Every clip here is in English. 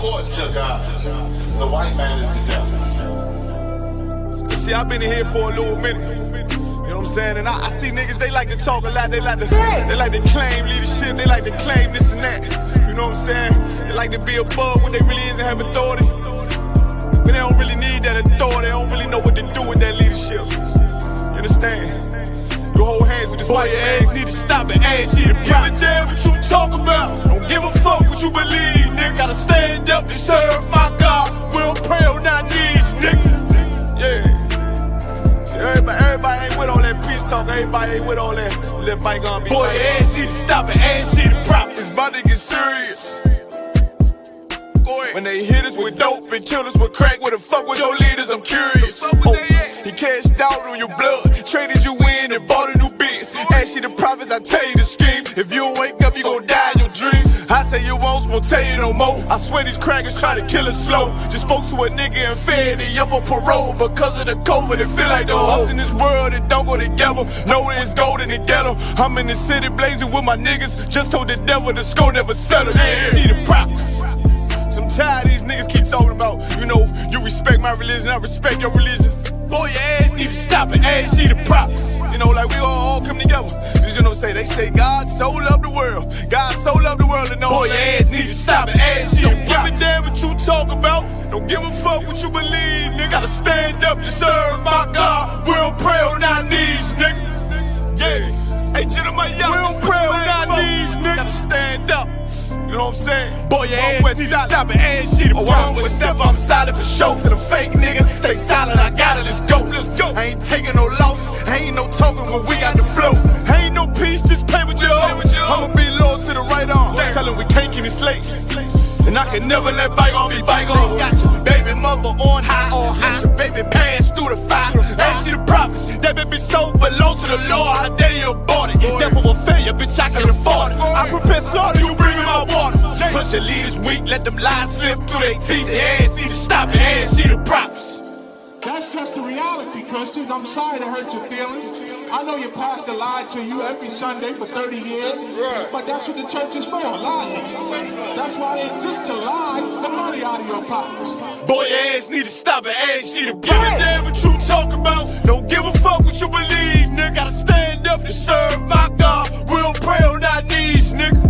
according to God, the white man is the devil. See, I've been in here for a little minute. You know what I'm saying? And I see niggas, they like to talk a lot. They like to claim leadership. They like to claim this and that. You know what I'm saying? They like to be above what they really is and have authority. But they don't really need that authority. They don't really know what to do with that leadership. You understand? You hold hands with this white ass, need to stop and ask you to give a damn what you talk about. Don't give a fuck what you believe, nigga. Gotta stand up to serve my God. We don't pray on our knees, nigga. Yeah. See, everybody ain't with all that peace talk. Everybody ain't with all that. Let bygone be. Boy, ass need to stop and ask you to profit. It's about to get serious. When they hit us with dope and kill us with crack, where the fuck with your leaders? I'm curious. He cashed out on your blood, traded you in and bought a new biz. Ask you the prophets, I tell you the scheme. If you don't wake up, you gon' die in your dreams. I say you won't tell you no more. I swear these crackers try to kill us slow. Just spoke to a nigga and fed he up for parole because of the COVID. It feel like the host in this world that don't go together. Nowhere is gold in the ghetto. I'm in the city blazing with my niggas. Just told the devil the score never settled. Yeah, see the prophets. I'm tired of these niggas keep talking about, you know, you respect my religion, I respect your religion. Boy, your ass need to stop and ask you the prophets. You know, like we all come together. Cause you know what they say God so loved the world. God so loved the world and know. Boy, your ass need to stop and ask you the prophets. Don't give a damn what you talk about. Don't give a fuck what you believe, nigga. Gotta stand up to serve my God. We don't pray on our knees, nigga. Yeah. Hey, gentlemen, young, we don't pray on our knees, nigga. Gotta stand up. You know what I'm saying? Boy, your ass need to stop and ask shit. Oh, I'm with step, I'm solid for show. To the fake niggas, stay silent, I got it, let's go. I ain't taking no loss, ain't no talking when we got the flow. Ain't no peace, just play with your own. I'ma be loyal to the right arm. Tell him we can't keep me slave. And I can never let bygone be bygone. Got your baby mother on high, got your baby pants through the fire. Ask you the prophets, that baby so below to the Lord. How dare you abort it? Devil will fail you, bitch, I can afford it. I prepare slaughter, you bring me my water. Push your leaders weak, let them lies slip through their teeth. Their ass need to stop and ask you the prophets. That's just the reality, Christians. I'm sorry to hurt your feelings. I know your pastor lied to you every Sunday for 30 years, but that's what the church is for, lying. That's why they exist, to lie the money out of your pockets. Boy, your ass need to stop and ask you to give a damn what you talk about. Don't give a fuck what you believe, nigga. Gotta stand up to serve my God. We don't pray on our knees, nigga.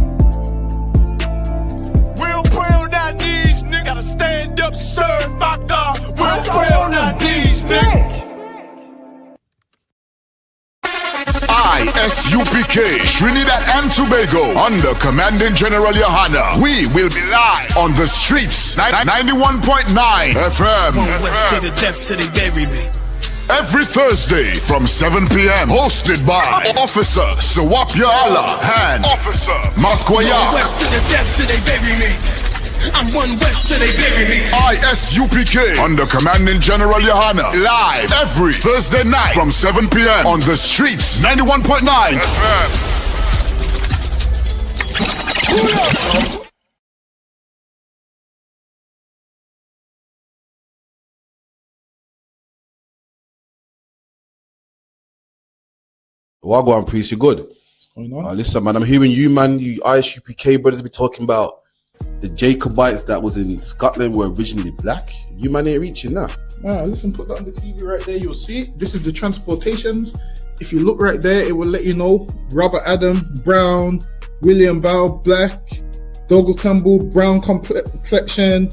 We don't pray on our knees, nigga. Gotta stand up to serve my God. We don't pray on our knees, nigga. ISUPK, Trinidad and Tobago, under Commanding General Yohana. We will be live on the streets, 91.9 FM. From west to the depth to the bury me. Every Thursday from 7 p.m. Hosted by Officer Sawapya Allah and Officer Maskoya. West to the depth to they bury me. I'm one west till they bury me. ISUPK under Commanding General Yohana. Live every Thursday night from 7 p.m. on the streets, 91.9 FM. Wagwan priest, you good? What's going on? Listen, man, I'm hearing you, man. You ISUPK brothers be talking about the Jacobites that was in Scotland were originally black. You man ain't reaching that. Listen, put that on the TV right there. You'll see it. This is the transportations. If you look right there, it will let you know Robert Adam, brown, William Bow, black, Dogo Campbell, brown complexion,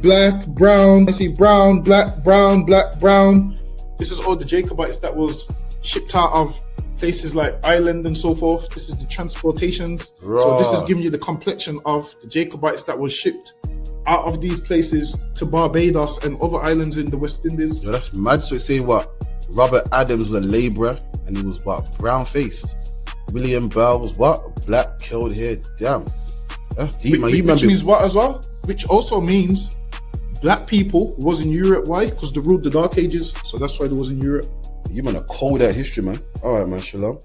black, brown. I see brown, black, brown, black, brown. This is all the Jacobites that was shipped out of places like Ireland and so forth. This is the transportations. Right. So this is giving you the complexion of the Jacobites that was shipped out of these places to Barbados and other islands in the West Indies. Yo, that's mad. So it's saying what? Robert Adams was a labourer and he was what? Brown faced. William Bell was what? Black, curled hair. Damn. That's deep, man. Which means what as well? Which also means black people was in Europe. Why? Because they ruled the Dark Ages. So that's why they was in Europe. You man are cold at history, man. All right, man. Shalom.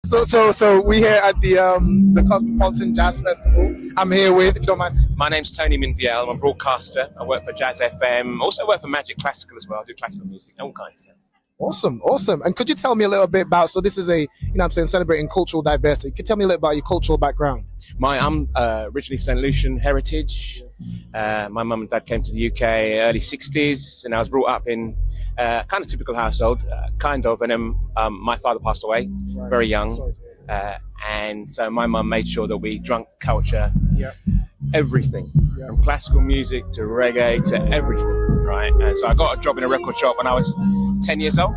So we here at the Cosmopolitan Jazz Festival. I'm here with, if you don't mind saying. My name's Tony Minviel. I'm a broadcaster. I work for Jazz FM. Also work for Magic Classical as well. I do classical music, all kinds of stuff. Awesome, awesome. And could you tell me a little bit about, so this is a, celebrating cultural diversity. Could you tell me a little about your cultural background? I'm originally St. Lucian heritage. My mum and dad came to the UK early 60s, and I was brought up in kind of typical household, and then my father passed away very young. And so my mum made sure that we drunk culture, everything, from classical music to reggae to everything, right? And so I got a job in a record shop when I was 10 years old,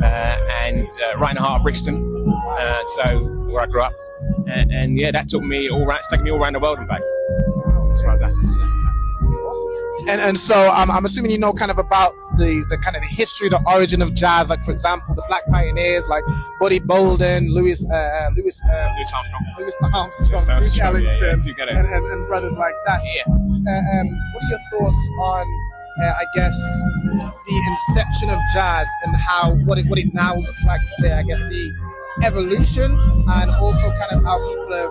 and right in the heart of Brixton, so where I grew up. And that took me all around, it's taken me all around the world and back, as far as that's concerned. So. And so I'm assuming you know kind of about the kind of the history, the origin of jazz, like for example, the Black Pioneers like Buddy Bolden, Louis Armstrong, Duke Ellington, and brothers like that. Yeah. What are your thoughts on, I guess, the inception of jazz and what it now looks like today? I guess the evolution and also kind of how people have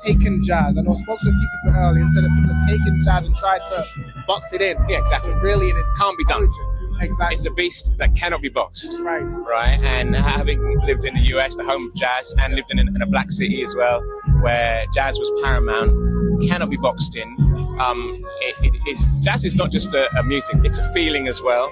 taken jazz. I know I spoke to a few people earlier and said that people have taken jazz and tried to box it in. Yeah, exactly. But really, it can't be done. Exactly. It's a beast that cannot be boxed. Right. And having lived in the US, the home of jazz, and lived in a black city as well, where jazz was paramount, cannot be boxed in. Jazz is not just a music; it's a feeling as well.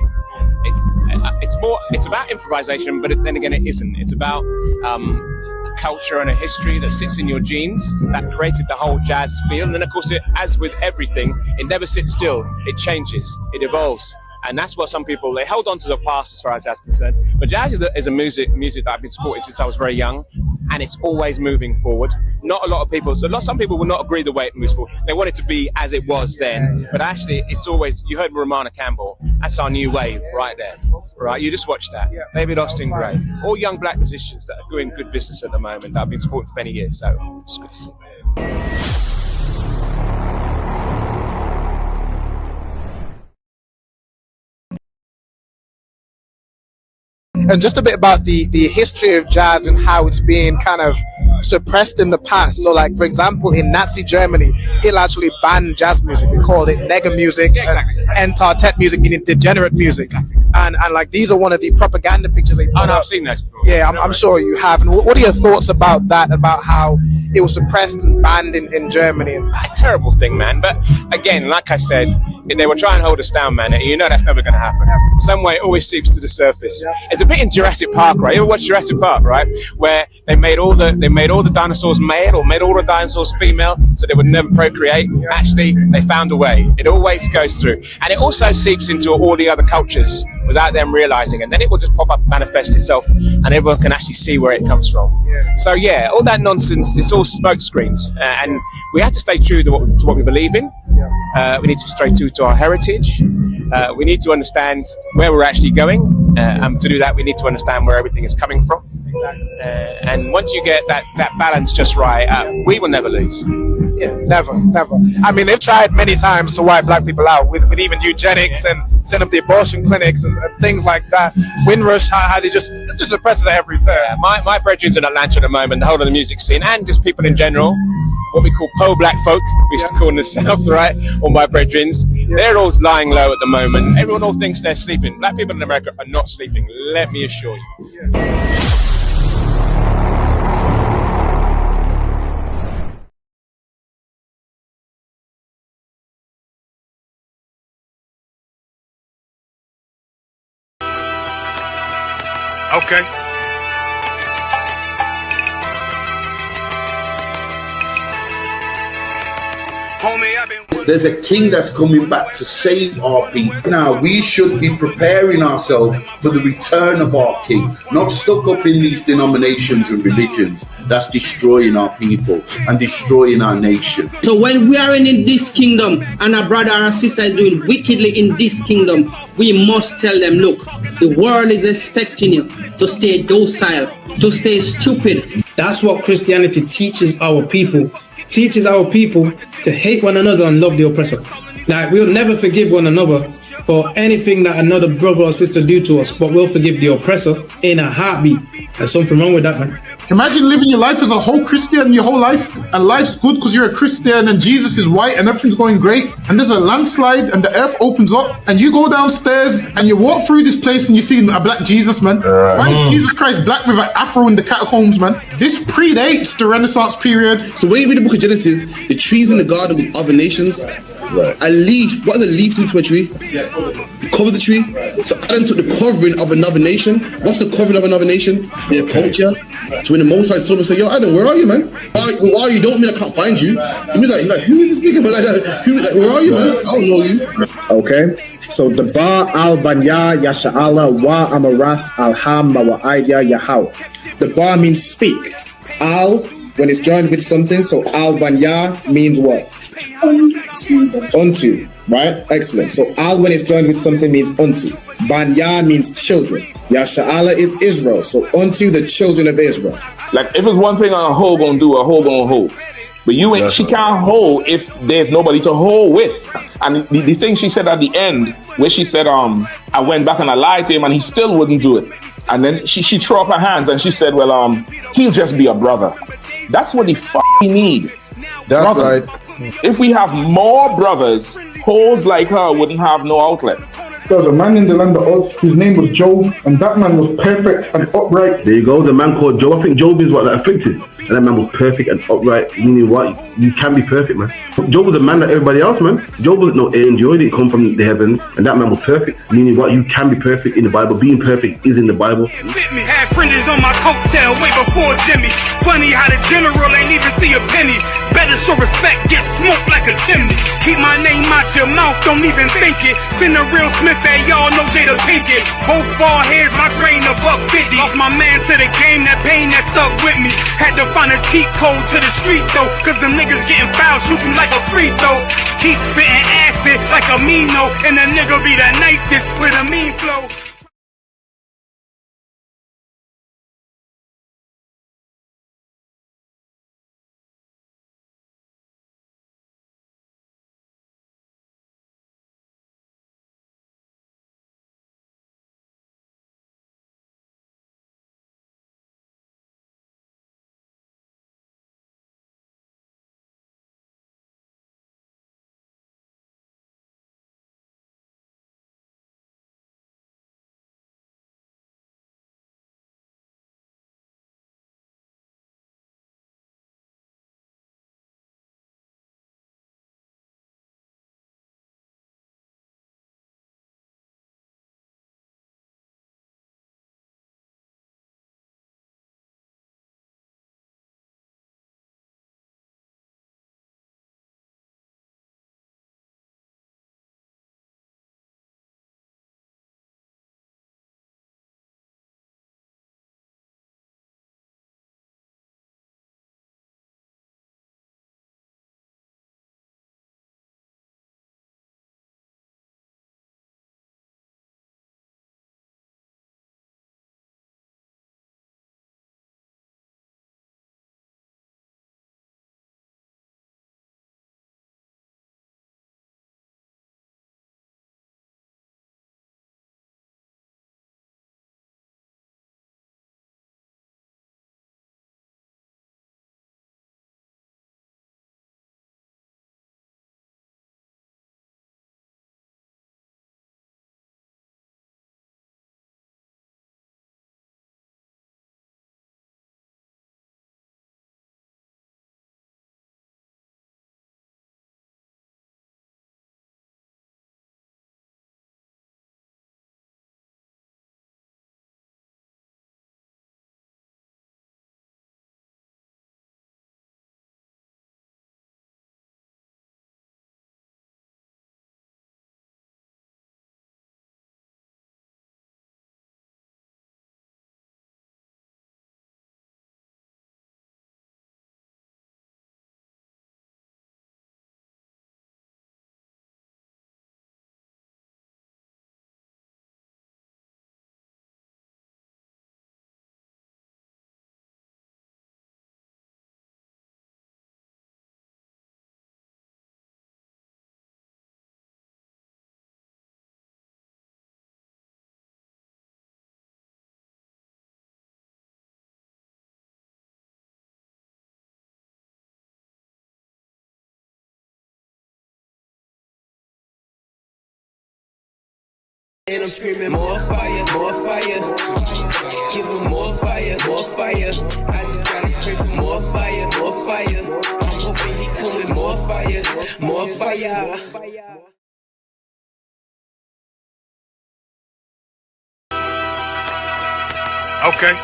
It's about improvisation, but then again, it isn't. It's about a culture and a history that sits in your genes that created the whole jazz feel. And then, of course, as with everything, it never sits still. It changes. It evolves. And that's what some people, they hold on to the past as far as jazz is concerned. But jazz is a music that I've been supporting since I was very young, and it's always moving forward. Not a lot of people, some people will not agree the way it moves forward. They want it to be as it was then, but actually it's always, you heard Romana Campbell, that's our new wave right there, right? You just watched that. David Austin Gray, all young black musicians that are doing good business at the moment that I've been supporting for many years, so it's good to see. And just a bit about the history of jazz and how it's been kind of suppressed in the past. So like, for example, in Nazi Germany, Hitler actually banned jazz music. They called it nigger music, and Tartet music, meaning degenerate music. And like, these are one of the propaganda pictures they put Oh, no, up. I've seen that before. Yeah, I'm sure you have. And what are your thoughts about that, about how it was suppressed and banned in Germany? A terrible thing, man. But again, like I said, they were trying to hold us down, man. You know that's never going to happen. Some way it always seeps to the surface. It's a bit in Jurassic Park, right? You ever watch Jurassic Park, right? Where they made all the dinosaurs male or made all the dinosaurs female, so they would never procreate. Actually, they found a way. It always goes through, and it also seeps into all the other cultures without them realizing, and then it will just pop up, manifest itself, and everyone can actually see where it comes from. So yeah, all that nonsense, it's all smoke screens, and we have to stay true to what we believe in. We need to stay true to our heritage. We need to understand where we're actually going, and to do that, we need to understand where everything is coming from. And once you get that balance just right, we will never lose. Yeah, never. I mean, they've tried many times to wipe black people out with even eugenics and set up the abortion clinics and things like that. Windrush, how they just suppress it every turn. My brethren's in Atlanta at the moment, the whole of the music scene, and just people in general, what we call po-black folk, we used to call in the South, right? All my brethren's, they're all lying low at the moment. Everyone all thinks they're sleeping. Black people in America are not sleeping, let me assure you. Okay. Homie, I've been... There's a king that's coming back to save our people. Now, we should be preparing ourselves for the return of our king, not stuck up in these denominations and religions that's destroying our people and destroying our nation. So when we are in this kingdom and a brother or sister is doing wickedly in this kingdom, we must tell them, look, the world is expecting you to stay docile, to stay stupid. That's what Christianity teaches our people. Teaches our people to hate one another and love the oppressor. Like, we'll never forgive one another for anything that another brother or sister do to us, but we'll forgive the oppressor in a heartbeat. There's something wrong with that, man. Imagine living your life as a whole Christian your whole life, and life's good because you're a Christian and Jesus is white and everything's going great, and there's a landslide and the earth opens up and you go downstairs and you walk through this place and you see a black Jesus, man. Why is Jesus Christ black with an afro in the catacombs, man? This predates the Renaissance period. So when you read the book of Genesis, the trees in the garden with other nations, a leaf, what does a leaf do to a tree? Cover the tree. So Adam took the covering of another nation. What's the covering of another nation? Their culture. So when the Most High saw him, say, "Yo, Adam, where are you, man? Where are you? Don't mean I can't find you. It means like who is this nigga? Man? Where are you, man? I don't know you." Okay. So the Ba al Banya Yasha'ala wa Amarath al Ham wa Aidya Yahaw. The Ba means speak. Al, when it's joined with something, so al Banya means what? Unto, right? Excellent. So al when it's joined with something means unto. Banya means children. Yasha'ala is Israel. So unto the children of Israel. Like if it's one thing a hoe gonna do, a hoe gonna hold. But you ain't. She can't hold if there's nobody to hold with. And the thing she said at the end, where she said, I went back and I lied to him, and he still wouldn't do it. And then she threw up her hands and she said, well, he'll just be a brother. That's what he need. That's brothers. right. If we have more brothers, hoes like her wouldn't have no outlet. There was a man in the land of Oz, his name was Job, and that man was perfect and upright. There you go, the man called Job. I think Job is what that afflicted. And that man was perfect and upright, meaning what? You can be perfect, man. Job was a man like everybody else, man. Job wasn't no angel, he didn't come from the heavens, and that man was perfect, meaning what? You can be perfect in the Bible. Being perfect is in the Bible. With me, had fringes on my coattail way before Jimmy. Funny how the general ain't even see a penny. Better show respect, get smoked like a chimney. Keep my name out your mouth, don't even think it. Send a real Smith at y'all know Jada Pinkett. Both ball heads, my grain above 50. Lost my man to the game, that pain that stuck with me. Had to find a cheat code to the street though, cause the niggas getting foul, shoot you like a free throw. Keep spitting acid like a Mino, and the nigga be the nicest with a mean flow. And I'm screaming more fire, more fire. Give him more fire, more fire. I just gotta pray for more fire, more fire. I'm hoping he come with more fire, more fire. Okay.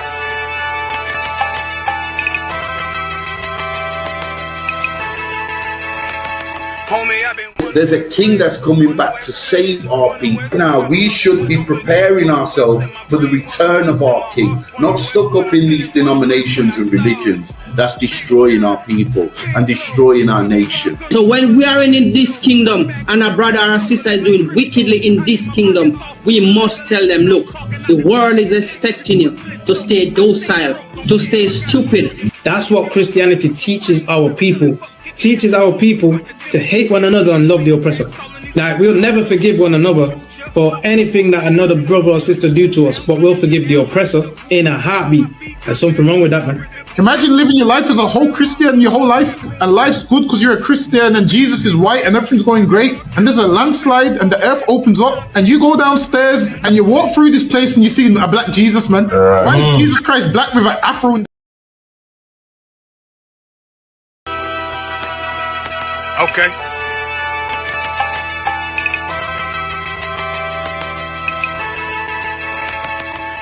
Homie, I've been... There's a king that's coming back to save our people. Now, we should be preparing ourselves for the return of our king, not stuck up in these denominations and religions that's destroying our people and destroying our nation. So when we are in this kingdom and a brother or a sister is doing wickedly in this kingdom, we must tell them, look, the world is expecting you to stay docile, to stay stupid. That's what Christianity teaches our people. Teaches our people to hate one another and love the oppressor. Like, we'll never forgive one another for anything that another brother or sister do to us, but we'll forgive the oppressor in a heartbeat. There's something wrong with that, man. Imagine living your life as a whole Christian your whole life, and life's good because you're a Christian and Jesus is white and everything's going great, and there's a landslide and the earth opens up and you go downstairs and you walk through this place and you see a black Jesus, man. Why is Jesus Christ black with an afro? Okay.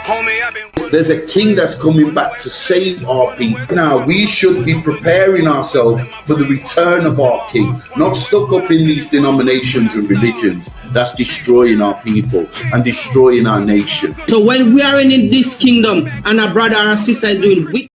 Homie, I've been... There's a king that's coming back to save our people. Now, we should be preparing ourselves for the return of our king, not stuck up in these denominations and religions that's destroying our people and destroying our nation. So when we are in this kingdom and a brother or a sister is doing wicked,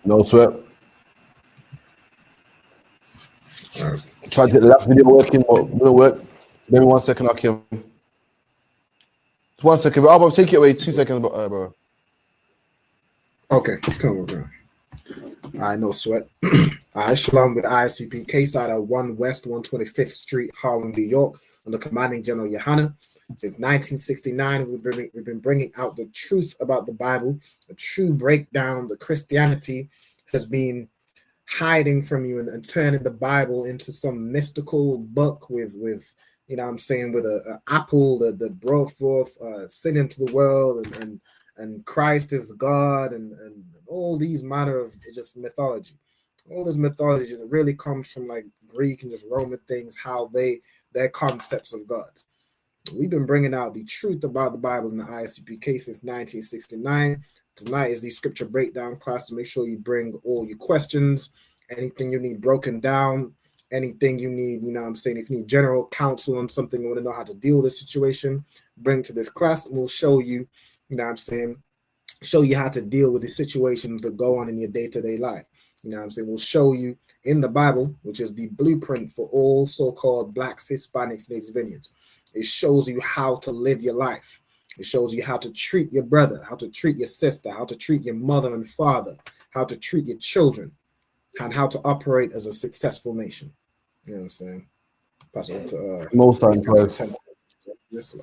No sweat. Try to get the last video working, but it didn't work. Maybe 1 second, I'll kill him. 1 second, bro. I'll take it away. 2 seconds, bro. Okay, come on, bro. All right, no sweat. Shalom with ISUPK, side at 1 West 125th Street, Harlem, New York, under Commanding General Yohana. Since 1969, we've been bringing out the truth about the Bible, a true breakdown. The Christianity has been hiding from you and turning the Bible into some mystical book with you know what I'm saying, with an apple that brought forth sin into the world and Christ is God and all these manner of just mythology. All this mythology just really comes from like Greek and just Roman things, how their concepts of God. We've been bringing out the truth about the Bible in the ISUPK since 1969. Tonight is the scripture breakdown class, to make sure you bring all your questions, anything you need broken down, anything you need, you know what I'm saying, if you need general counsel on something, you want to know how to deal with this situation, bring to this class and we'll show you, you know what I'm saying, show you how to deal with the situations that go on in your day-to-day life. You know what I'm saying? We'll show you in the Bible, which is the blueprint for all so-called Blacks, Hispanics, Native Indians. It shows you how to live your life. It shows you how to treat your brother, how to treat your sister, how to treat your mother and father, how to treat your children, and how to operate as a successful nation. You know what I'm saying? Pass it on to most times, guys. Yes,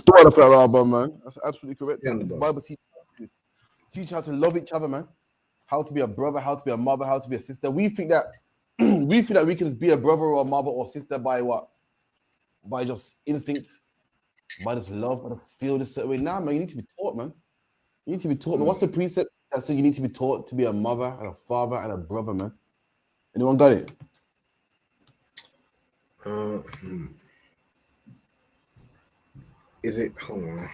Don't want to play around, bro, man. That's absolutely correct. Yeah, the Bible teach how to love each other, man. How to be a brother, how to be a mother, how to be a sister. We think that we can be a brother or a mother or sister by what? By just instinct, by just love, by the feel this certain way. Nah, man, you need to be taught, man. You need to be taught. What's the precept that says you need to be taught to be a mother and a father and a brother, man? Anyone got it? Is it? Hold on.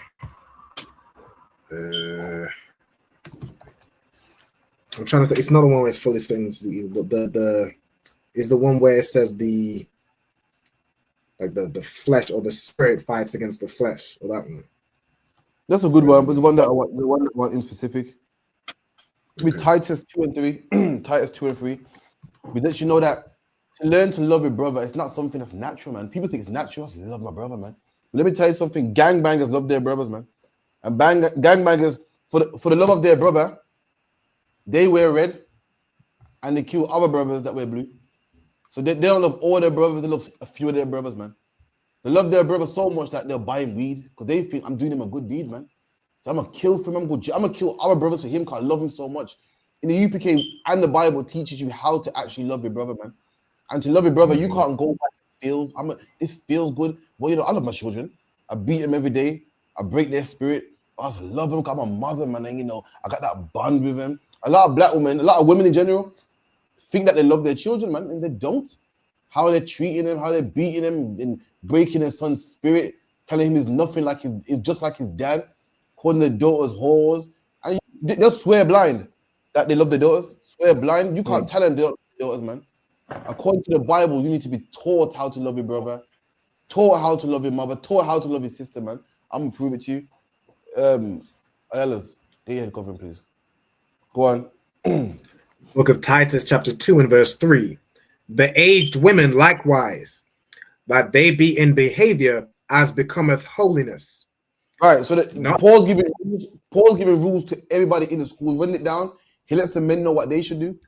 I'm trying to think. It's not the one where it's fully things to you, but the is the one where it says the flesh or the spirit fights against the flesh, or that one. That's a good one, but the one that I want in specific. With Titus 2 and 3, Titus 2 and 3, we let you know that to learn to love your brother, it's not something that's natural, man. People think it's natural to love my brother, man. But let me tell you something: gangbangers love their brothers, man. And gangbangers, for the love of their brother, they wear red and they kill other brothers that wear blue. So they don't love all their brothers, they love a few of their brothers, man. They love their brother so much that they'll buy him weed because they think I'm doing him a good deed, man. So I'm gonna kill for him. I'm gonna kill our brothers for him because I love him so much. In the UPK and the Bible teaches you how to actually love your brother, man. And to love your brother, you can't go back. This feels good. Well, you know, I love my children. I beat them every day. I break their spirit. I just love them because I'm a mother, man. And you know, I got that bond with them. A lot of black women, a lot of women in general, think that they love their children, man, and they don't. How they're treating them, how they're beating them, and breaking their son's spirit, telling him he's nothing like he's just like his dad, calling their daughters whores, and they'll swear blind that they love their daughters. Swear blind. You can't tell them they love their daughters, man. According to the Bible, you need to be taught how to love your brother, taught how to love your mother, taught how to love your sister, man. I'm gonna prove it to you. Elders, get your head covering, please. Go on. Book of Titus, chapter 2 and verse 3. The aged women likewise, that they be in behavior as becometh holiness. All right, so Paul's giving rules to everybody in the school. Written it down. He lets the men know what they should do.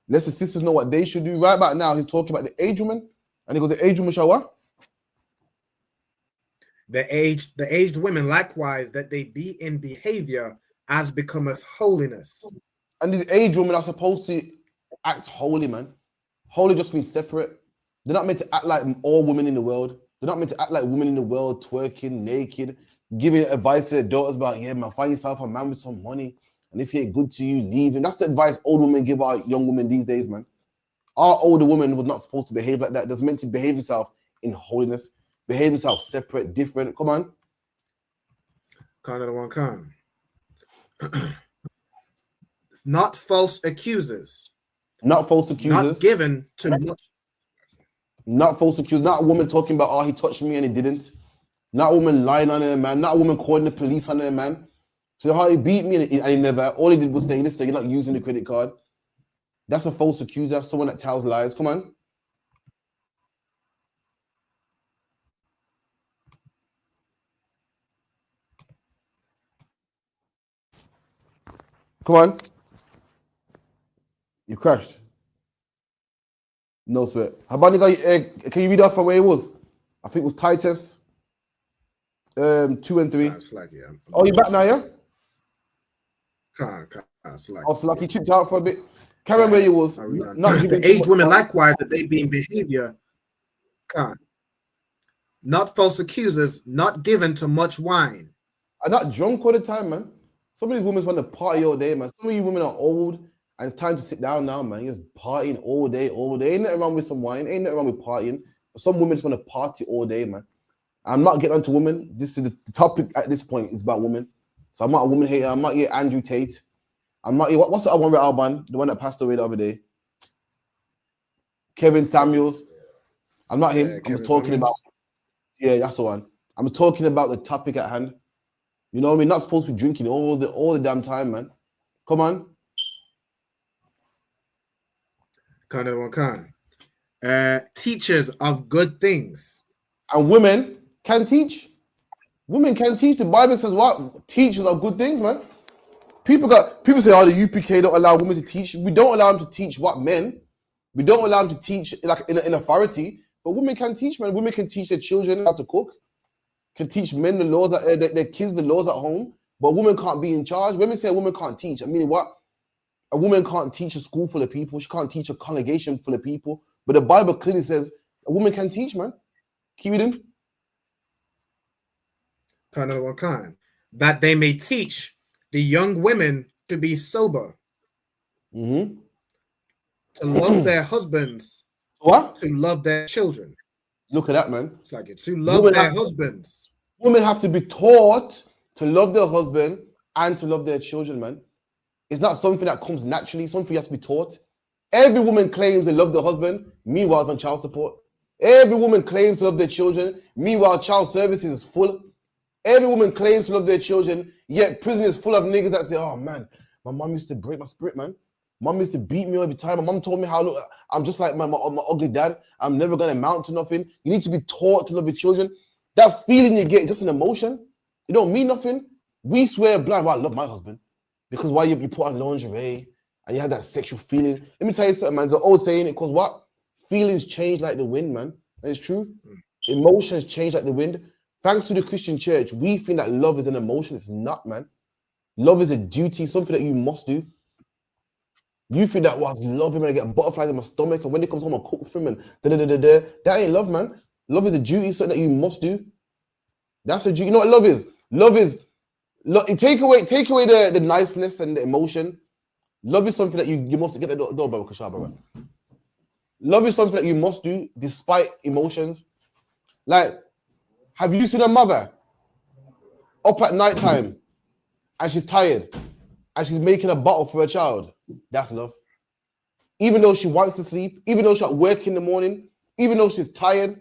Lets the sisters know what they should do. Right about now, he's talking about the aged woman, and he goes, the aged woman shall what? The aged women likewise, that they be in behavior as becometh holiness. And these aged women are supposed to act holy, man. Holy just means separate. They're not meant to act like all women in the world. They're not meant to act like women in the world, twerking, naked, giving advice to their daughters about, yeah, man, find yourself a man with some money. And if he ain't good to you, leave him. That's the advice old women give our young women these days, man. Our older woman was not supposed to behave like that. They're meant to behave themselves in holiness, behave themselves separate, different. Come on. Kind of the one kind. Not false accusers. Not false accusers. Not given to much. Not false accusers. Not a woman talking about, oh, he touched me and he didn't. Not a woman lying on her man. Not a woman calling the police on her man. So how he beat me and he never. All he did was say, listen, you're not using the credit card. That's a false accuser. Someone that tells lies. Come on. Come on. You crashed. No sweat. Habani, can you read off from where it was? I think it was Titus 2 and 3. Oh, you back now, yeah? Slack. You chipped out for a bit. Carry on where you was. The aged women likewise, that they be in behavior. Not false accusers, not given to much wine. I'm not drunk all the time, man. Some of these women want to party all day, man. Some of you women are old and it's time to sit down now, man. You're just partying all day. Ain't nothing wrong with some wine. Ain't nothing wrong with partying. But some women just want to party all day, man. I'm not getting onto women. This is the topic at this point is about women. So I'm not a woman hater. I'm not here Andrew Tate. I'm not here. What's the other one with Alban? The one that passed away the other day. Kevin Samuels. I'm not him. I'm just talking about. Yeah, that's the one. I'm talking about the topic at hand. You know what I mean? Not supposed to be drinking all the damn time, man. Come on. Kind of one kind. Teachers of good things. And women can teach. Women can teach. The Bible says what? Teachers of good things, man. People say, oh, the UPK don't allow women to teach. We don't allow them to teach what men. We don't allow them to teach like in authority. But women can teach, man. Women can teach their children how to cook. Can teach men the laws, their kids the laws at home. But women can't be in charge. When we say a woman can't teach, I mean what? A woman can't teach a school full of people. She can't teach a congregation full of people. But the Bible clearly says a woman can teach, man. Keep reading. Kind of one kind. That they may teach the young women to be sober, Mm-hmm. to love their husbands, What? to love their children. Look at that, man. It's like it. To love their have husbands. Women have to be taught to love their husband and to love their children, man. It's not something that comes naturally, something you have to be taught. Every woman claims to love their husband, meanwhile it's on child support. Every woman claims to love their children, meanwhile child services is full. Every woman claims to love their children, yet prison is full of niggas that say, oh man, my mom used to break my spirit, man. Mom used to beat me every time. My mom told me how look, I'm just like my ugly dad. I'm never gonna amount to nothing. You need to be taught to love your children. That feeling you get is just an emotion. It don't mean nothing. We swear blind, well, I love my husband. Because why you put on lingerie and you have that sexual feeling. Let me tell you something, man. There's an old saying, it because what? Feelings change like the wind, man. And it's true. Emotions change like the wind. Thanks to the Christian church, we think that love is an emotion. It's not, man. Love is a duty, something that you must do. You think that, well, I love him and I get butterflies in my stomach, and when he comes home, I cook for him and da-da-da-da-da. That ain't love, man. Love is a duty, something that you must do. That's a duty. You know what love is? Love is, take away the niceness and the emotion. Love is something that you must get the doorbell, Kashaba. Love is something that you must do despite emotions. Like, have you seen a mother up at night time and she's tired and she's making a bottle for her child? That's love. Even though she wants to sleep, even though she's at work in the morning, even though she's tired,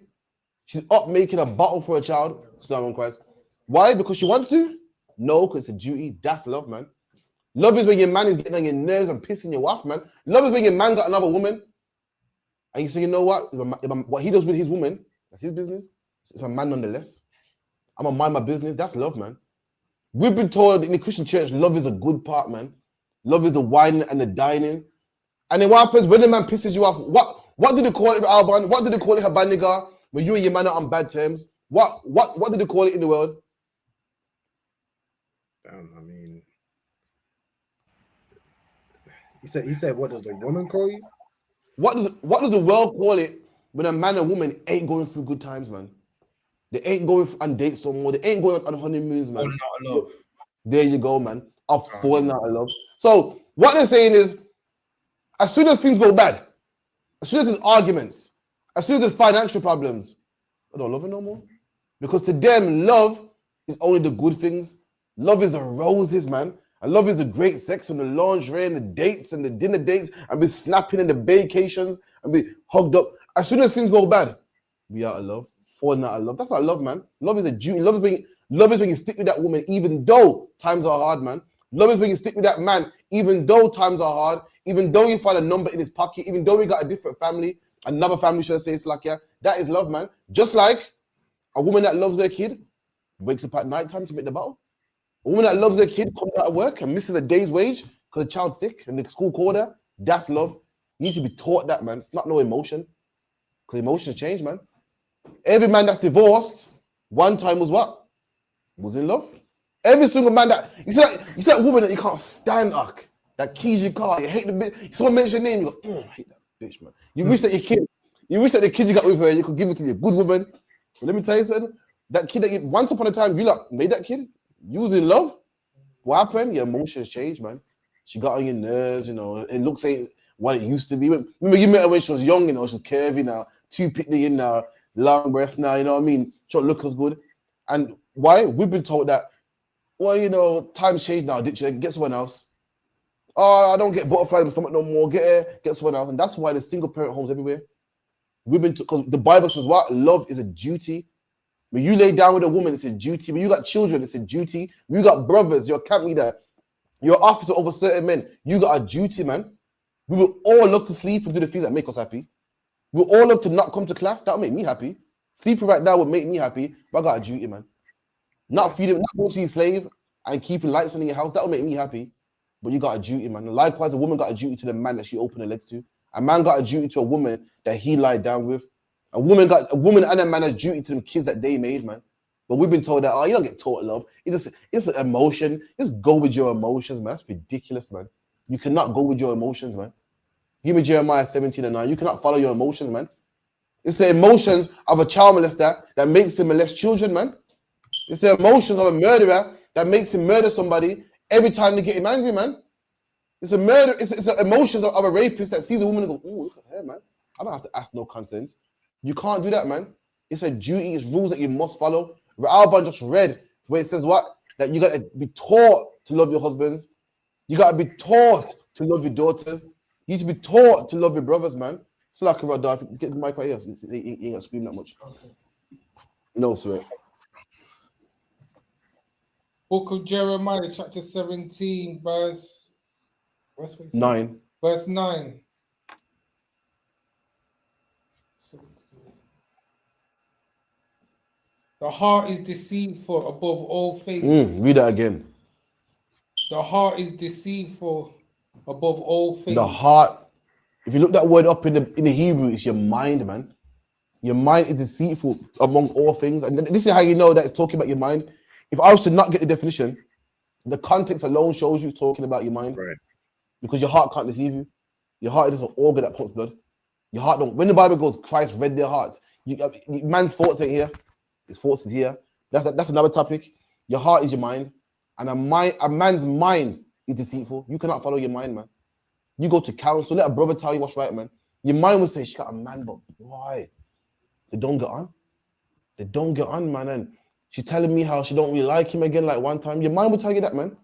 she's up making a bottle for her child. Islam on Christ. Why? Because she wants to? No, because it's a duty. That's love, man. Love is when your man is getting on your nerves and pissing you off, man. Love is when your man got another woman and you say, you know what? What he does with his woman, that's his business. It's my man nonetheless. I'm gonna mind my business. That's love, man. We've been told in the Christian church, love is a good part, man. Love is the whining and the dining. And then what happens when the man pisses you off? What did they call it, Alban? What did they call it, Habaniga? When you and your man are on bad terms? What did they call it in the world? I mean, he said, what does the woman call you? What does the world call it when a man and woman ain't going through good times, man? They ain't going on dates no more. They ain't going on honeymoons, man. Falling out of love. There you go, man. I've fallen out of love. So what they're saying is, as soon as things go bad, as soon as there's arguments, as soon as there's financial problems, I don't love it no more. Because to them, love is only the good things. Love is the roses, man. And love is the great sex and the lingerie and the dates and the dinner dates and be snapping and the vacations and be hugged up. As soon as things go bad, we out of love. Falling out of love. That's not love, man. Love is a duty. Love is when you stick with that woman, even though times are hard, man. Love is when you stick with that man, even though times are hard, even though you find a number in his pocket, even though we got a different family, another family should say it's like, yeah, that is love, man. Just like a woman that loves their kid wakes up at night time to make the bottle. A woman that loves their kid comes out of work and misses a day's wage because the child's sick and the school called her. That's love. You need to be taught that, man. It's not no emotion. Because emotions change, man. Every man that's divorced, one time was what? Was in love. Every single man that you see that woman that you can't stand, that keys your car, you hate the bitch. Someone mentions your name, you go, I hate that bitch, man. You wish that the kid you got with her, you could give it to your good woman. But let me tell you something. That kid that you once upon a time you like made that kid, you was in love. What happened? Your emotions changed, man. She got on your nerves, you know. It looks like what it used to be. Remember, you met her when she was young, you know, she's curvy now, 2 pitney in now, long breasts now, you know what I mean? She don't look as good. And why? We've been told that, well, you know, times change now, did you? Get someone else. Oh, I don't get butterflies in my stomach no more. Get someone else. And that's why there's single parent homes everywhere. We've been because the Bible says what? Love is a duty. When you lay down with a woman, it's a duty. When you got children, it's a duty. When you got brothers, you're a camp leader, you're an officer over certain men, you got a duty, man. We will all love to sleep and do the things that make us happy. We will all love to not come to class. That'll make me happy. Sleeping right now would make me happy, but I got a duty, man. Not feeding, not going to your slave and keeping lights on in your house, that'll make me happy. But you got a duty, man. And likewise, a woman got a duty to the man that she opened her legs to. A man got a duty to a woman that he lied down with. A woman and a man has duty to them kids that they made, man. But we've been told that, you don't get taught love. It's an emotion. Just go with your emotions, man. That's ridiculous, man. You cannot go with your emotions, man. Give me Jeremiah 17:9. You cannot follow your emotions, man. It's the emotions of a child molester that makes him molest children, man. It's the emotions of a murderer that makes him murder somebody every time they get him angry, man. It's a murder. It's the emotions of a rapist that sees a woman and goes, "Oh, look at her, man. I don't have to ask no consent." You can't do that, man. It's a duty. It's rules that you must follow. Alban just read where it says what? That you got to be taught to love your husbands. You got to be taught to love your daughters. You need to be taught to love your brothers, man. So like Radar, get the mic right here. He ain't gonna scream that much. Okay. No, sir. Book of Jeremiah, chapter 17, verse 9. Verse 9. The heart is deceitful above all things. Read that again. The heart is deceitful above all things. The heart. If you look that word up in the Hebrew, it's your mind, man. Your mind is deceitful among all things. And this is how you know that it's talking about your mind. If I was to not get the definition, the context alone shows you it's talking about your mind. Right. Because your heart can't deceive you. Your heart is an organ that pumps blood. Your heart don't. When the Bible goes, Christ read their hearts. Man's thoughts ain't here. His thoughts is here. That's another topic. Your heart is your mind. And a man's mind is deceitful. You cannot follow your mind, man. You go to counsel, let a brother tell you what's right, man. Your mind will say, she got a man, but why? They don't get on. They don't get on, man. And she's telling me how she don't really like him again like one time. Your mind will tell you that, man.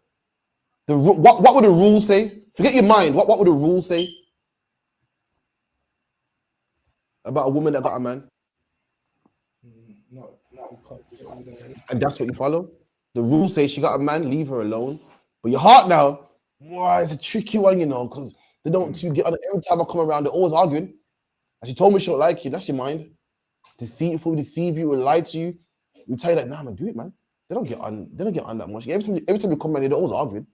What would the rules say? Forget your mind. What would the rules say about a woman that got a man? And that's what you follow? The rules say she got a man, leave her alone. But your heart now, boy, it's a tricky one, you know, because they don't you get on every time I come around, they're always arguing. And she told me she don't like you. That's your mind. Deceitful, deceive you, will lie to you. You tell you that, nah, man, do it, man. They don't get on that much. Every time you come around, they're always arguing.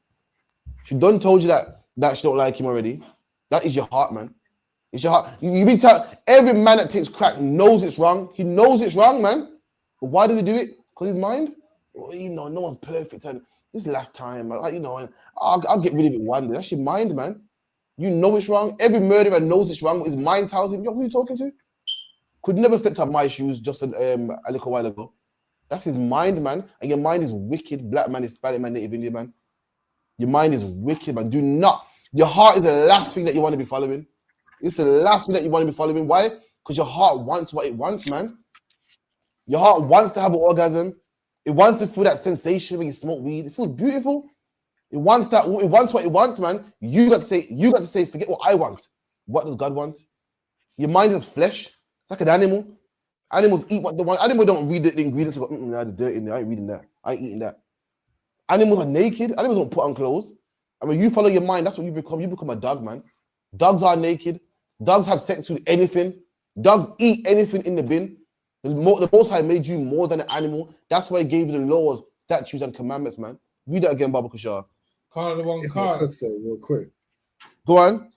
She done told you that she don't like him already. That is your heart, man. It's your heart. You been telling every man that takes crack knows it's wrong. He knows it's wrong, man. But why does he do it? Because his mind? Well, you know, no one's perfect. And this last time, like, you know, and I'll get rid of it one day. That's your mind, man. You know it's wrong. Every murderer knows it's wrong, but his mind tells him, yo, who are you talking to? Could never step on my shoes just a little while ago. That's his mind, man. And your mind is wicked. Black man, Hispanic man, Native Indian man. Your mind is wicked, man. Do not. Your heart is the last thing that you want to be following. It's the last thing that you want to be following. Why? Because your heart wants what it wants, man. Your heart wants to have an orgasm. It wants to feel that sensation when you smoke weed. It feels beautiful. It wants that. It wants what it wants, man. You got to say, forget what I want. What does God want? Your mind is flesh. It's like an animal. Animals eat what they want. Animals don't read the ingredients. Go, there's dirt in there. I ain't reading that. I ain't eating that. Animals are naked. Animals don't put on clothes. I mean, you follow your mind. That's what you become. You become a dog, man. Dogs are naked. Dogs have sex with anything. Dogs eat anything in the bin. The Most High made you more than an animal. That's why he gave you the laws, statutes, and commandments, man. Read that again, Baba Kushar. If I could say real quick. Go on.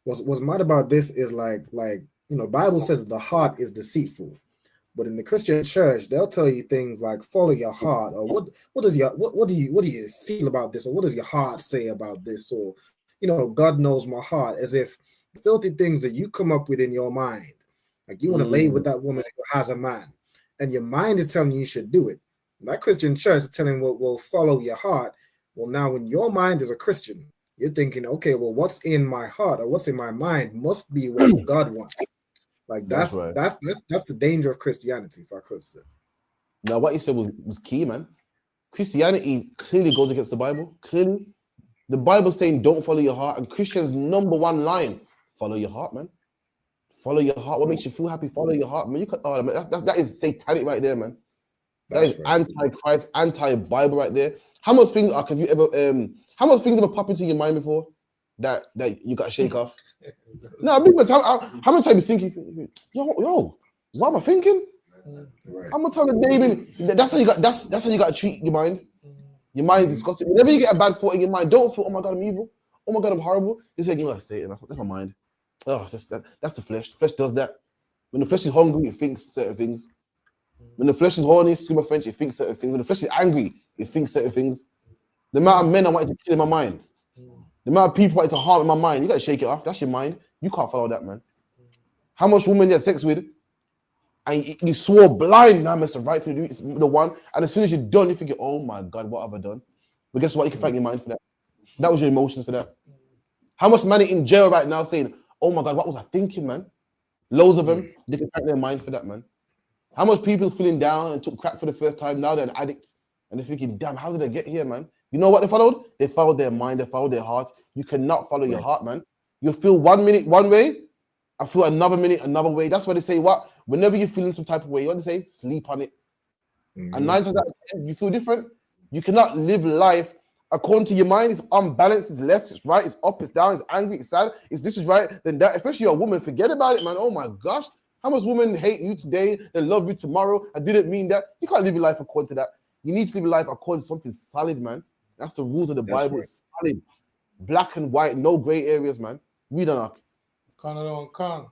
What's mad about this is like you know, Bible says the heart is deceitful, but in the Christian church they'll tell you things like follow your heart, or what do you feel about this, or what does your heart say about this, or you know, God knows my heart, as if filthy things that you come up with in your mind, like you want to lay with that woman who has a man, and your mind is telling you should do it. That Christian church is telling well follow your heart. Well, now when your mind is a Christian, you're thinking, okay, well, what's in my heart or what's in my mind must be what God wants. Like that's the danger of Christianity, if I could say. Now, what you said was key, man. Christianity clearly goes against the Bible. Clearly, the Bible's saying don't follow your heart, and Christians' number one line: follow your heart, man. Follow your heart. What makes you feel happy? Follow your heart, man. That is satanic right there, man. That is anti-Christ, anti-Bible right there. How much things have you ever? How much things ever popped into your mind before that you got to shake off? No, how many times you thinking? Yo, what am I thinking? Right. I'm gonna tell the David. That's how you got. That's how you got to treat your mind. Your mind is disgusting. Whenever you get a bad thought in your mind, don't feel, oh my God, I'm evil. Oh my God, I'm horrible. Just say, you know, say it. That's my mind. Oh, that's the flesh. The flesh does that. When the flesh is hungry, it thinks certain things. When the flesh is horny, scream French, it thinks certain things. When the flesh is angry, it thinks certain things. The amount of men I wanted to kill in my mind, the amount of people I wanted to harm in my mind, you got to shake it off. That's your mind. You can't follow that, man. How much women you had sex with, and you swore blind, now it's the right thing to do, it's the one, and as soon as you're done, you're thinking, oh my God, what have I done? But guess what? You can thank your mind for that. That was your emotions for that. How much money in jail right now saying, oh my God, what was I thinking, man? Loads of them, they can thank their mind for that, man. How much people feeling down and took crack for the first time, now they're an addict, and they're thinking, damn, how did I get here, man? You know what they followed? They followed their mind, they followed their heart. You cannot follow your heart, man. You'll feel 1 minute one way, I feel another minute another way. That's why they say what? Whenever you're feeling some type of way, you want to say, sleep on it. And 9 times out of 10, you feel different. You cannot live life according to your mind. It's unbalanced, it's left, it's right, it's up, it's down, it's angry, it's sad, it's this is right, then that, especially a woman, forget about it, man. Oh my gosh. How much women hate you today and love you tomorrow? I didn't mean that. You can't live your life according to that. You need to live your life according to something solid, man. That's the rules of the Bible. Right. It's solid. Black and white, no gray areas, man. Read on up. Can't.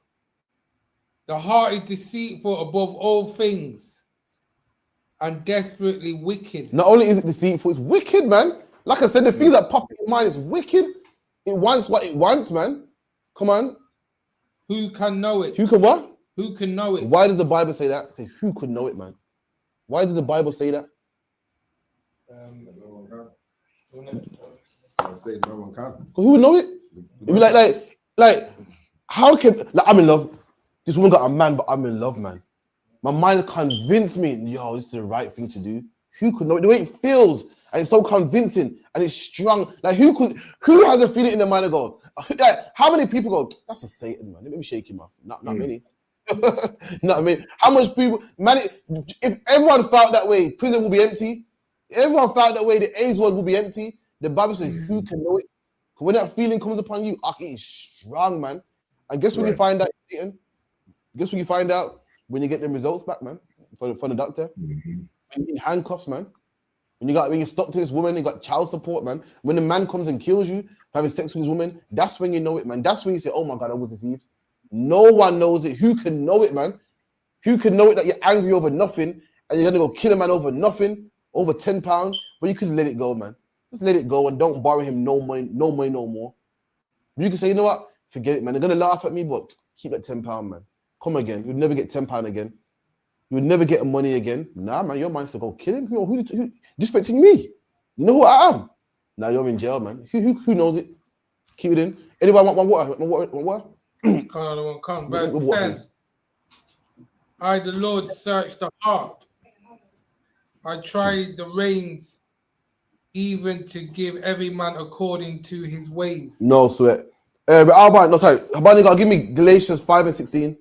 The heart is deceitful above all things and desperately wicked. Not only is it deceitful, it's wicked, man. Like I said, the things that pop in your mind is wicked. It wants what it wants, man. Come on. Who can know it? Who can what? Who can know it? Why does the Bible say that? Say, who could know it, man? Why does the Bible say that? I say no one can. Who would know it? It'd be like, how can, like, I'm in love. This woman got a man, but I'm in love, man. My mind convinced me, yo, this is the right thing to do. Who could know it? The way it feels, and it's so convincing, and it's strong. Like, who has a feeling in their mind and go, like, how many people go, that's a Satan, man. Let me shake him off. Not many. Not many. How much people, man, if everyone felt that way, prison will be empty. If everyone felt that way, the AIDS world will be empty. The Bible says, who can know it? Because when that feeling comes upon you, it is strong, man. And guess when you find out, Satan? Guess when you find out? When you get them results back, man, from the doctor. When you're in handcuffs, man. When you're stuck to this woman, you got child support, man. When the man comes and kills you for having sex with this woman, that's when you know it, man. That's when you say, oh my God, I was deceived. No one knows it. Who can know it, man? Who can know it that you're angry over nothing and you're gonna go kill a man over nothing, over £10, but you could let it go, man. Just let it go and don't borrow him no money no more. You can say, you know what? Forget it, man. They're gonna laugh at me, but keep that £10, man. Come again. You'd never get £10 again. You would never get money again. Nah, man, your mind's to go kill him. Who disrespecting me? You know who I am? Now you're in jail, man. Who knows it? Keep it in. Anyone want water? Come. Verse 10. I, the Lord, search the heart. I try the reins, even to give every man according to his ways. No sweat. Albert, no, sorry. Habani, got to give me Galatians 5 and 16.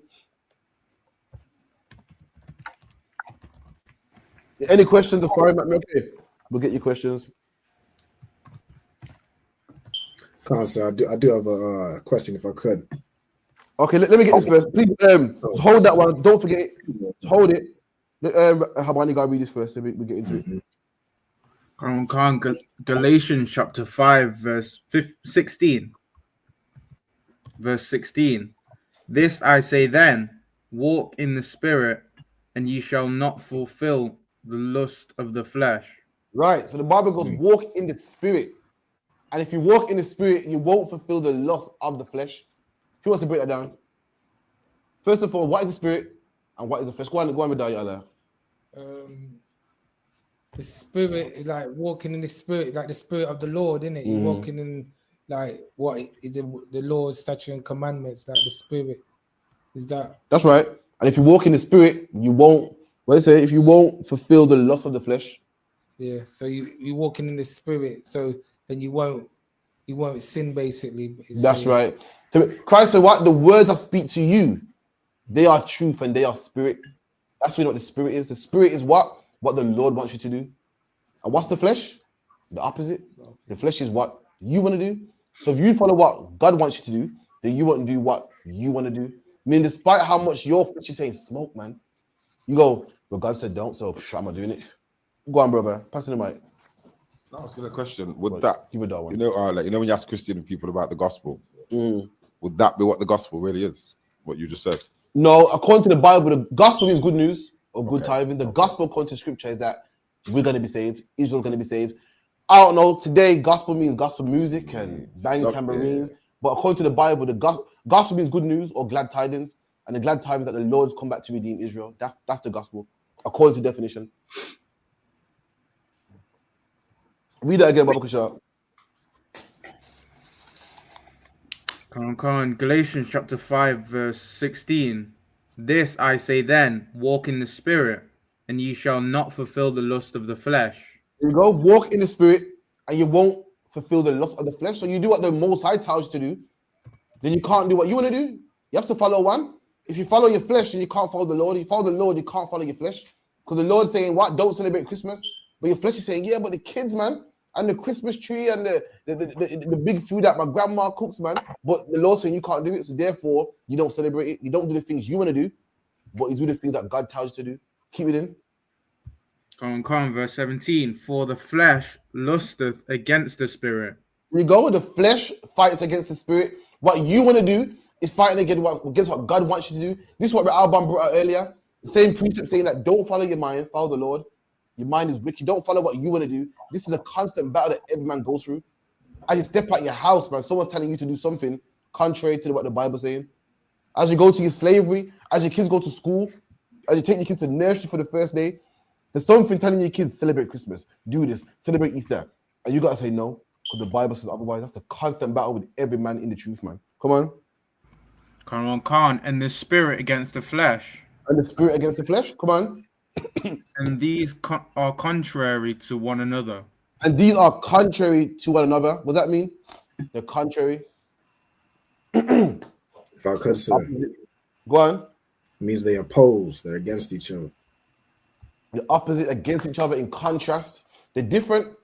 Any questions? Okay, we'll get your questions. Come on, sir. I do have a question if I could. Okay, let me get this first. Please hold that one. Don't forget it. Hold it. Habani, got to read this first so we get into it. Galatians chapter 5, verse 16. Verse 16. This I say then, walk in the spirit, and ye shall not fulfill the lust of the flesh. Right. So the Bible goes, walk in the spirit. And if you walk in the spirit, you won't fulfill the lust of the flesh. Who wants to break that down? First of all, what is the spirit and what is the flesh? Go on with that, Allah. The spirit is like walking in the spirit, like the spirit of the Lord, isn't it? You're walking in like what is the Lord's statute and commandments, like the spirit. Is that? That's right. And if you walk in the spirit, you won't. What I say? If you won't fulfill the lust of the flesh. Yeah. So you're walking in the spirit, so then you won't sin, basically. That's right. Christ said, "What the words I speak to you, they are truth and they are spirit." That's really what the spirit is. The spirit is what the Lord wants you to do. And what's the flesh? The opposite. The flesh is what you want to do. So if you follow what God wants you to do, then you won't do what you want to do. I mean, despite how much your flesh is saying smoke, man, you go, well, God said don't, so I'm not doing it. Go on, brother. Pass the mic. I was gonna question, would that, give it that one. Like when you ask Christian people about the gospel, would that be what the gospel really is? What you just said? No, according to the Bible, the gospel means good news or good tidings. The gospel, according to scripture, is that we're going to be saved. Israel's going to be saved. I don't know. Today, gospel means gospel music and banging tambourines. But according to the Bible, the gospel means good news or glad tidings. And the glad tidings that the Lord's come back to redeem Israel. That's the gospel, according to definition. Read that again, Baba Kushar. Come on. Galatians chapter 5, verse 16. This I say then, walk in the spirit, and ye shall not fulfill the lust of the flesh. You go, walk in the spirit, and you won't fulfill the lust of the flesh. So you do what the Most High tells you to do, then you can't do what you want to do. You have to follow one. If you follow your flesh, then you can't follow the Lord. If you follow the Lord, you can't follow your flesh. Because the Lord's saying, what? Don't celebrate Christmas. But your flesh is saying, yeah, but the kids, man, and the Christmas tree and the big food that my grandma cooks, man. But the Lord's saying you can't do it. So therefore, you don't celebrate it. You don't do the things you want to do, but you do the things that God tells you to do. Keep it in. Come on, verse 17. For the flesh lusteth against the spirit. You go, the flesh fights against the spirit. What you want to do is fighting against what God wants you to do. This is what Alban brought out earlier. The same precept saying that don't follow your mind, follow the Lord. Your mind is wicked. Don't follow what you want to do. This is a constant battle that every man goes through. As you step out your house, man, someone's telling you to do something contrary to what the Bible's saying. As you go to your slavery, as your kids go to school, as you take your kids to nursery for the first day, there's something telling your kids celebrate Christmas, do this, celebrate Easter, and you gotta say no because the Bible says otherwise. That's a constant battle with every man in the truth, man. Come on. Come on, and the spirit against the flesh. And the spirit against the flesh. Come on. And these are contrary to one another. And these are contrary to one another. What does that mean? They're contrary. If I could say, go on. It means they oppose. They're against each other. The opposite against each other in contrast. They're different.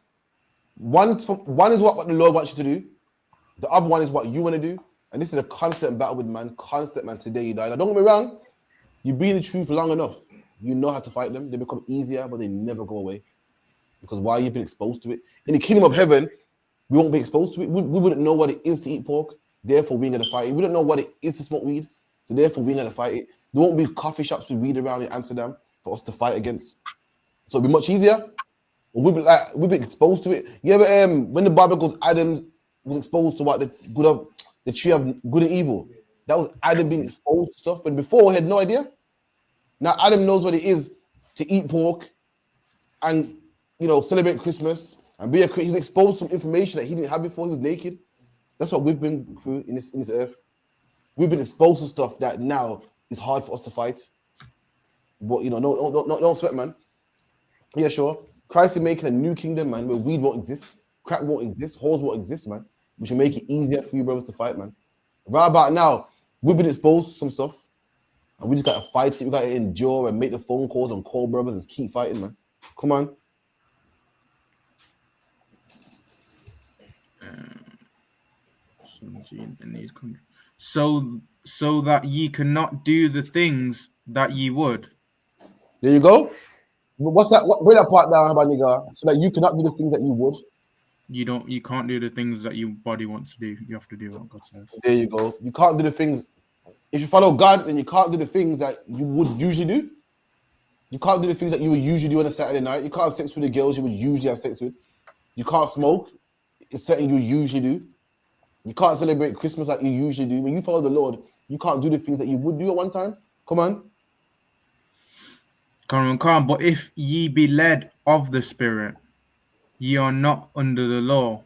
One is what the Lord wants you to do. The other one is what you want to do. And this is a constant battle with man. Constant, man. Today you die. Now, don't get me wrong. You be in the truth long enough. You know how to fight them. They become easier, but they never go away. Because why? You've been exposed to it. In the kingdom of heaven, we won't be exposed to it. We wouldn't know what it is to eat pork. Therefore, we ain't going to fight it. We don't know what it is to smoke weed. So therefore, we ain't going to fight it. There won't be coffee shops with weed around in Amsterdam for us to fight against. So it'll be much easier. We've been exposed to it. You ever when the Bible goes, Adam was exposed to what the tree of good and evil. That was Adam being exposed to stuff. And before he had no idea. Now Adam knows what it is to eat pork and celebrate Christmas and be he's exposed to some information that he didn't have before. He was naked. That's what we've been through in this earth. We've been exposed to stuff that now is hard for us to fight. But don't sweat, man. Yeah, sure. Christ is making a new kingdom, man, where weed won't exist, crack won't exist, holes won't exist, man. We should make it easier for you brothers to fight, man. Right about now, we've been exposed to some stuff, and we just gotta fight it. We gotta endure and make the phone calls and call brothers and keep fighting, man. Come on. So that ye cannot do the things that ye would. There you go. What's that? Where that part down, about nigga? So that you cannot do the things that you would. You can't do the things that your body wants to do. You have to do what God says. There you go. You can't do the things. If you follow God, then you can't do the things that you would usually do. You can't do the things that you would usually do on a Saturday night. You can't have sex with the girls you would usually have sex with. You can't smoke. It's something you usually do. You can't celebrate Christmas like you usually do. When you follow the Lord, you can't do the things that you would do at one time. Come on. Come. But if ye be led of the Spirit, ye are not under the law.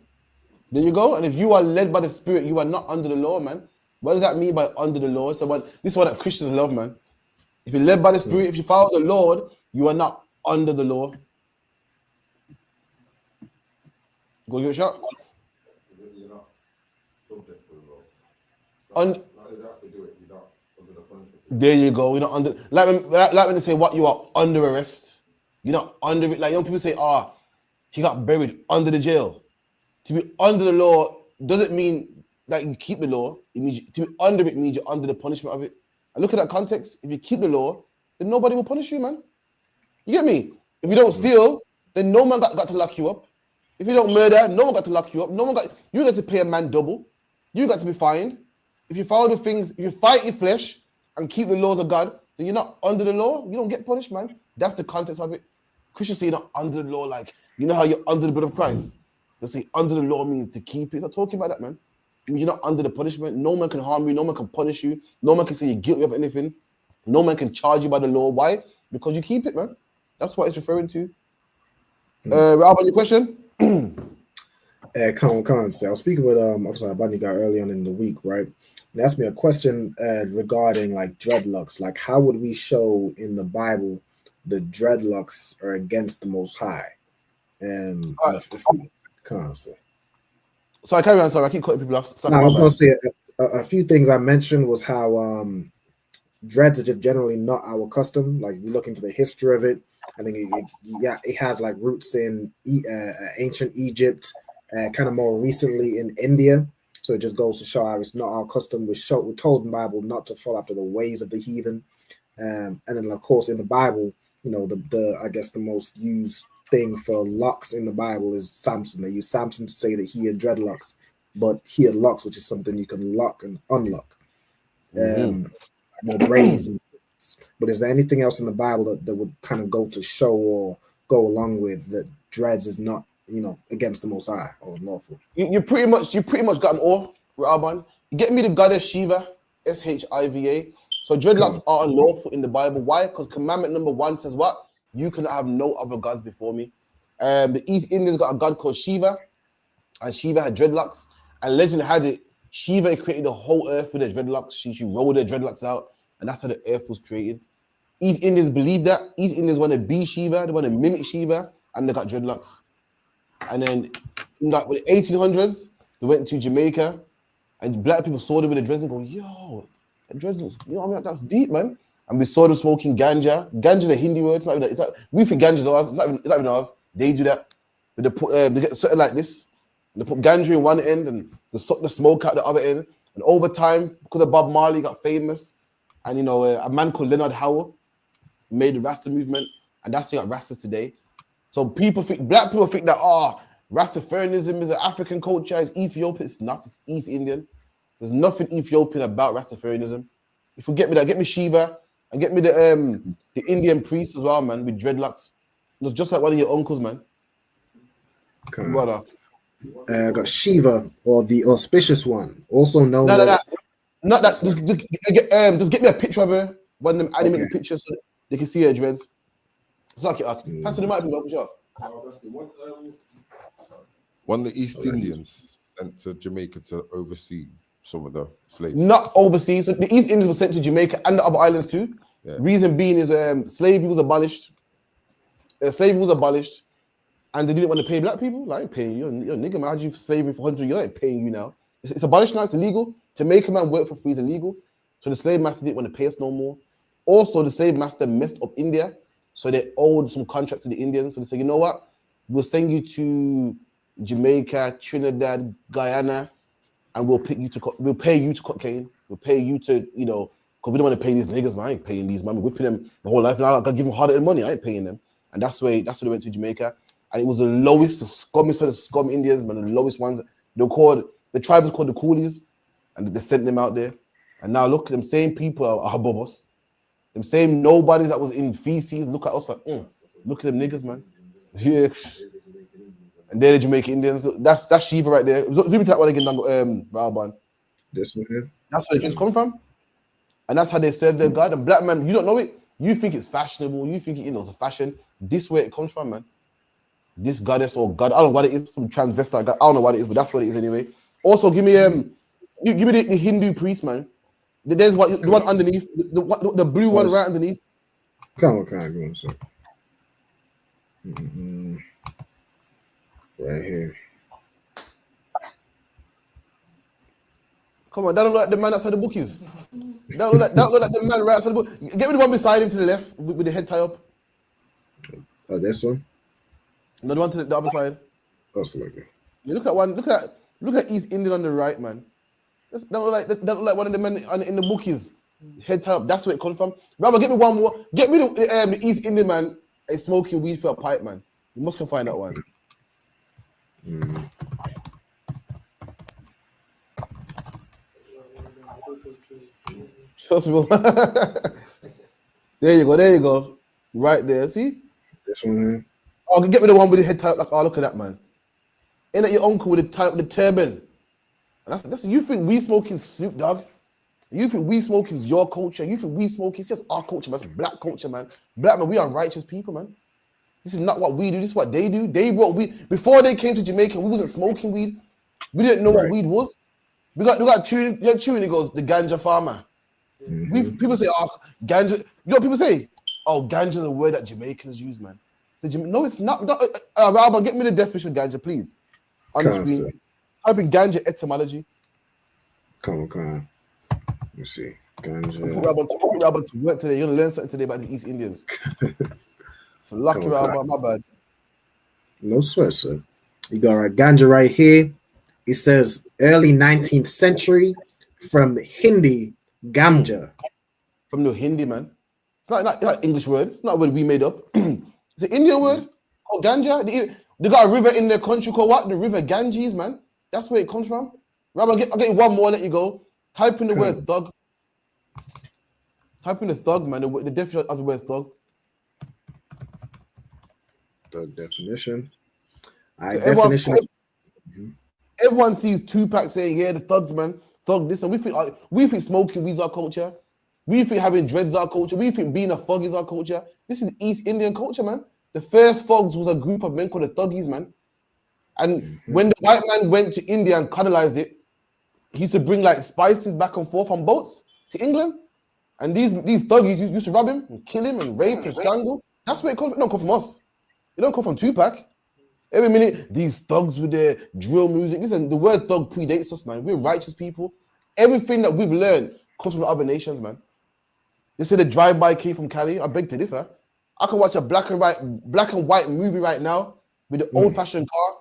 There you go. And if you are led by the Spirit, you are not under the law, man. What does that mean by under the law? So this is what that Christians love, man. If you're led by the Spirit, if you follow the Lord, you are not under the law. Go get a shot. You're not subject to the law. There you go. You're not under, like when they say what, you are under arrest. You're not under it. Like young people say, he got buried under the jail. To be under the law doesn't mean that you keep the law. It means to be under it means you're under the punishment of it. And look at that context. If you keep the law, then nobody will punish you, man. You get me? If you don't steal, then no man got to lock you up. If you don't murder, no one got to lock you up. You got to pay a man double. You got to be fined. If you follow the things, if you fight your flesh and keep the laws of God, then you're not under the law. You don't get punished, man. That's the context of it. Christians say you're not under the law, like, you know how you're under the blood of Christ? They say under the law means to keep it. It's not talking about that, man. It means you're not under the punishment. No man can harm you. No man can punish you. No man can say you're guilty of anything. No man can charge you by the law. Why? Because you keep it, man. That's what it's referring to. Rob, on your question? Come on. So I was speaking with Officer Bunny guy early on in the week, right? He asked me a question regarding like dreadlocks. Like, how would we show in the Bible the dreadlocks are against the Most High? Come on, sir. Sorry, carry on. Sorry, I keep cutting people off. No, I was going to say a few things I mentioned was how dreads are just generally not our custom. Like, you look into the history of it, I think it has like roots in ancient Egypt, kind of more recently in India. So it just goes to show how it's not our custom. We're told in the Bible not to follow after the ways of the heathen. And then, of course, in the Bible, you know, the I guess the most used thing for locks in the Bible is Samson. They use Samson to say that he had dreadlocks, but he had locks, which is something you can lock and unlock. More braids. But is there anything else in the Bible that would kind of go to show or go along with that dreads is not, you know, against the Most High or lawful? You pretty much got them all, Rabban. You get me the goddess Shiva, Shiva. So dreadlocks are unlawful in the Bible. Why? Because commandment number 1 says what? You cannot have no other gods before me. The East Indians got a god called Shiva, and Shiva had dreadlocks. And legend had it, Shiva created the whole earth with her dreadlocks. She rolled her dreadlocks out, and that's how the earth was created. East Indians believe that. East Indians want to be Shiva, they want to mimic Shiva, and they got dreadlocks. And then in the 1800s, they went to Jamaica, and black people saw them with the dreads and go, yo, that dreads looks, you know what I mean? That's deep, man. And we saw them smoking ganja. Ganja is a Hindi word. We think ganja is ours. It's not even ours. They do that. But they get something like this. And they put ganja in one end and they suck the smoke out the other end. And over time, because of Bob Marley got famous, and you know, a man called Leonard Howell made the Rasta movement, and that's what got Rastas today. So black people think that Rastafarianism is an African culture, it's Ethiopian. It's not. It's East Indian. There's nothing Ethiopian about Rastafarianism. If you get me that, get me Shiva. And get me the Indian priest as well, man, with dreadlocks. It was just like one of your uncles, man. I got Shiva, or the auspicious one, also known as... Not that. Just get me a picture of her, one of them animated pictures so they can see her dreads. It's like it. Pass to the mic, people, sure. One of the East Indians sent to Jamaica to oversee some of the slaves. Not overseas. So the East Indians were sent to Jamaica and the other islands too. Yeah. Reason being is slavery was abolished. And they didn't want to pay black people. Like, I ain't paying you. You're a nigga, man. How'd you slavery for 100 years? I ain't paying you now. It's abolished now. It's illegal. To make a man work for free is illegal. So the slave master didn't want to pay us no more. Also, the slave master messed up India. So they owed some contracts to the Indians. So they said, you know what? We'll send you to Jamaica, Trinidad, Guyana, and we'll pay you to cocaine. We'll pay you to, you know, because we don't want to pay these niggas, man. I ain't paying these, man. We're whipping them the whole life. Now I gotta give them hard money. I ain't paying them. And that's why they went to Jamaica. And it was the lowest, the scummiest of the scum Indians, man, the lowest ones. The tribe was called the Coolies, and they sent them out there. And now look, them same people are above us. Them same nobodies that was in feces, look at us like, look at them niggas, man. Yeah. And they're the Jamaican Indians. Look, that's Shiva right there. Zoom into that one again, Valban. This one here. That's where the dreads come from. And that's how they serve their God. And black man, you don't know it. You think it's fashionable. You think it's a fashion. This where it comes from, man. This goddess or God, I don't know what it is. Some transvestite God. I don't know what it is, but that's what it is anyway. Also, give me the Hindu priest, man. There's the one underneath, the blue one right underneath. Come on, sir. Right here. Come on, that don't look like the man outside the bookies. That look like the man right outside the book. Get me the one beside him to the left with the head tie up. Oh, this one? No, the one to the other side. That's like it. Yeah, look at East Indian on the right, man. That look like one of the men in the bookies. Head tie up. That's where it comes from. Rather, get me one more. Get me the East Indian man is smoking weed for a pipe, man. You must go find that one. Trust me. There you go. Right there. See? This one here. Oh, get me the one with the head tie up. Like, oh, look at that, man. Ain't that your uncle with the turban? And that's you think we smoking Snoop Dogg? You think we smoking is your culture? You think we smoking? It's just our culture, man. It's black culture, man. Black man, we are righteous people, man. This is not what we do. This is what they do. They brought weed before they came to Jamaica. We wasn't smoking weed. We didn't know what weed was. We got chewing. It goes the ganja farmer. People say, oh, ganja. You know what people say? Oh, ganja is a word that Jamaicans use, man. No, it's not. Rabba, get me the definition of ganja, please. On the screen. Type in ganja etymology. Come on. Let me see. Ganja. Put Rabba to work today. You're gonna learn something today about the East Indians. So lucky Rabba, my bad. No sweat, sir. You got ganja right here. It says early 19th century from Hindi, ganja. From the Hindi, man. It's not an English word. It's not a word we made up. It's an Indian word called ganja. They got a river in their country called what? The River Ganges, man. That's where it comes from. Rabbi, I'll get you one more, let you go. Type in the word thug. Type in the thug, man. The definition of the word thug. Thug definition. All right, definition. Everyone sees Tupac saying, yeah, the thugs, man. Thug this. And we think smoking weed's our culture. We think having dreads is our culture. We think being a thug is our culture. This is East Indian culture, man. The first thugs was a group of men called the Thuggies, man. And when the white man went to India and colonized it, he used to bring like spices back and forth on boats to England. And these Thuggies used to rob him and kill him and rape and strangle. That's where it comes from. It don't come from us. It don't come from Tupac. Every minute, these thugs with their drill music. Listen, the word thug predates us, man. We're righteous people. Everything that we've learned comes from the other nations, man. They say the drive-by came from Cali. I beg to differ. I can watch a black and white movie right now with the old-fashioned car,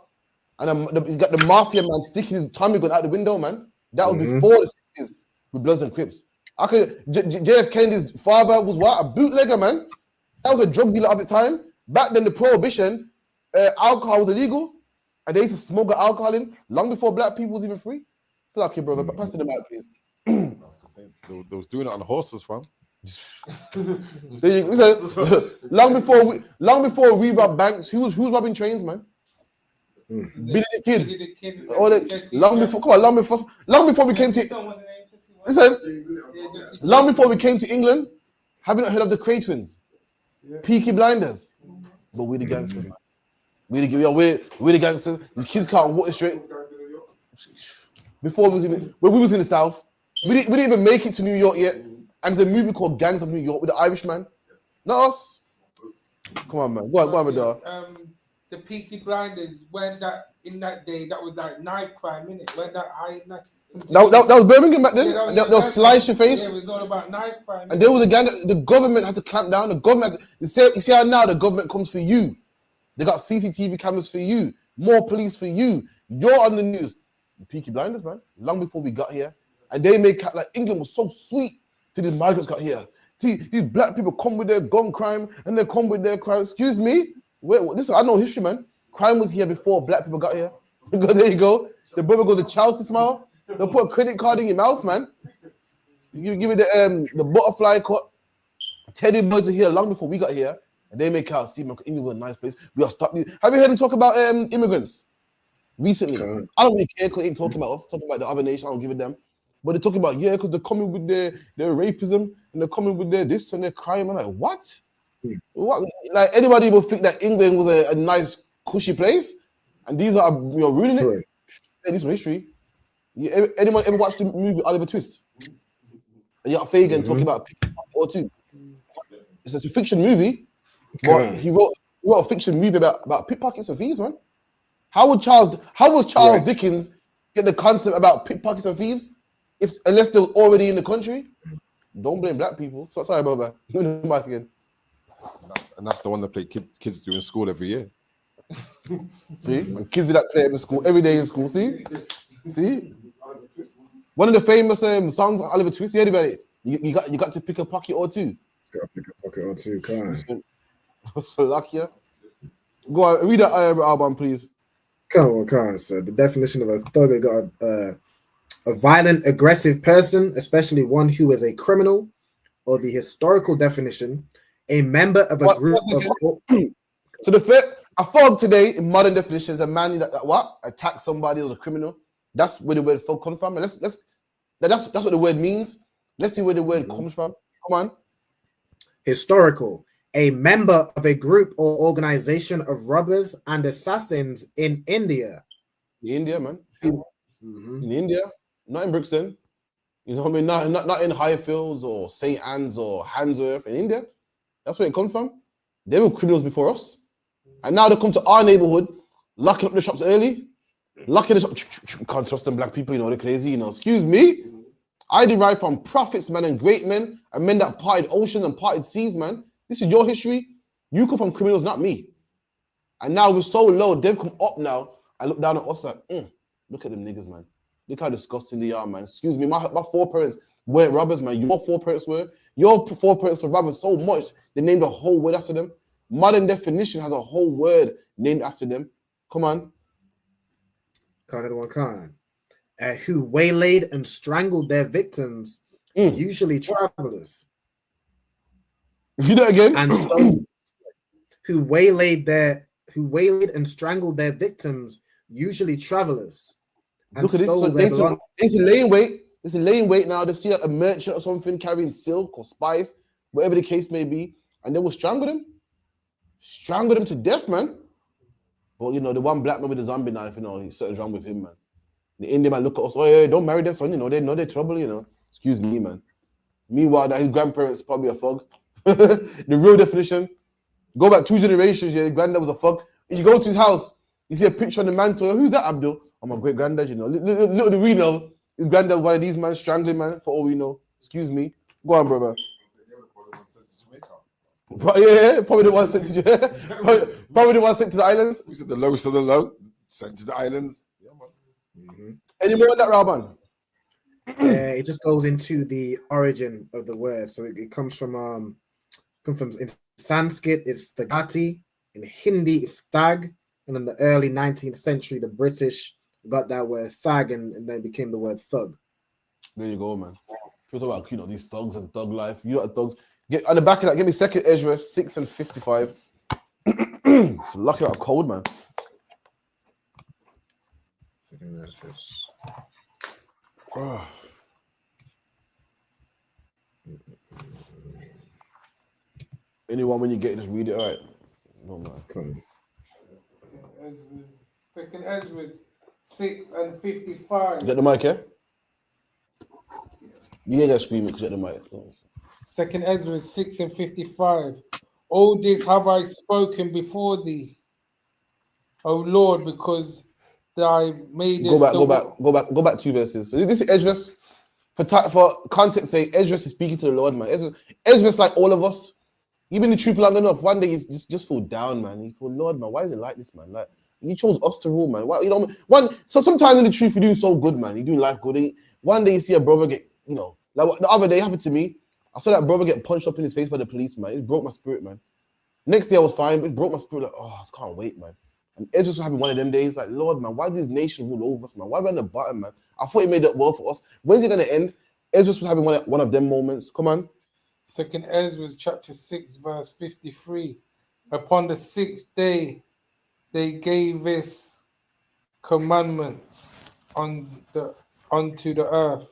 and you got the mafia man sticking his Tommy gun out the window, man. That was before the 60s with Bloods and Crips. JF Kennedy's father was what? A bootlegger, man. That was a drug dealer of the time. Back then, the prohibition, alcohol was illegal, and they used to smuggle alcohol in long before black people was even free. It's like, brother, pass to the mic, please. They was doing it on horses, fam. long before we robbed banks, who's robbing trains, man? Billy the Kid. Long before we came to long before we came to England, have you not heard of the Cray twins? Peaky Blinders. But we the gangsters, man. We the gangsters. The kids can't walk straight. Before when we was in the South, we didn't even make it to New York yet. And there's a movie called Gangs of New York with the Irishman. Not us. Come on, man. Go on, my dog. The Peaky Blinders, in that day, that was like knife crime, innit? When that was Birmingham back then. They'll slice your face. Yeah, it was all about knife crime. And there was a gang. The government had to clamp down. The government. You see how now the government comes for you. They got CCTV cameras for you. More police for you. You're on the news. The Peaky Blinders, man. Long before we got here, and they made like England was so sweet till these migrants got here. See, these black people come with their gun crime and they come with their crime. Excuse me. Listen, I know history, man. Crime was here before black people got here. There you go. The brother goes to Chelsea smile. They'll put a credit card in your mouth, man. You give me the butterfly cut. Teddy bears are here long before we got here, and they make out. See, man, England was a nice place. We are stop. Have you heard them talk about immigrants recently? I don't really care because they ain't talking about us. Talking about the other nation. I don't give a damn. But they're talking about because they're coming with their rapism and they're coming with their this and their crime. I'm like, what? What? Like anybody will think that England was a nice, cushy place, and these are ruining it. Hey, this is history. Anyone ever watched the movie Oliver Twist? And you got Fagin talking about or two. It's a fiction movie, but he wrote a fiction movie about pickpockets and thieves, man. How would Charles Dickens get the concept about pickpockets and thieves unless they're already in the country? Don't blame black people. So sorry about that. Mic again. And that's the one that kids do in school every year. See, when kids do that play in school every day in school. See, one of the famous songs of Oliver Twist. Anybody? You got to pick a pocket or two. Got to pick a pocket or two. Come on. So lucky. Go on, read that album, please. Come on. So the definition of a thug, we got a violent, aggressive person, especially one who is a criminal, or the historical definition, a member of a group of. So a thug today, in modern definition, is a man that attacked somebody as a criminal. That's where the word thug comes from. And that's what the word means. Let's see where the word comes from. Come on. Historical, a member of a group or organization of robbers and assassins in India. In India, man. In India, not in Brixton. You know what I mean? Not in Highfields or St. Anne's or Handsworth. In India, that's where it comes from. They were criminals before us, and now they come to our neighborhood, locking up the shops early, locking the shop. Can't trust them black people. You know they're crazy. You know, excuse me. I derive from prophets, man, and great men, and men that parted oceans and parted seas, man. This is your history. You come from criminals, not me. And now we're so low, they've come up now and look down at us like, look at them niggas, man. Look how disgusting they are, man. Excuse me, my foreparents weren't robbers, man. Your foreparents were. Your foreparents were robbers so much, they named a whole word after them. Modern definition has a whole word named after them. Come on. Khan. Who waylaid and strangled their victims, usually travelers. You do that again? And so, who waylaid and strangled their victims, usually travelers. And look at this. So it's laying wait. It's laying wait now. They see a merchant or something carrying silk or spice, whatever the case may be, and they will strangle them. Strangle them to death, man. But you know, the one black man with the zombie knife, you know, something's wrong with him, man. The Indian man look at us, oh yeah, don't marry their son, you know, they know they're trouble, you know. Excuse me, man. Meanwhile, that his grandparents probably a thug. The real definition. Go back 2 generations, yeah, his granddad was a thug. If you go to his house, you see a picture on the mantle, who's that, Abdul? Oh, my great granddad, you know. Little do we know, his granddad one of these men strangling, man, for all we know. Excuse me. Go on, brother. Yeah, probably the one sent to probably the one sent to the islands. We said the lowest of the low, sent to the islands. Yeah, man. Any more on that, Raban? It just goes into the origin of the word. So it comes from in Sanskrit, it's Thagati. In Hindi, it's thag. And in the early 19th century, the British got that word thag and then became the word thug. There you go, man. People talk about, you know, these thugs and thug life. You know, thugs. Get on the back of that. Give me 2nd Ezra 6 and 55. Lucky out cold, man. 2nd Ezra. Oh. Anyone, when you get it, just read it. All right. No, man. Come on. 2nd Ezra 6 and 55. You got the mic, yeah? You ain't got to scream it because you got the mic. 2nd Ezra 6 and 55. All this have I spoken before thee, O Lord, because thy made us. Go back 2 verses. So this is Esdras. For context sake, Esdras is speaking to the Lord, man. Esdras, like all of us, you've been in the truth long enough. One day you just fall down, man. You feel, Lord, man, why is it like this, man? Like you chose us to rule, man. Why, you know, so sometimes in the truth you're doing so good, man. You're doing life good. One day you see a brother get, you know, like the other day happened to me. I saw that brother get punched up in his face by the police, man. It broke my spirit, man. Next day I was fine, but it broke my spirit. Like, oh, I can't wait, man. And Ezra was having one of them days, like, Lord, man, why does this nation rule over us, man? Why are we on the bottom, man? I thought he made that world for us. When's it going to end? Ezra was having one of them moments. Come on. 2nd Ezra chapter 6, verse 53. Upon the 6th day, they gave us commandments unto the earth,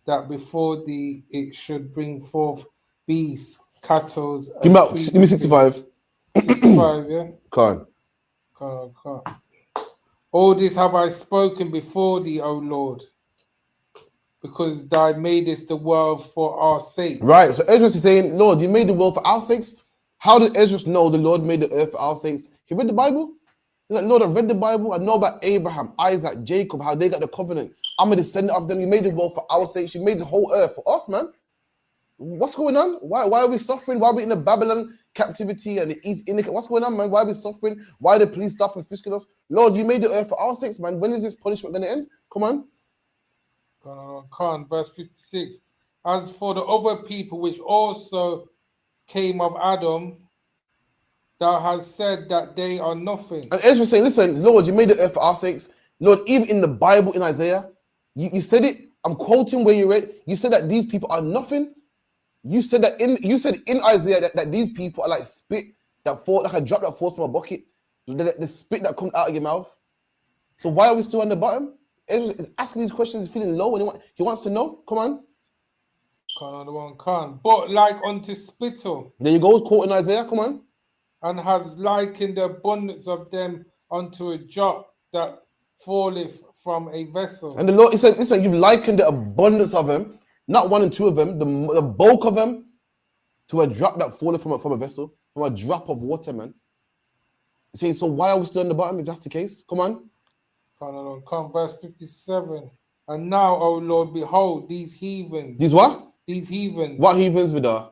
that before thee it should bring forth beasts, cattle. Give me 65. 65, yeah? Can't. All this have I spoken before thee, O Lord, because thou madest the world for our sake. Right, so Ezra is saying, Lord, you made the world for our sakes. How does Ezra know the Lord made the earth for our sakes? He read the Bible. He's like, Lord, I read the Bible. I know about Abraham, Isaac, Jacob, how they got the covenant. I'm a descendant of them. You made the world for our sakes. You made the whole earth for us, man. What's going on? Why are we suffering? Why are we in the Babylon captivity and the East Indica? What's going on, man? Why are we suffering? Why are the police stopping frisking us? Lord, you made the earth for our sakes, man. When is this punishment going to end? Come on. Verse 56. As for the other people which also came of Adam, thou hast said that they are nothing. And Ezra saying, listen, Lord, you made the earth for our sakes. Lord, even in the Bible, in Isaiah, you said it. I'm quoting where you read. You said that these people are nothing. You said that in Isaiah that these people are like spit that fall, like a drop that falls from a bucket, the spit that comes out of your mouth. So why are we still on the bottom? Ezra is asking these questions, he's feeling low, and he wants to know. Come on. Can't the one can't. But like unto spittle. There you go, quoting Isaiah. Come on. And has likened the abundance of them unto a drop that falleth from a vessel. And the Lord, he said, listen, you've likened the abundance of them, not one and two of them, the bulk of them, to a drop that falleth from a vessel, from a drop of water, man. He's saying, so why are we still on the bottom if that's the case? Come on. Come, verse 57. And now, O Lord, behold, these heathens. These what? These heathens. What heathens, Vidar?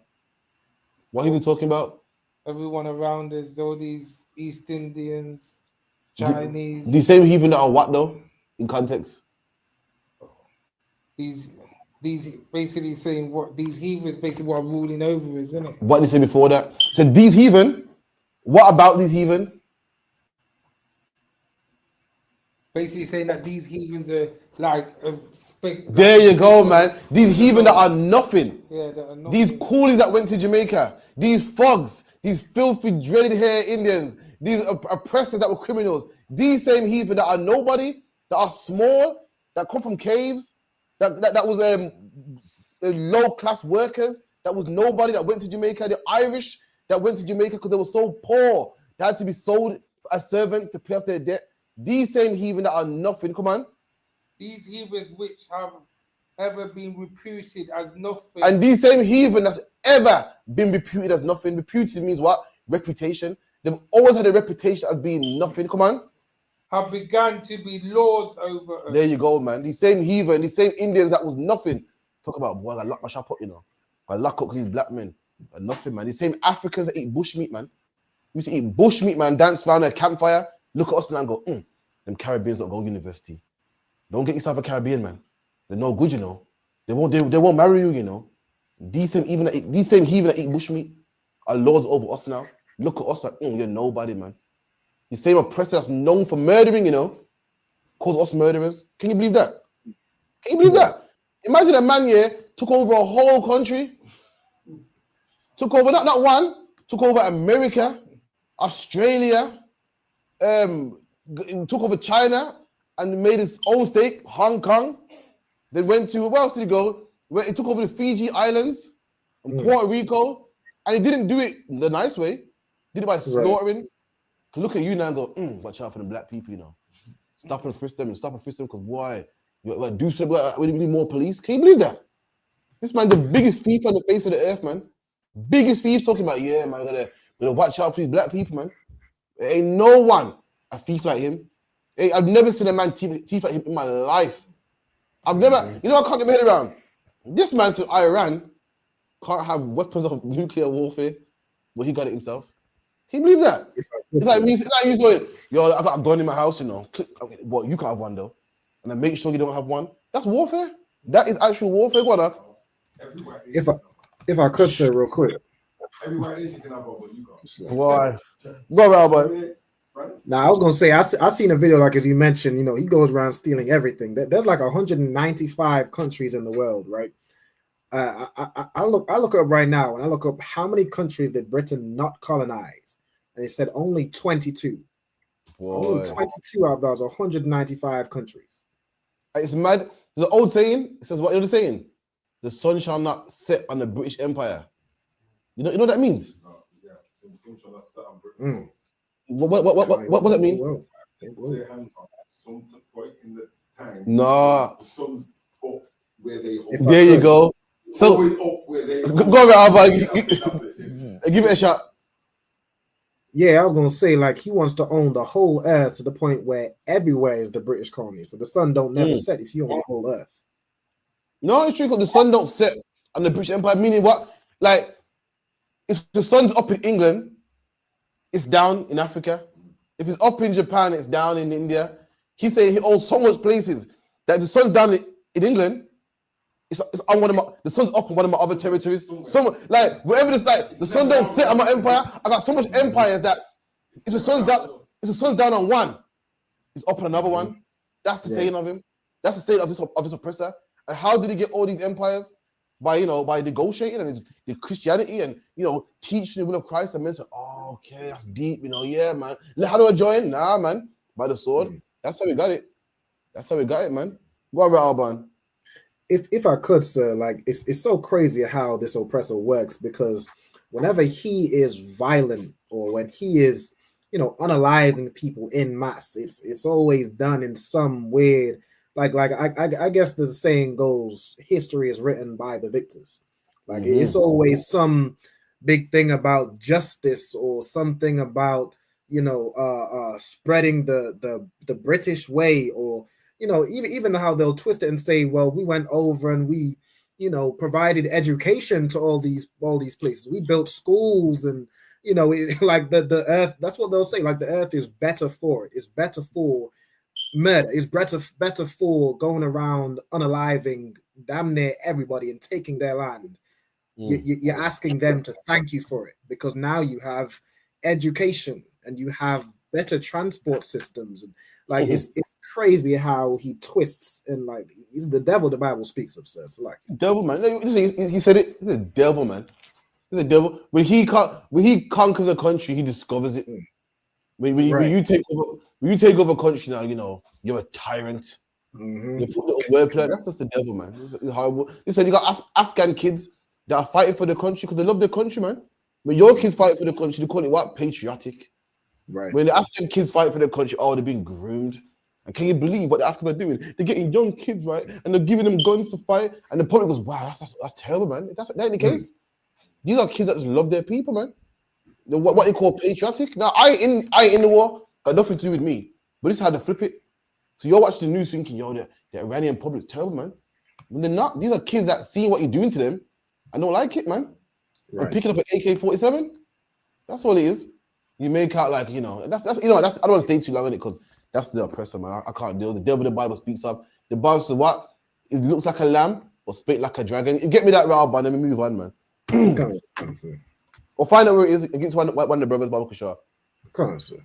What heathens talking about? Everyone around us, all these East Indians, Chinese. The same heathen that are what though, in context? These basically saying what these heathens basically what are ruling over us, isn't it? What did they say before that? So these heathen, what about these heathen? Basically saying that these heathens are like there you go, man. These heathen that are nothing. Yeah, that are nothing. These coolies that went to Jamaica, these thugs, these filthy, dreaded hair Indians, these oppressors that were criminals, these same heathen that are nobody, that are small, that come from caves, that was low class workers, that was nobody that went to Jamaica, the Irish that went to Jamaica because they were so poor, they had to be sold as servants to pay off their debt. These same heathen that are nothing, come on. These heathens which have ever been reputed as nothing. And these same heathen that's ever been reputed as nothing. Reputed means what? Reputation. They've always had a reputation as being nothing. Come on. Have begun to be lords over us. There you go, man. These same heathen, these same Indians that was nothing. Talk about, boy, I lock my shop up, you know. I lock up these black men. Nothing, man. These same Africans that eat bush meat, man. We used to eat bush meat, man. Dance around a campfire. Look at us now and go, them Caribbeans don't go to university. Don't get yourself a Caribbean, man. They're no good, you know. They won't marry you, you know. These same heathen that eat bushmeat are lords over us now. Look at us like, you're nobody, man. The same oppressor that's known for murdering, you know, calls us murderers. Can you believe that? Can you believe that? Imagine a man here took over a whole country. Took over not one, took over America, Australia, took over China and made his own state, Hong Kong. Then went to, where else did he go? Where he took over the Fiji Islands and Puerto Rico. And he didn't do it the nice way. Did it by slaughtering. Look at you now and go, watch out for the black people, you know. Stop and frisk them because why? Do something, we need more police. Can you believe that? This man, the biggest thief on the face of the earth, man. Biggest thief talking about, yeah, man, gotta watch out for these black people, man. There ain't no one a thief like him. Hey, I've never seen a man thief like him in my life. I've never, you know, I can't get my head around. This man said Iran can't have weapons of nuclear warfare, but he got it himself. Can you believe that? It's like he's going, yo, I got a gun in my house, you know. Well, you can't have one though. And then make sure you don't have one. That's warfare. That is actual warfare. Go on, If I could say real quick. Everywhere is you can have one, but you can't. Why? Go around, boy. Now I was gonna say I seen a video like as you mentioned, you know, he goes around stealing everything. There's like 195 countries in the world, right? I look up right now and I look up how many countries did Britain not colonize, and it said only 22. Boy. Only 22 out of those 195 countries. It's mad. There's an old saying. It says what? You know the saying? The sun shall not set on the British Empire. You know what that means? Yeah, the sun shall not set on Britain. What does that mean? Their hands on some point in the time. No. The sun's up where they. There you go. So always up where they. Go around, give it a shot. Yeah, I was gonna say like he wants to own the whole earth to the point where everywhere is the British colony. So the sun don't never set if you own the whole earth. No, it's true because the sun don't set on the British Empire. Meaning what? Like, if the sun's up in England, it's down in Africa. If it's up in Japan, it's down in India. He's saying he owns so much places that if the sun's down in England, it's on one of my, the sun's up on one of my other territories. So like wherever it's like the sun don't set on my empire. I got so much empires that if the sun's down on one, it's up on another one. That's the saying of him. That's the saying of this oppressor. And how did he get all these empires? By negotiating and the Christianity and teaching the will of Christ. And men say, oh, okay, that's deep, yeah, man. How do I join? Nah, man, by the sword. That's how we got it. That's how we got it, man. Go around, man. if I could, sir, like it's so crazy how this oppressor works, because whenever he is violent or when he is, unaliving people in mass, it's always done in some weird, I guess the saying goes, history is written by the victors. Like it's always some big thing about justice or something about spreading the British way, or even how they'll twist it and say, well, we went over and we provided education to all these places, we built schools, and like the earth, that's what they'll say, like the earth is better for it, it's better for murder, it's better for going around unaliving damn near everybody and taking their land. You're asking them to thank you for it, because now you have education and you have better transport systems, and like it's crazy how he twists, and like he's the devil the Bible speaks of, sir. So like devil, man. He said it. He's a devil, man. He's a devil. When he conquers a country, he discovers it. When you take over a country now, you're a tyrant. You put the wordplay. That's just the devil, man. It's horrible. Listen, you got Afghan kids that are fighting for the country because they love their country, man. When your kids fight for the country, they call it what? Patriotic. Right. When the African kids fight for their country, they're being groomed. And can you believe what the Africans are doing? They're getting young kids, right? And they're giving them guns to fight. And the public goes, wow, that's terrible, man. That ain't the case. These are kids that just love their people, man. What they call patriotic. Now, I ain't in the war. Got nothing to do with me. But this is how they flip it. So you're watching the news thinking, the Iranian public's terrible, man. When they're not. These are kids that see what you're doing to them and don't like it, man. Right. And picking up an AK-47. That's all it is. You make out like, that's I don't want to stay too long on it because that's the oppressor, man. I can't deal. The devil the Bible speaks of. The Bible says what? It looks like a lamb or spake like a dragon. You get me that round, man. Let me move on, man. Or find out where it is and get to one of the brothers, Bible Kashar. Come on, sir.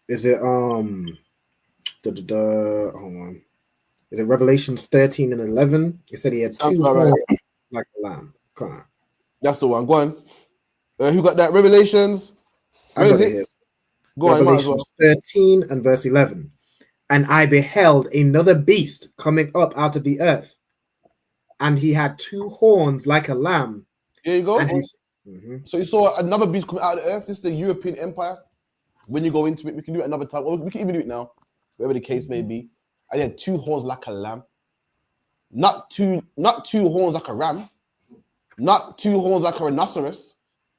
Is it hold on. Is it Revelations 13 and 11? It said he had two horns like a lamb. Come on. That's the one. Go on. Who got that? Revelations? Where is it? Go on, Revelations 13 and verse 11. And I beheld another beast coming up out of the earth, and he had two horns like a lamb. There you go. So you saw another beast coming out of the earth. This is the European Empire. When you go into it, we can do it another time. Or we can even do it now, whatever the case may be. And he had two horns like a lamb. Not two horns like a ram. Not two horns like a rhinoceros.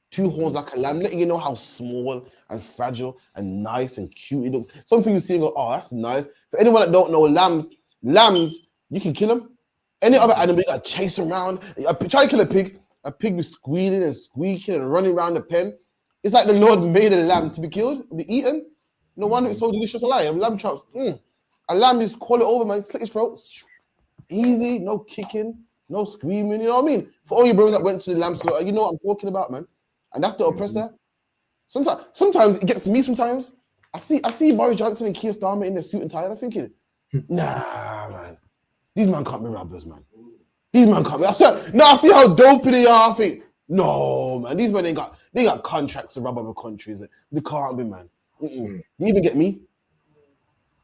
Two horns like a lamb, letting you know how small and fragile and nice and cute it looks. Something you see and go, oh, that's nice. For anyone that don't know, lambs, you can kill them. Any other animal, you got to chase around. Try to kill a pig be squealing and squeaking and running around the pen. It's like the Lord made a lamb to be killed, to be eaten. No wonder it's so delicious. A lamb chops. A lamb just call it over, man. Slit his throat. Easy, no kicking, no screaming. You know what I mean? For all you brothers that went to the lamb slaughter, you know what I'm talking about, man. And that's the oppressor. Sometimes it gets me. Sometimes I see Boris Johnson and Keir Starmer in their suit and tie, and I'm thinking, nah, man, these men can't be robbers, man. These men can't be. I see how dopey they are. I think, no, man, these men they got contracts to rob other countries. They can't be, man. You even get me?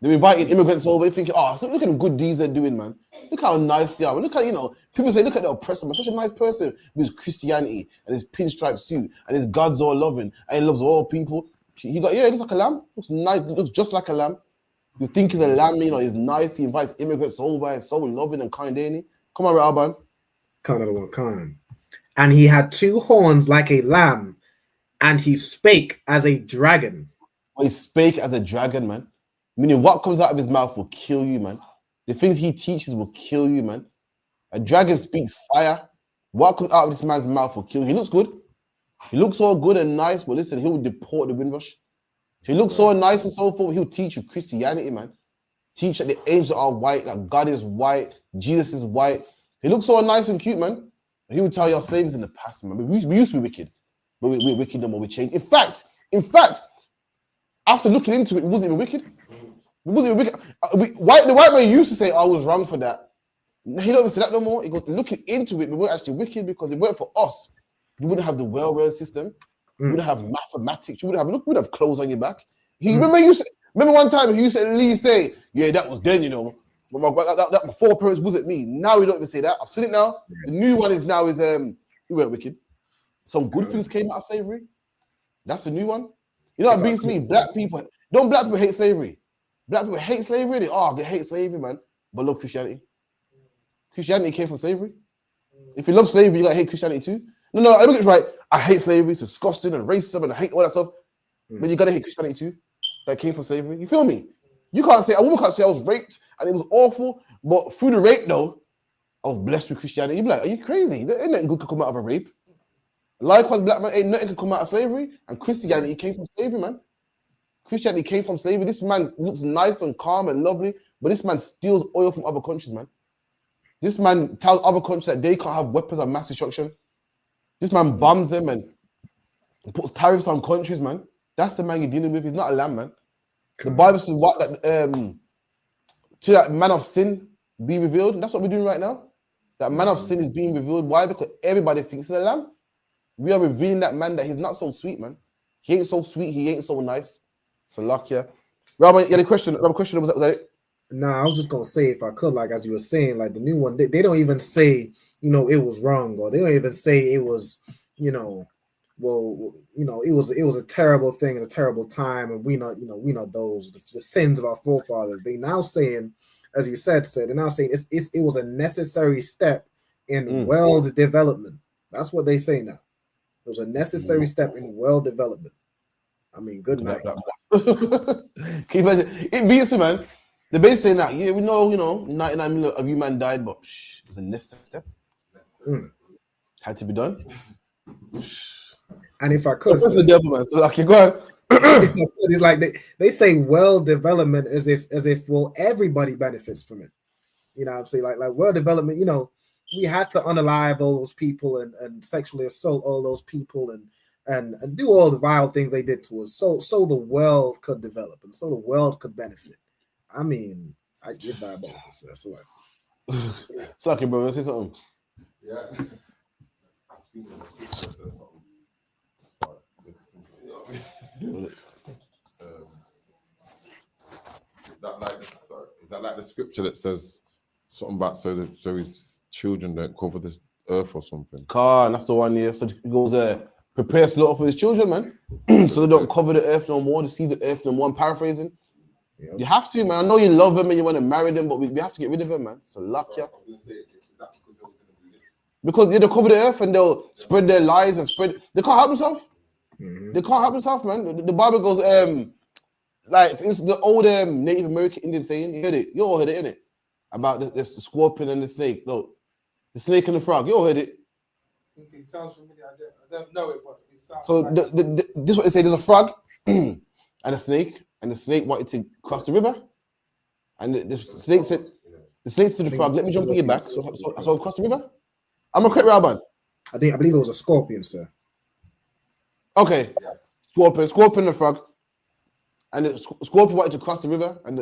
They're inviting immigrants over. They're thinking, oh, look at the good deeds they're doing, man. Look how nice they are. Look at, people say, look at the oppressor, man. Such a nice person with his Christianity and his pinstripe suit and his God's all loving and he loves all people. He looks like a lamb. Looks nice. Looks just like a lamb. You think he's a lamb, he's nice. He invites immigrants over and so loving and kind, ain't he? Come on, Alban. Come. And he had two horns like a lamb, and he spake as a dragon. Well, he spake as a dragon, man. Meaning what comes out of his mouth will kill you, man. The things he teaches will kill you, man. A dragon speaks fire. What comes out of this man's mouth will kill you. He looks good. He looks all good and nice, but listen, he will deport the Windrush. He looks so nice and so forth. He'll teach you Christianity, man. Teach that the angels are white, that God is white, Jesus is white. He looks so nice and cute, man. He will tell you our slaves in the past, man. We used to be wicked, but we're wicked no more. We changed. In fact, after looking into it, it wasn't even wicked. It wasn't even wicked. The white man used to say, I was wrong for that. He don't even say that no more. He goes, looking into it, we weren't actually wicked because it weren't for us. We wouldn't have the welfare system. You would have mathematics. You would have clothes on your back. Remember one time you said Lee say, yeah, that was then, you know. But my foreparents wasn't me. Now we don't even say that. I've seen it now. The new one is we weren't wicked. Some good things came out of slavery. That's the new one. You know what beats me? Black people hate slavery. Black people hate slavery. They hate slavery, man. But love Christianity. Christianity came from slavery. If you love slavery, you gotta hate Christianity too. No, I look at it right. I hate slavery. It's disgusting and racism and I hate all that stuff. But you gotta hate Christianity too. That came from slavery. You feel me? A woman can't say I was raped and it was awful, but through the rape though, I was blessed with Christianity. You'd be like, are you crazy? There ain't nothing good could come out of a rape. Likewise, black man, ain't nothing could come out of slavery. And Christianity came from slavery, man. Christianity came from slavery. This man looks nice and calm and lovely, but this man steals oil from other countries, man. This man tells other countries that they can't have weapons of mass destruction. This man bombs them and puts tariffs on countries, man. That's the man you're dealing with. He's not a lamb, man. The Bible says to that man of sin be revealed. And that's what we're doing right now. That man of sin is being revealed. Why? Because everybody thinks he's a lamb. We are revealing that man that he's not so sweet, man. He ain't so sweet. He ain't so nice. So luck, yeah. Robert, you had a question? Another question? Was that it? Nah, I was just gonna say, if I could, like as you were saying, like the new one, they don't even say, you know, it was wrong, or they don't even say it was, you know, well, you know, it was a terrible thing and a terrible time, and we know those the sins of our forefathers. They now saying, as you said, they're now saying it was a necessary step in world development. That's what they say now. It was a necessary step in world development. I mean, good night. Can you imagine? It beats it, man. They're basically saying that, yeah, we know, 99 million of you man died, but it was a necessary step. Had to be done. And if I could, what's the devil, man? So okay, go ahead. It's like they say world development as if well everybody benefits from it. You know what I'm saying? Like world development, we had to unalive all those people and sexually assault all those people and do all the vile things they did to us so the world could develop and so the world could benefit. I mean, I just diabolical. That's like it's lucky, bro. Let's say something. Yeah. Is that like the scripture that says something about so his children don't cover this earth or something? That's the one, yeah. So it goes prepare slaughter for his children, man. So they don't cover the earth no more, to see the earth no more. I'm paraphrasing. Yep. You have to, man. I know you love him and you want to marry them, but we have to get rid of him, man. So luck, yeah. Because they'll cover the earth and they'll spread their lies and they can't help themselves. They can't help themselves, man. The Bible goes, like it's the old Native American Indian saying. You heard it? You all heard it, innit? About the scorpion and the snake. No, the snake and the frog. You all heard it? It sounds familiar. I don't know it, but it sounds. So this is what they say. There's a frog and a snake, and the snake wanted to cross the river, and the snake said, to the frog, "Let me jump on your back, so I'll cross the river." I'm a correct, Rabban. I believe it was a scorpion, sir. Okay, scorpion and the frog, and the scorpion wanted to cross the river, and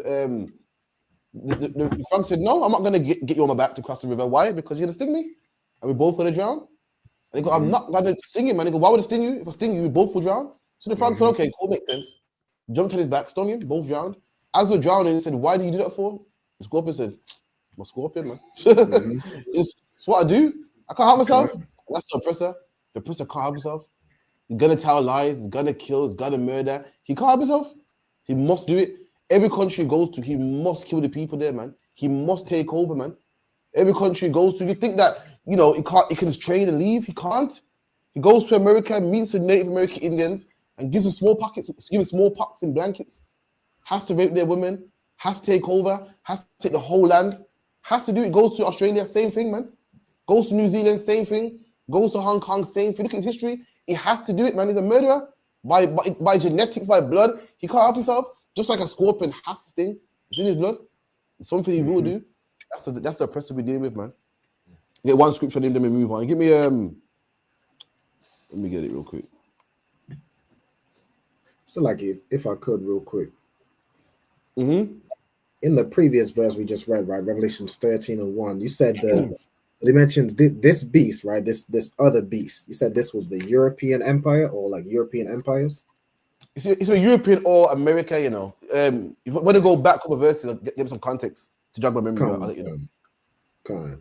the frog said, "No, I'm not gonna get you on my back to cross the river. Why? Because you're gonna sting me, and we're both gonna drown." And he go, "I'm not gonna sting you, man." He go, "Why would I sting you? If I sting you, we both will drown." So the frog said, "Okay, cool, makes sense." Jumped on his back, stung him, both drowned. As they're drowning, he said, "Why did you do that for?" The scorpion said, "I'm a scorpion, man. It's what I do. I can't help myself." That's the oppressor. The oppressor can't help himself. He's gonna tell lies, he's gonna kill, he's gonna murder. He can't help himself. He must do it. Every country he goes to, he must kill the people there, man. He must take over, man. Every country he goes to, you think that, he can just train and leave? He can't. He goes to America, meets with Native American Indians, and gives them smallpox in blankets. Has to rape their women, has to take over, has to take the whole land, has to do it. Goes to Australia, same thing, man. Goes to New Zealand, same thing. Goes to Hong Kong, same thing. Look at his history. He has to do it, man. He's a murderer by genetics, by blood. He can't help himself. Just like a scorpion has to sting. It's in his blood. It's something he will do. That's the oppressor we're dealing with, man. Get one scripture, then we move on. Give me let me get it real quick. So, like, if I could, real quick. In the previous verse we just read, right, Revelations 13:1, you said He mentions this beast, right? This other beast. You said this was the European Empire or like European empires. It's a European or America, you know. If you want to go back a couple of verses, give some context to jog my memory. I'll let you know.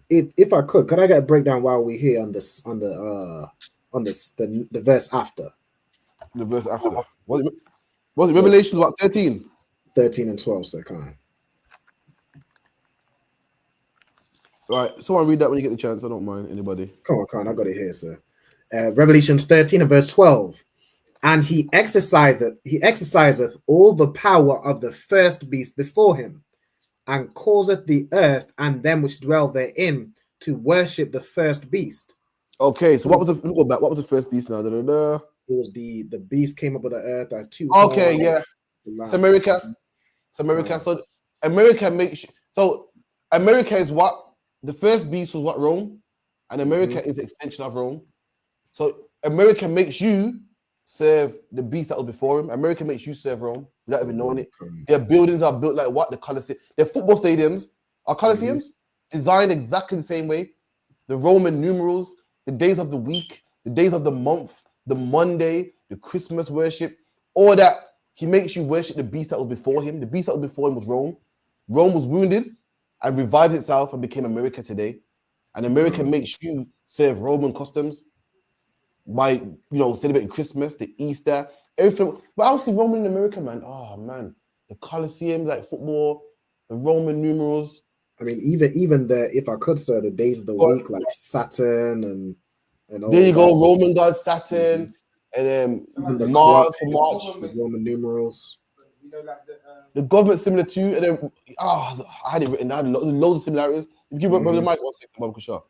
If I could I get a breakdown while we're here on this the verse after? The verse after. What it Revelations? What 13? 13 and 12, sir. Right, someone read that when you get the chance. I don't mind anybody. Come on, I got it here, sir. Revelations 13 and verse 12. And he exerciseth all the power of the first beast before him, and causeth the earth and them which dwell therein to worship the first beast. Okay, so what was the first beast now? It was the beast came up with the earth. Two okay, horns, yeah. It's America. It's America. So America America is what? The first beast was what? Rome. And America is the extension of Rome. So America makes you serve the beast that was before him. America makes you serve Rome without even knowing it. Their buildings are built like what? The Colosseum. Their football stadiums are Colosseums designed exactly the same way. The Roman numerals, the days of the week, the days of the month, the Monday, the Christmas worship, all that. He makes you worship the beast that was before him. The beast that was before him was Rome. Rome was wounded and revived itself and became America today. And America makes you serve Roman customs by, celebrating Christmas, the Easter, everything. But obviously Roman in America, man. Oh, man. The Colosseum, like football, the Roman numerals. I mean, even if I could, sir, the days of the week, like Saturn and all there you that. go, Roman god Saturn, and then the Mars for March. The Roman numerals. The government similar to, and then I had it written down. Loads of similarities. If you give the mic 1 second, Bob Kushar.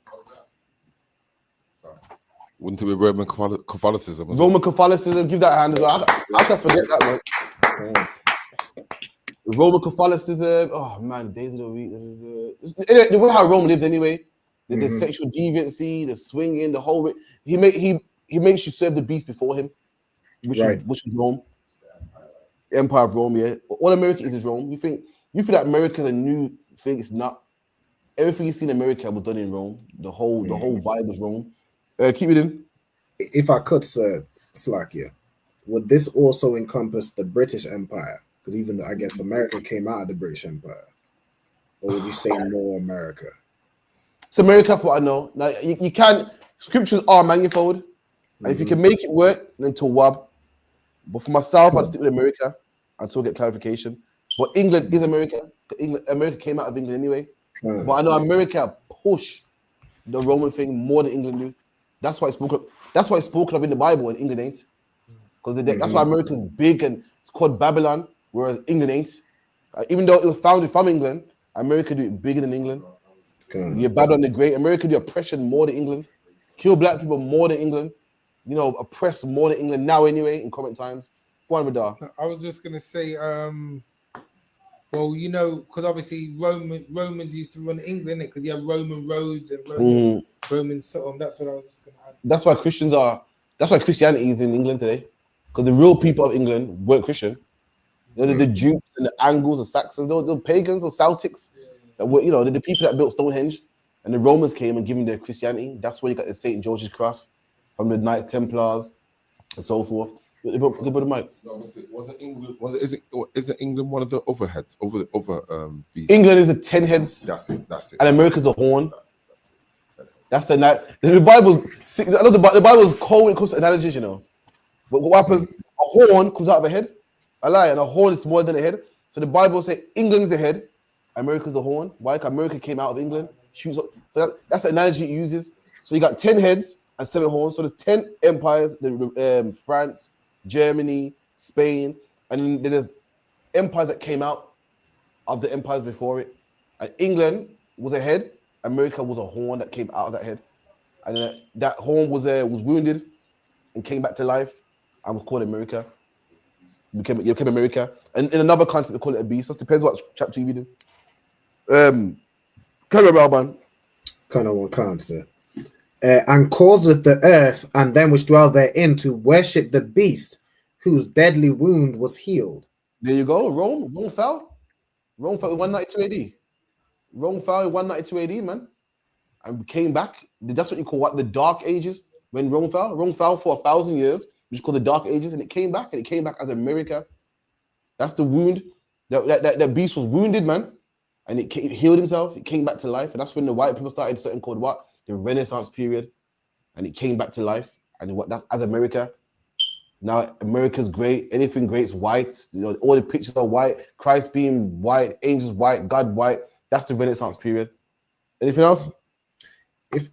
Wouldn't it be Roman Catholicism? Roman Catholicism, give that a hand as well. I can't forget that, man. Roman Catholicism. Oh man, days of the week. The way how Rome lives anyway. The sexual deviancy, the swinging, the whole. He makes you serve the beast before him, which was Rome. The Empire of Rome, yeah. All America is Rome. You think that America is a new thing? It's not. Everything you see in America was done in Rome. The whole vibe was Rome. Keep it in. If I could, sir, Slakia, would this also encompass the British Empire? Because even I guess America came out of the British Empire. Or would you say more America? It's America for what I know. Now you can't. Scriptures are manifold, and if you can make it work, then to Wab. But for myself, I'd stick with America until I get clarification. But England is America. America came out of England anyway. But I know America pushed the Roman thing more than England do. That's why it's spoken of in the Bible, and England ain't. Because that's why America's big and it's called Babylon, whereas England ain't. Even though it was founded from England, America do it bigger than England. You're Babylon the Great. America do oppression more than England. Kill black people more than England. Oppress more than England now anyway, in current times. Go on, Radar. I was just going to say, because obviously Romans used to run England, because you have Roman roads and Roman Sodom. That's what I was going to add. That's why Christianity is in England today. Because the real people of England weren't Christian. The Jutes and the Angles, the Saxons, the pagans or Celtics. That were, the people that built Stonehenge. And the Romans came and given their Christianity. That's where you got the St. George's Cross from the Knights Templars and so forth. Good the mic. Isn't England one of the other heads? Beasts? England is the 10 heads. That's it. And America's the horn. That's the night. The Bible's the Bible's cold when it comes to analogies, But what happens? A horn comes out of a head. I lie, and a horn is smaller than a head. So the Bible says England is the head, America's the horn. Why? Because America came out of England. So that's the analogy it uses. So you got 10 heads and 7 horns. So there's 10 empires, France, Germany, Spain, and then there's empires that came out of the empires before it. And England was a head, America was a horn that came out of that head. And then that horn was wounded and came back to life and was called America. Became America. And in another context, they call it a beast. So it depends what chapter you read in. Carry on, man. Kind of one cancer. And causeth the earth and them which dwell therein to worship the beast, whose deadly wound was healed. There you go. Rome fell. Rome fell in 192 AD. Rome fell in 192 AD, man. and came back. That's what you call the Dark Ages when Rome fell. Rome fell for 1,000 years, which is called the Dark Ages, and it came back as a miracle. That's the wound. That beast was wounded, man, and it healed himself. It came back to life, and that's when the white people started something called what? The Renaissance period, and it came back to life. And what that's as America. Now America's great. Anything great is white. All the pictures are white. Christ being white, angels white, God white. That's the Renaissance period. Anything else?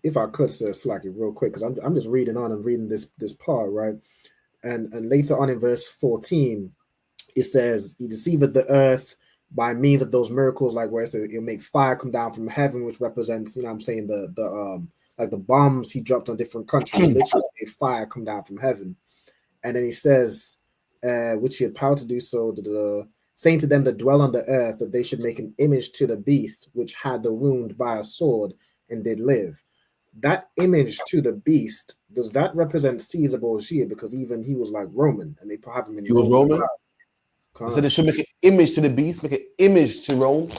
If I could, sir, Slacky, real quick, because I'm just reading on and reading this part, right? And later on in verse 14, it says, he deceived the earth by means of those miracles, like where it says he'll make fire come down from heaven, which represents, you know what I'm saying, the like the bombs he dropped on different countries, literally made fire come down from heaven. And then he says, which he had power to do so, saying to them that dwell on the earth that they should make an image to the beast, which had the wound by a sword and did live. That image to the beast, does that represent Caesar Borgia? Because even he was like Roman, and they have him in. He was Roman. So they should make an image to the beast, make an image to Rome.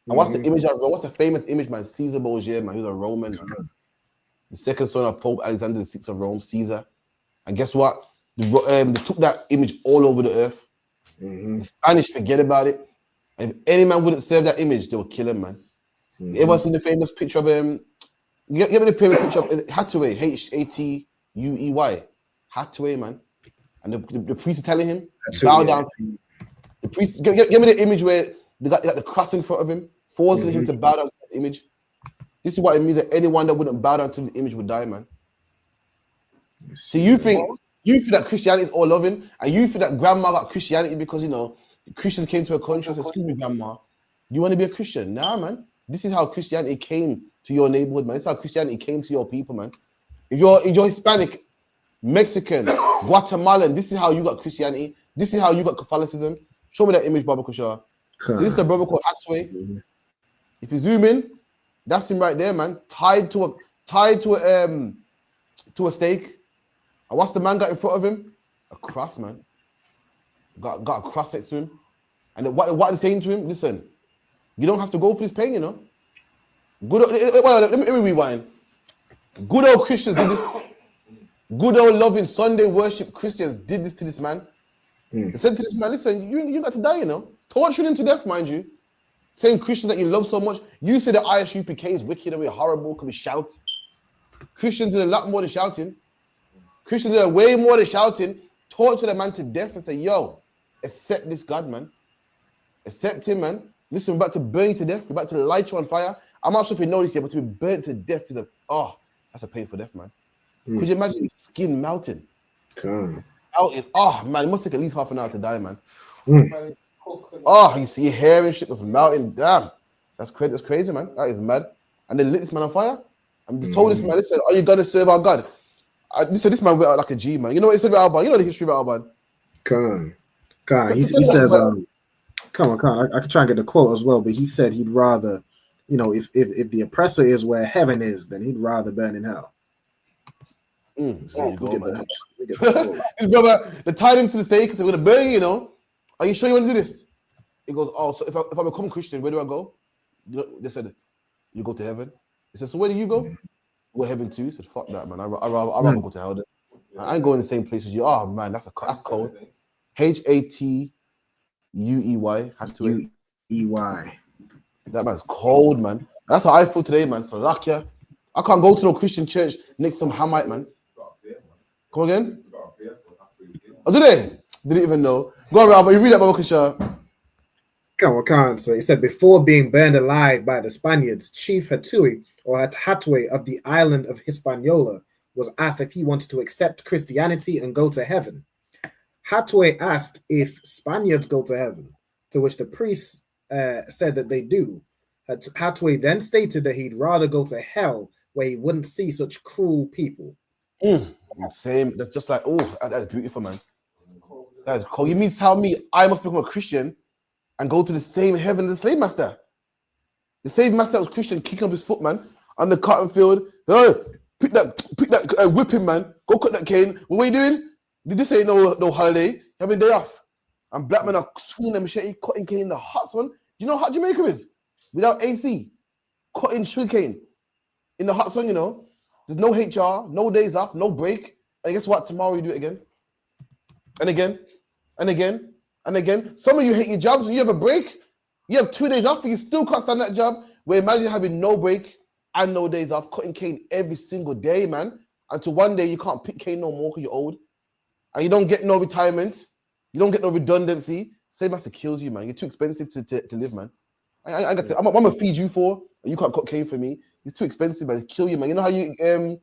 And what's the image of Rome? What's the famous image, man? Caesar Borgia, man. He was a Roman. The second son of Pope Alexander VI of Rome, Caesar. And guess what? They took that image all over the earth. The Spanish forget about it. And if any man wouldn't serve that image, they would kill him, man. You ever seen the famous picture of him? Give me the famous picture of Hathaway, Hattuey, Hathaway, man. And the priest is telling him, bow down. The priest, give me the image where they got the cross in front of him, forcing him to bow down to the image. This is what it means that anyone that wouldn't bow down to the image would die, man. So you think that Christianity is all loving, and you think that grandma got Christianity because, you know, Christians came to a country and said, excuse me, grandma, you want to be a Christian? Nah, man. This is how Christianity came to your neighborhood, man. This is how Christianity came to your people, man. If you're Hispanic, Mexican, Guatemalan, this is how you got Christianity. This is how you got Catholicism. Show me that image, Baba Kushar. So this is a brother called Hathaway. If you zoom in, that's him right there, man. Tied to a stake. And what's the man got in front of him? A cross, man. Got a cross next to him. And what are they saying to him? Listen, you don't have to go for this pain, you know. Let me rewind. Good old Christians did this. Good old loving Sunday worship Christians did this to this man. They said to this man, listen, you got to die, you know. Torturing him to death, mind you. Saying Christians that you love so much. You say the ISUPK is wicked and we're horrible, can we shout? Christians did a lot more than shouting. Christians did way more than shouting. Torture the man to death and say, yo, accept this God, man. Accept him, man. Listen, we're about to burn you to death. We're about to light you on fire. I'm not sure if you know this yet, but to be burnt to death is that's a painful death, man. Could you imagine his skin melting? Melting. Oh, man, it must take at least half an hour to die, man. Oh, you see your hair and shit was melting. Damn. That's crazy, man. That is mad. And they lit this man on fire. I'm just told this man, listen, are you going to serve our God? This man went out like a G, man. You know what he said about Alban? You know the history of Alban? He says, come on. I can try and get the quote as well, but he said he'd rather, you know, if the oppressor is where heaven is, then he'd rather burn in hell. So you go, man. His brother, they tied him to the stake and said, we're going to burn you, you know. Are you sure you want to do this? He goes, oh, so if I become Christian, where do I go? You know, they said, you go to heaven. He said, so where do you go? Go heaven too. He said, fuck that, man. I'd rather go to hell then. I ain't going the same place as you. Oh, man, that's cold. Hathaway. Hathaway. That man's cold, man. That's how I feel today, man. So lucky. I can't go to no Christian church next to some Hamite, man. Come again? Oh, did they? Didn't even know. Go on, Robert. You read that, Baba Kusha. Come on. So he said, before being burned alive by the Spaniards, Chief Hathaway of the island of Hispaniola was asked if he wanted to accept Christianity and go to heaven. Hathaway asked if Spaniards go to heaven, to which the priest said that they do. Hathaway then stated that he'd rather go to hell where he wouldn't see such cruel people. Same. That's just like, that's beautiful, man. That's cool. You mean tell me I must become a Christian and go to the same heaven as the slave master? The slave master was Christian, kicking up his foot, man, on the cotton field. Oh, pick that whipping, man. Go cut that cane. What are you doing? This ain't no holiday. Having a day off. And black men are swinging a machete, cutting cane in the hot sun. Do you know how hot Jamaica is? Without AC, cutting sugar cane. in the hot sun, you know. There's no HR, no days off, no break. And guess what? Tomorrow you do it again. And again. And again. And again. Some of you hate your jobs. You have a break. You have 2 days off, and you still can't stand that job. Where imagine having no break and no days off, cutting cane every single day, man. Until one day you can't pick cane no more because you're old. And you don't get no retirement. You don't get no redundancy. Same as it kills you, man. You're too expensive to live, man. I'm gonna feed you for, and you can't cut cane for me. It's too expensive, man. It kill you, man. You know how you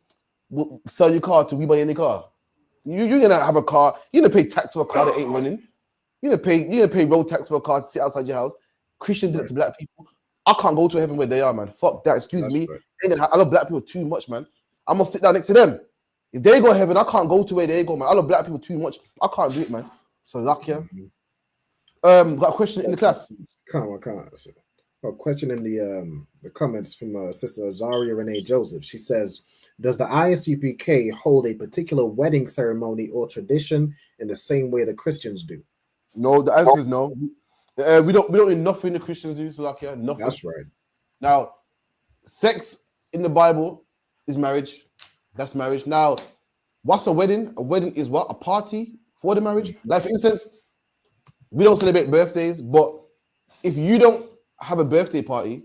will sell your car to we buy any car? You're gonna have a car. You're gonna pay tax for a car that ain't running. You're gonna pay road tax for a car to sit outside your house. Christian did it to black people. I can't go to heaven where they are, man. Fuck that. Excuse me. I love black people too much, man. I'm gonna sit down next to them. If they go to heaven, I can't go to where they go, man. I love black people too much. I can't do it, man. So luck, yeah. Got a question in the class. Can't. So, a question in the comments from Sister Azaria Renee Joseph. She says, "Does the ISUPK hold a particular wedding ceremony or tradition in the same way the Christians do?" No, the answer is no. We don't do nothing the Christians do. So like, yeah, nothing. That's right. Now, sex in the Bible is marriage. That's marriage. Now, what's a wedding? A wedding is what? A party for the marriage. Like, for instance, we don't celebrate birthdays, but if you don't have a birthday party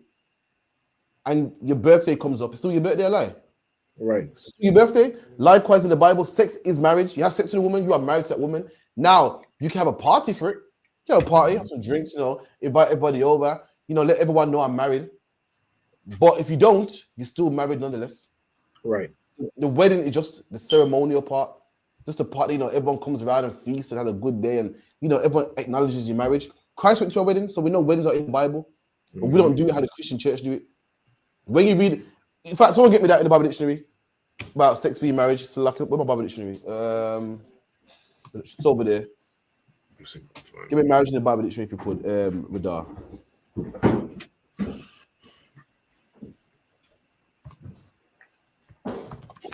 and your birthday comes up, it's still your birthday, lie. Right. It's still your birthday. Likewise, in the Bible, sex is marriage. You have sex with a woman, you are married to that woman. Now, you can have a party for it. You have a party, have some drinks, you know, invite everybody over, you know, let everyone know I'm married. But if you don't, you're still married nonetheless. Right. The wedding is just the ceremonial part, just the part, you know, everyone comes around and feasts and has a good day, and you know, everyone acknowledges your marriage. Christ went to a wedding, so we know weddings are in the Bible, but we don't do it how the Christian church do it. When you read, in fact, someone get me that in the Bible dictionary about sex being marriage. So like, where's my Bible dictionary? It's over there. Give me marriage in the Bible dictionary if you could, Radar.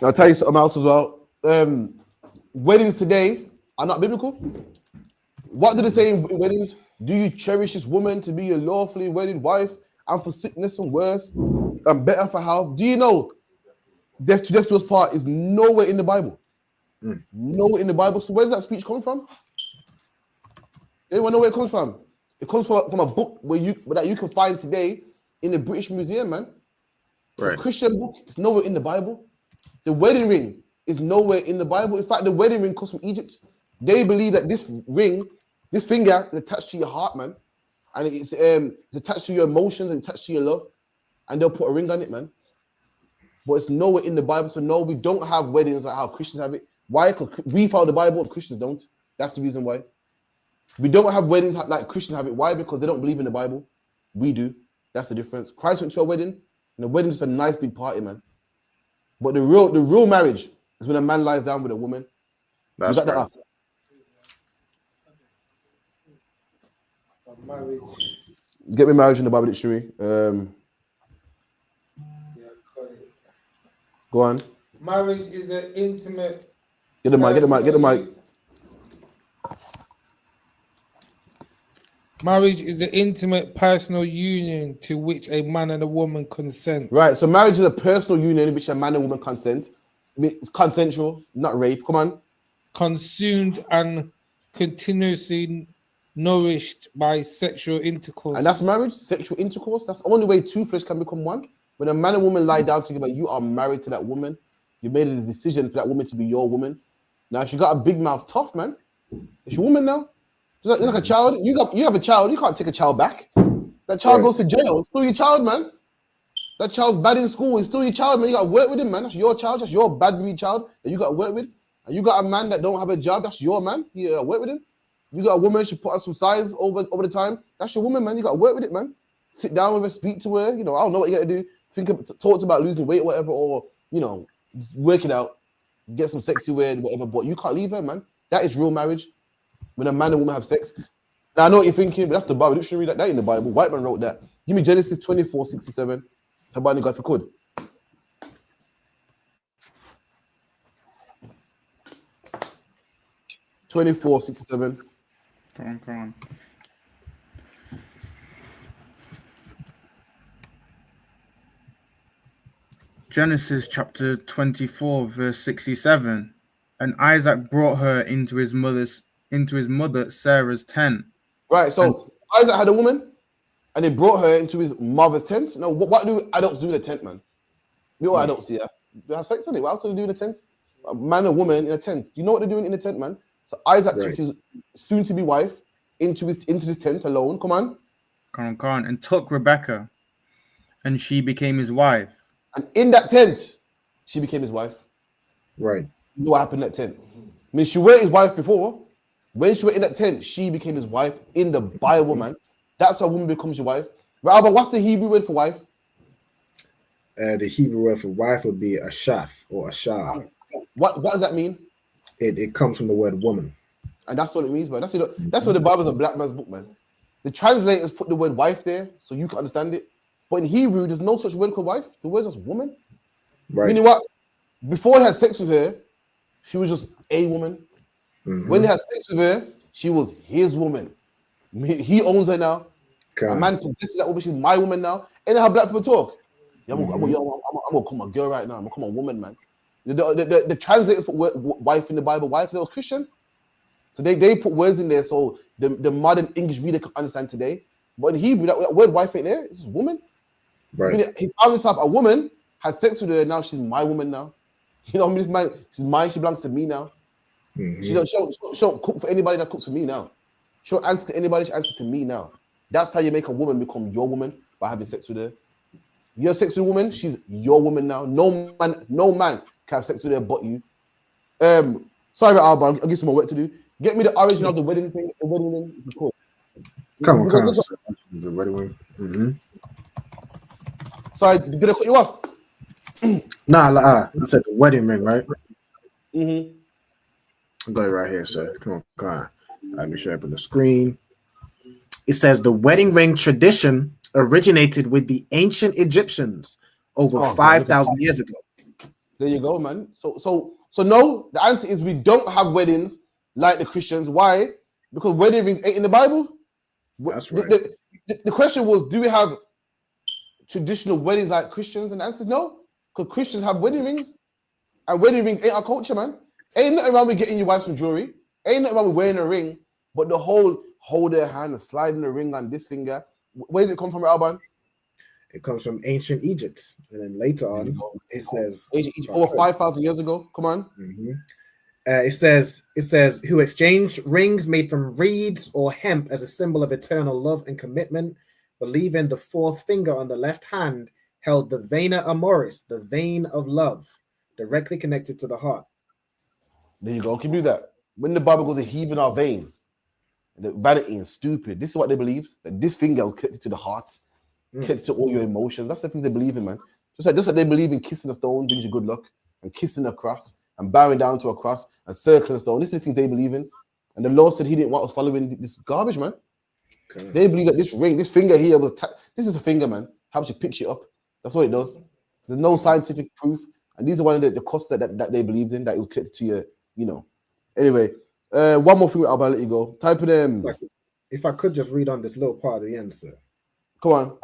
I'll tell you something else as well. Weddings today are not biblical. What do they say in weddings? Do you cherish this woman to be your lawfully wedded wife, and for sickness and worse, and better for health? Do you know death to us part is nowhere in the Bible? Nowhere in the Bible. So where does that speech come from? Anyone know where it comes from? It comes from a book that you can find today in the British Museum, man. Right. A Christian book. It's nowhere in the Bible. The wedding ring is nowhere in the Bible. In fact, the wedding ring comes from Egypt. They believe that this ring, this finger, is attached to your heart, man, and it's attached to your emotions and attached to your love, and they'll put a ring on it, man. But it's nowhere in the Bible. So no, we don't have weddings like how Christians have it. Why? Because we follow the Bible and Christians don't. That's the reason why. We don't have weddings like Christians have it. Why? Because they don't believe in the Bible. We do. That's the difference. Christ went to a wedding, and the wedding is a nice big party, man. But the real marriage is when a man lies down with a woman. That's you got right. Get me marriage in the Bible dictionary. Go on. Marriage is an intimate. Get the mic. Marriage is an intimate personal union to which a man and a woman consent. Right. So marriage is a personal union in which a man and woman consent. It's consensual, not rape. Come on. Consumed and continuously nourished by sexual intercourse. And that's marriage, sexual intercourse. That's the only way two flesh can become one. When a man and woman lie down together, you are married to that woman. You made a decision for that woman to be your woman. Now, if you got a big mouth, tough, man. It's your woman now. It's like a child. You have a child. You can't take a child back. That child goes to jail. It's still your child, man. That child's bad in school. It's still your child, man. You got to work with him, man. That's your child. That's your bad child that you got to work with. And you got a man that don't have a job. That's your man. You got to work with him. You got a woman. She put on some size over the time. That's your woman, man. You got to work with it, man. Sit down with her, speak to her. You know, I don't know what you got to do. Talk about losing weight or whatever, or you know, work it out. Get some sexy wear, whatever. But you can't leave her, man. That is real marriage. When a man and woman have sex. Now I know what you're thinking, but that's the Bible. You shouldn't read that in the Bible. White man wrote that. Give me Genesis 24:67. Habani God if you could. $24.67. Come on. Genesis chapter 24, verse 67. And Isaac brought her into his mother Sarah's tent. Right. So Isaac had a woman, and they brought her into his mother's tent. No, what do adults do in a tent, man? We all adults here. They have sex on it. What else do they do in a tent? A man and woman in a tent. Do you know what they're doing in a tent, man? So Isaac took his soon-to-be wife into his tent alone. Come on. Come on. And took Rebecca, and she became his wife. And in that tent, she became his wife. Right. You know what happened in that tent? I mean, she weren't his wife before. When she went in that tent, she became his wife in the Bible, man. That's how a woman becomes your wife. Right, but what's the Hebrew word for wife? The Hebrew word for wife would be ashath or ashar. What does that mean? It comes from the word woman. And that's what it means, man. That's what the Bible's a black man's book, man. The translators put the word wife there so you can understand it. But in Hebrew, there's no such word called wife. The word's just woman. Right. Meaning what? Before he had sex with her, she was just a woman. Mm-hmm. When he had sex with her, she was his woman. He owns her now. A man possesses that woman. She's my woman now. Ain't that how black people talk? Yeah, I'm gonna call my girl right now. I'm gonna call my woman, man. The translators put wife in the Bible. Wife, they were Christian. So they put words in there so the modern English reader can understand today. But in Hebrew, that word wife ain't there. It's woman. Right. I mean, he found himself a woman, had sex with her, now she's my woman now. You know what I mean? This man, she's mine, she belongs to me now. Mm-hmm. She don't cook for anybody that cooks for me now. She don't answer to anybody, she answers to me now. That's how you make a woman become your woman, by having sex with her. You have sex with a woman, she's your woman now. No man can have sex with her but you. Sorry, Alba, I'll give some more work to do. Get me the origin of the wedding thing. The wedding ring. Cool. Come on. The wedding ring. Mm-hmm. Sorry, did I cut you off? Nah, I said the wedding ring, right? Mm-hmm. I got it right here, sir. Come on. Let me share up on the screen. It says the wedding ring tradition originated with the ancient Egyptians over 5,000 years ago. There you go, man. So no, the answer is we don't have weddings like the Christians. Why? Because wedding rings ain't in the Bible. That's right. The question was, do we have traditional weddings like Christians? And the answer is no, because Christians have wedding rings, and wedding rings ain't our culture, man. Ain't nothing wrong with getting your wife some jewelry. Ain't nothing wrong with wearing a ring, but the whole hold their hand and sliding the ring on this finger. Where does it come from, Alban? It comes from ancient Egypt, and then later on, it says ancient Egypt over 5,000 years ago. Come on. Mm-hmm. It says who exchanged rings made from reeds or hemp as a symbol of eternal love and commitment, believing the fourth finger on the left hand held the vena amoris, the vein of love, directly connected to the heart. There you go. Can you do that? When the Bible goes to heaving our vein, the vanity and stupid, this is what they believe, that this finger is connected to the heart, connected to all your emotions. That's the thing they believe in, man. Just like they believe in kissing a stone brings you good luck, and kissing a cross, and bowing down to a cross, and circling a stone. This is the thing they believe in. And the Lord said he didn't want us following this garbage, man. Okay. They believe that this ring, this finger here, this is a finger, man. Helps you picture it up. That's what it does. There's no scientific proof. And these are one of the costs that they believed in, that it was connected to your, Anyway, one more thing, I'll let you go. Type in. If I could just read on this little part at the end, sir. Come on.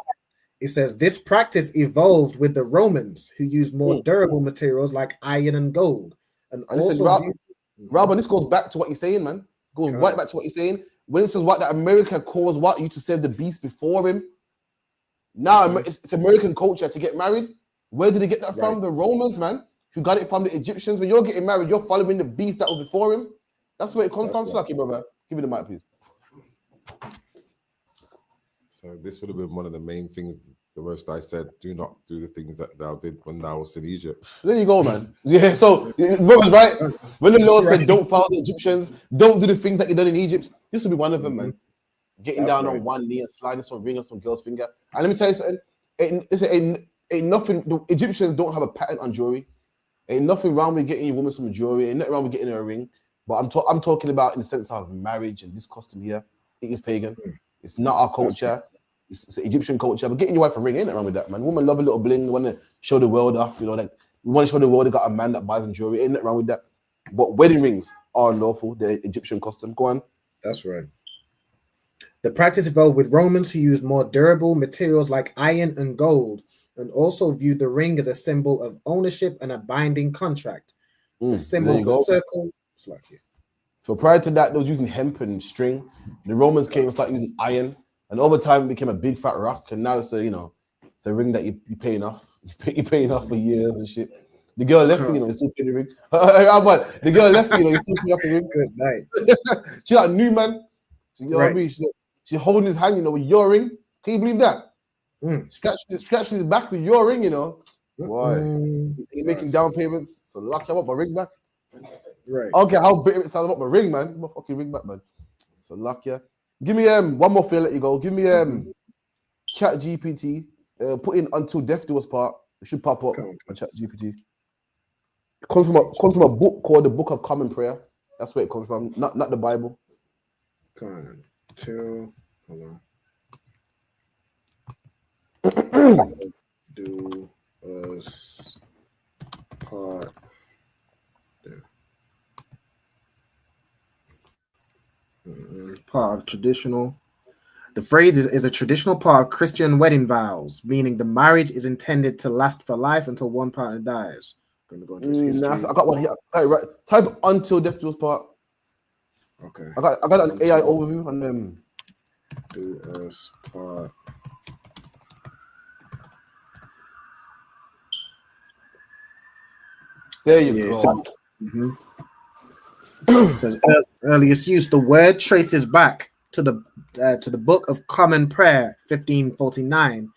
It says, this practice evolved with the Romans, who used more durable materials like iron and gold. And also, Rob, this goes back to what you're saying, man. Goes right back to what you're saying. When it says what that America caused what you to serve the beast before him. Now it's American culture to get married. Where did they get that from? The Romans, man, who got it from the Egyptians. When you're getting married, you're following the beast that was before him. That's where it comes from, Slacky, brother. Give me the mic, please. So this would have been one of the main things. The Most I said, do not do the things that thou did when thou was in Egypt. There you go, man. Yeah, so brother's right. When the Lord said, don't follow the Egyptians, don't do the things that you done in Egypt, this will be one of them, man. Getting down on one knee and sliding some ring on some girl's finger. And let me tell you something, ain't nothing, the Egyptians don't have a pattern on jewelry. Ain't nothing wrong with getting your woman some jewelry, ain't nothing wrong with getting her a ring. But I'm talking about in the sense of marriage and this custom here. It is pagan. It's not our culture. It's Egyptian culture. But getting your wife a ring, ain't nothing wrong with that, man. Women love a little bling, want to show the world off, like we want to show the world they got a man that buys them jewelry. Ain't nothing wrong with that. But wedding rings are unlawful, the Egyptian custom. Go on. That's right. The practice evolved with Romans who used more durable materials like iron and gold, and also viewed the ring as a symbol of ownership and a binding contract. The symbol there you of the go. circle. So prior to that, they was using hemp and string. The Romans came and started using iron, and over time it became a big fat rock. And now it's a it's a ring that you paying off. You paying off for years and shit. The girl left you, you still paying the ring. The girl left you still paying off the ring. Good night. She like new man. You know what I mean? She's holding his hand, with your ring. Can you believe that? Scratch his back with your ring, Boy, you're making down payments. So lucky I want my ring back. Right. I don't care how bitter it sounds about my ring, man. My fucking ring back, man. So lucky. Give me one more thing, let you go. Give me Chat GPT. Put in Until Death Do Us Part. It should pop up on Chat GPT. It comes from a book called the Book of Common Prayer. That's where it comes from, not the Bible. Hold on. Do us part. Part of traditional. The phrase is a traditional part of Christian wedding vows, meaning the marriage is intended to last for life until one partner dies. I'm going to go into its history. I got one here. Right. Type Until Death Do Us Part. Okay. I got an AI overview and then Do Us Part. There you go. It says earliest use. The word traces back to the Book of Common Prayer, 1549.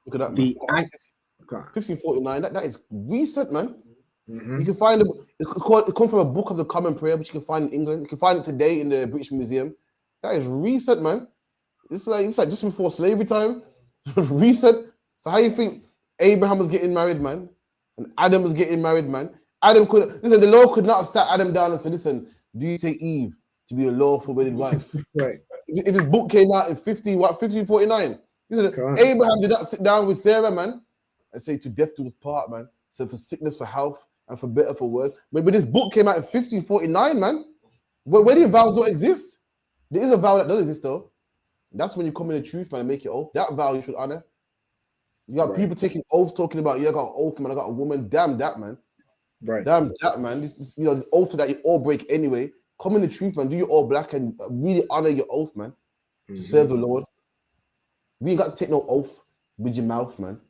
Look at that. 1549. That is recent, man. You can find it comes from a Book of the Common Prayer, which you can find in England. You can find it today in the British Museum. That is recent, man. It's like just before slavery time. Recent. So how you think Abraham was getting married, man, and Adam was getting married, man? The Lord could not have sat Adam down and said, "Listen, do you take Eve to be a lawful wedded wife?" Right. If his book came out in 1549, Abraham did not sit down with Sarah, man, and say, "To death do us part, man." So for sickness, for health, and for better, for worse. But this book came out in 1549, man. Wedding vows don't exist. There is a vow that does exist, though. That's when you come in the truth, man, and make your oath. That vow you should honor. You got people taking oaths talking about, I got an oath, man. I got a woman. Damn that, man. Right. Damn that, man. This is, this oath that you all break anyway. Come in the truth, man. Do your all black and really honor your oath, man. To serve the Lord. We ain't got to take no oath with your mouth, man.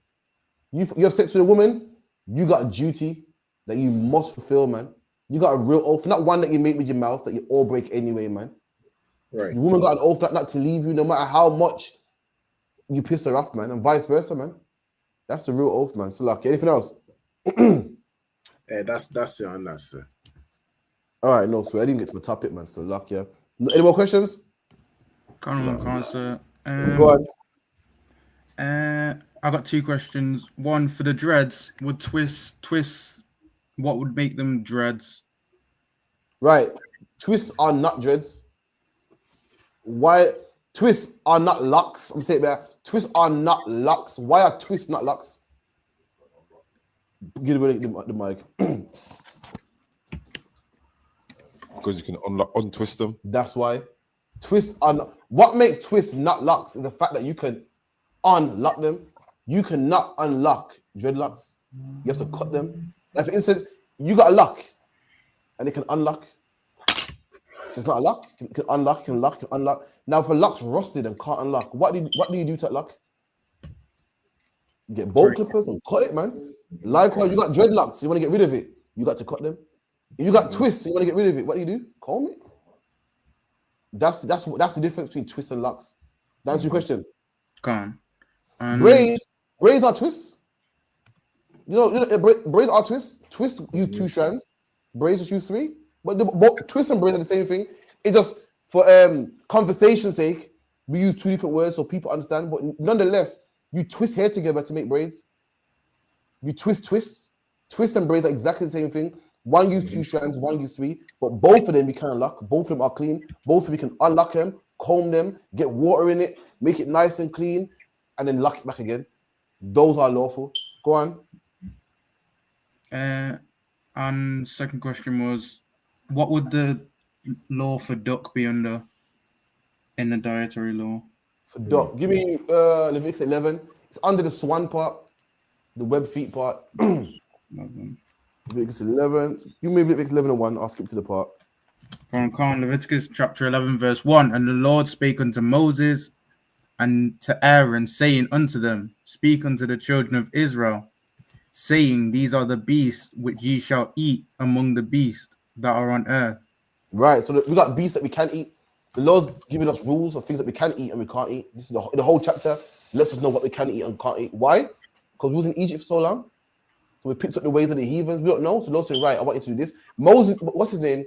You have sex with a woman, you got a duty that you must fulfill, man. You got a real oath, not one that you make with your mouth that you all break anyway, man. Right. Your woman got an oath not to leave you, no matter how much you piss her off, man, and vice versa, man. That's the real oath, man. So, like, anything else? That's it, and that's it. All right, no, so I didn't get to the topic, man. So, luck, yeah. Any more questions? Can't sir. Go on. I got two questions. One for the dreads. Would twists? What would make them dreads? Right. Twists are not dreads. Why? Twists are not locks. I'm saying that. Twists are not locks. Why are twists not locks? Give me the mic. Because you can untwist them. That's why. Twists are not. What makes twists not locks is the fact that you can unlock them. You cannot unlock dreadlocks. You have to cut them. Like, for instance, you got a lock and it can unlock. So it's not a lock. It can unlock, can lock, can unlock. Now, if a lock's rusted and can't unlock, what do you do to that lock? You get bolt clippers and cut it, man. Likewise, you got dreadlocks. You want to get rid of it. You got to cut them. If you got twists, you want to get rid of it. What do? Comb it. That's the difference between twists and locks. That's your question. Come on. Braids are twists. You know, braids are twists. Twists use 2 strands. Braids use 3. But both twists and braids are the same thing. It's just for conversation's sake, we use 2 different words so people understand. But nonetheless, you twist hair together to make braids. You twist. Twist and braids are exactly the same thing. One use 2 strands, one use 3. But both of them you can unlock. Both of them are clean. Both of them you can unlock them, comb them, get water in it, make it nice and clean, and then lock it back again. Those are lawful. Go on. And second question was, what would the law for duck be under in the dietary law? For duck, give me Leviticus 11. It's under the swan part. the web feet part. Leviticus 11. You move Leviticus 11 and 1. I'll skip to the part. Leviticus chapter 11, verse 1. And the Lord spake unto Moses and to Aaron, saying unto them, Speak unto the children of Israel, saying, These are the beasts which ye shall eat among the beasts that are on earth. Right. So we got beasts that we can eat. The Lord's giving us rules of things that we can eat and we can't eat. This is the whole chapter lets us know what we can eat and can't eat. Why? Because we was in Egypt for so long. So we picked up the ways of the heathens. We don't know. So the Lord said, right, I want you to do this. Moses, what's his name?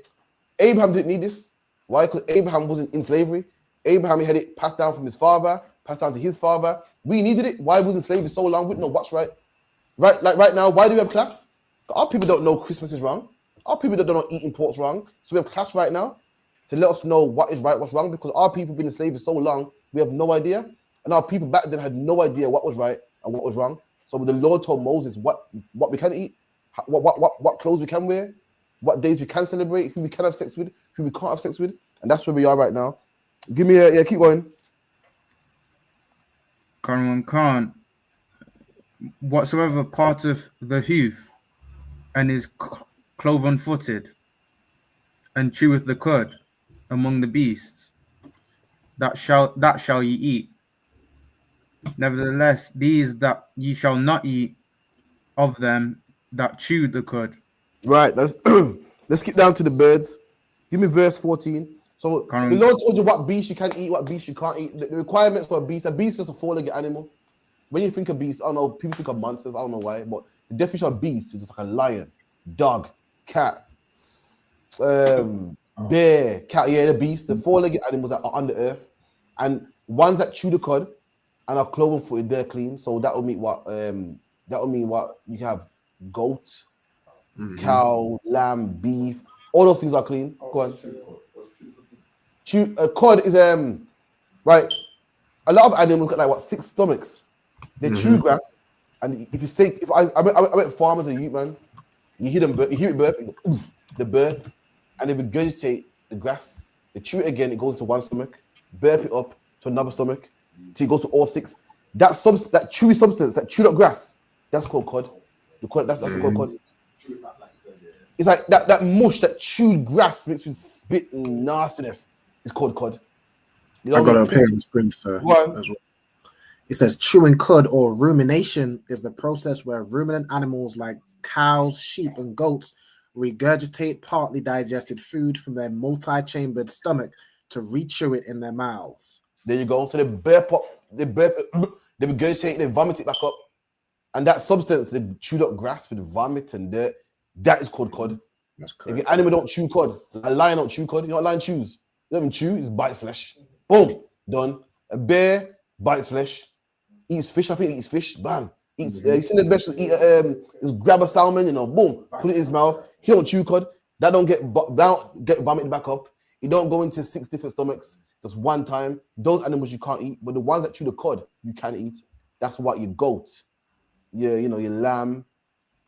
Abraham didn't need this. Why? Because Abraham wasn't in slavery. Abraham had it passed down from his father, passed down to his father. We needed it. Why was in slavery so long? We didn't know what's right. Right, like right now, why do we have class? Our people don't know Christmas is wrong. Our people don't know eating pork's wrong. So we have class right now to let us know what is right, what's wrong, because our people been in slavery so long, we have no idea. And our people back then had no idea what was right and what was wrong. So the Lord told Moses what we can eat, what clothes we can wear, what days we can celebrate, who we can have sex with, who we can't have sex with. And that's where we are right now. Give me a, keep going. Khan, whatsoever part of the hoof and is cloven-footed and cheweth the cud among the beasts, that shall ye eat. Nevertheless, these that ye shall not eat of them that chew the cud. Right, let's skip down to the birds. Give me verse 14. So the Lord told you what beast you can eat, what beast you can't eat. The requirements for a beast is just a four-legged animal. When you think of beast, I don't know, people think of monsters, I don't know why, but the definition of beast is just like a lion, dog, cat, bear, cat, the beast, the four-legged animals that are on the earth, and ones that chew the cud and are cloven-footed, they're clean. So that will mean what you can have: goat, cow, lamb, beef, all those things are clean. Go on. Cod is right. A lot of animals got like 6 stomachs. They chew grass, and if you say, I went farmers and youth, man, you hear them, you hear it burp, the burp, and they regurgitate the grass. They chew it again, it goes to one stomach, burp it up to another stomach, till it goes to all 6. That chewy substance, that chewed up grass, that's called cod. That's called cod. It's like that mush, that chewed grass mixed with spit and nastiness. It's called cod. You know, I got a pair on screen, sir. As well. It says chewing cud or rumination is the process where ruminant animals like cows, sheep, and goats regurgitate partly digested food from their multi-chambered stomach to re-chew it in their mouths. There you go. So they burp up, they regurgitate, they vomit it back up. And that substance, they chewed up grass with vomit and dirt, that is called cod. That's correct. If an animal don't chew cod, a lion don't chew cod, you know what a lion chews? It doesn't chew, it bites flesh. Boom, done. A bear bites flesh, eats fish. I think he eats fish. Bam, eats. You seen the best eat? Just grab a salmon, boom, put it in his mouth. He don't chew cod. That don't get vomited back up. It don't go into 6 different stomachs just one time. Those animals you can't eat, but the ones that chew the cod you can eat. That's what your goat, your lamb,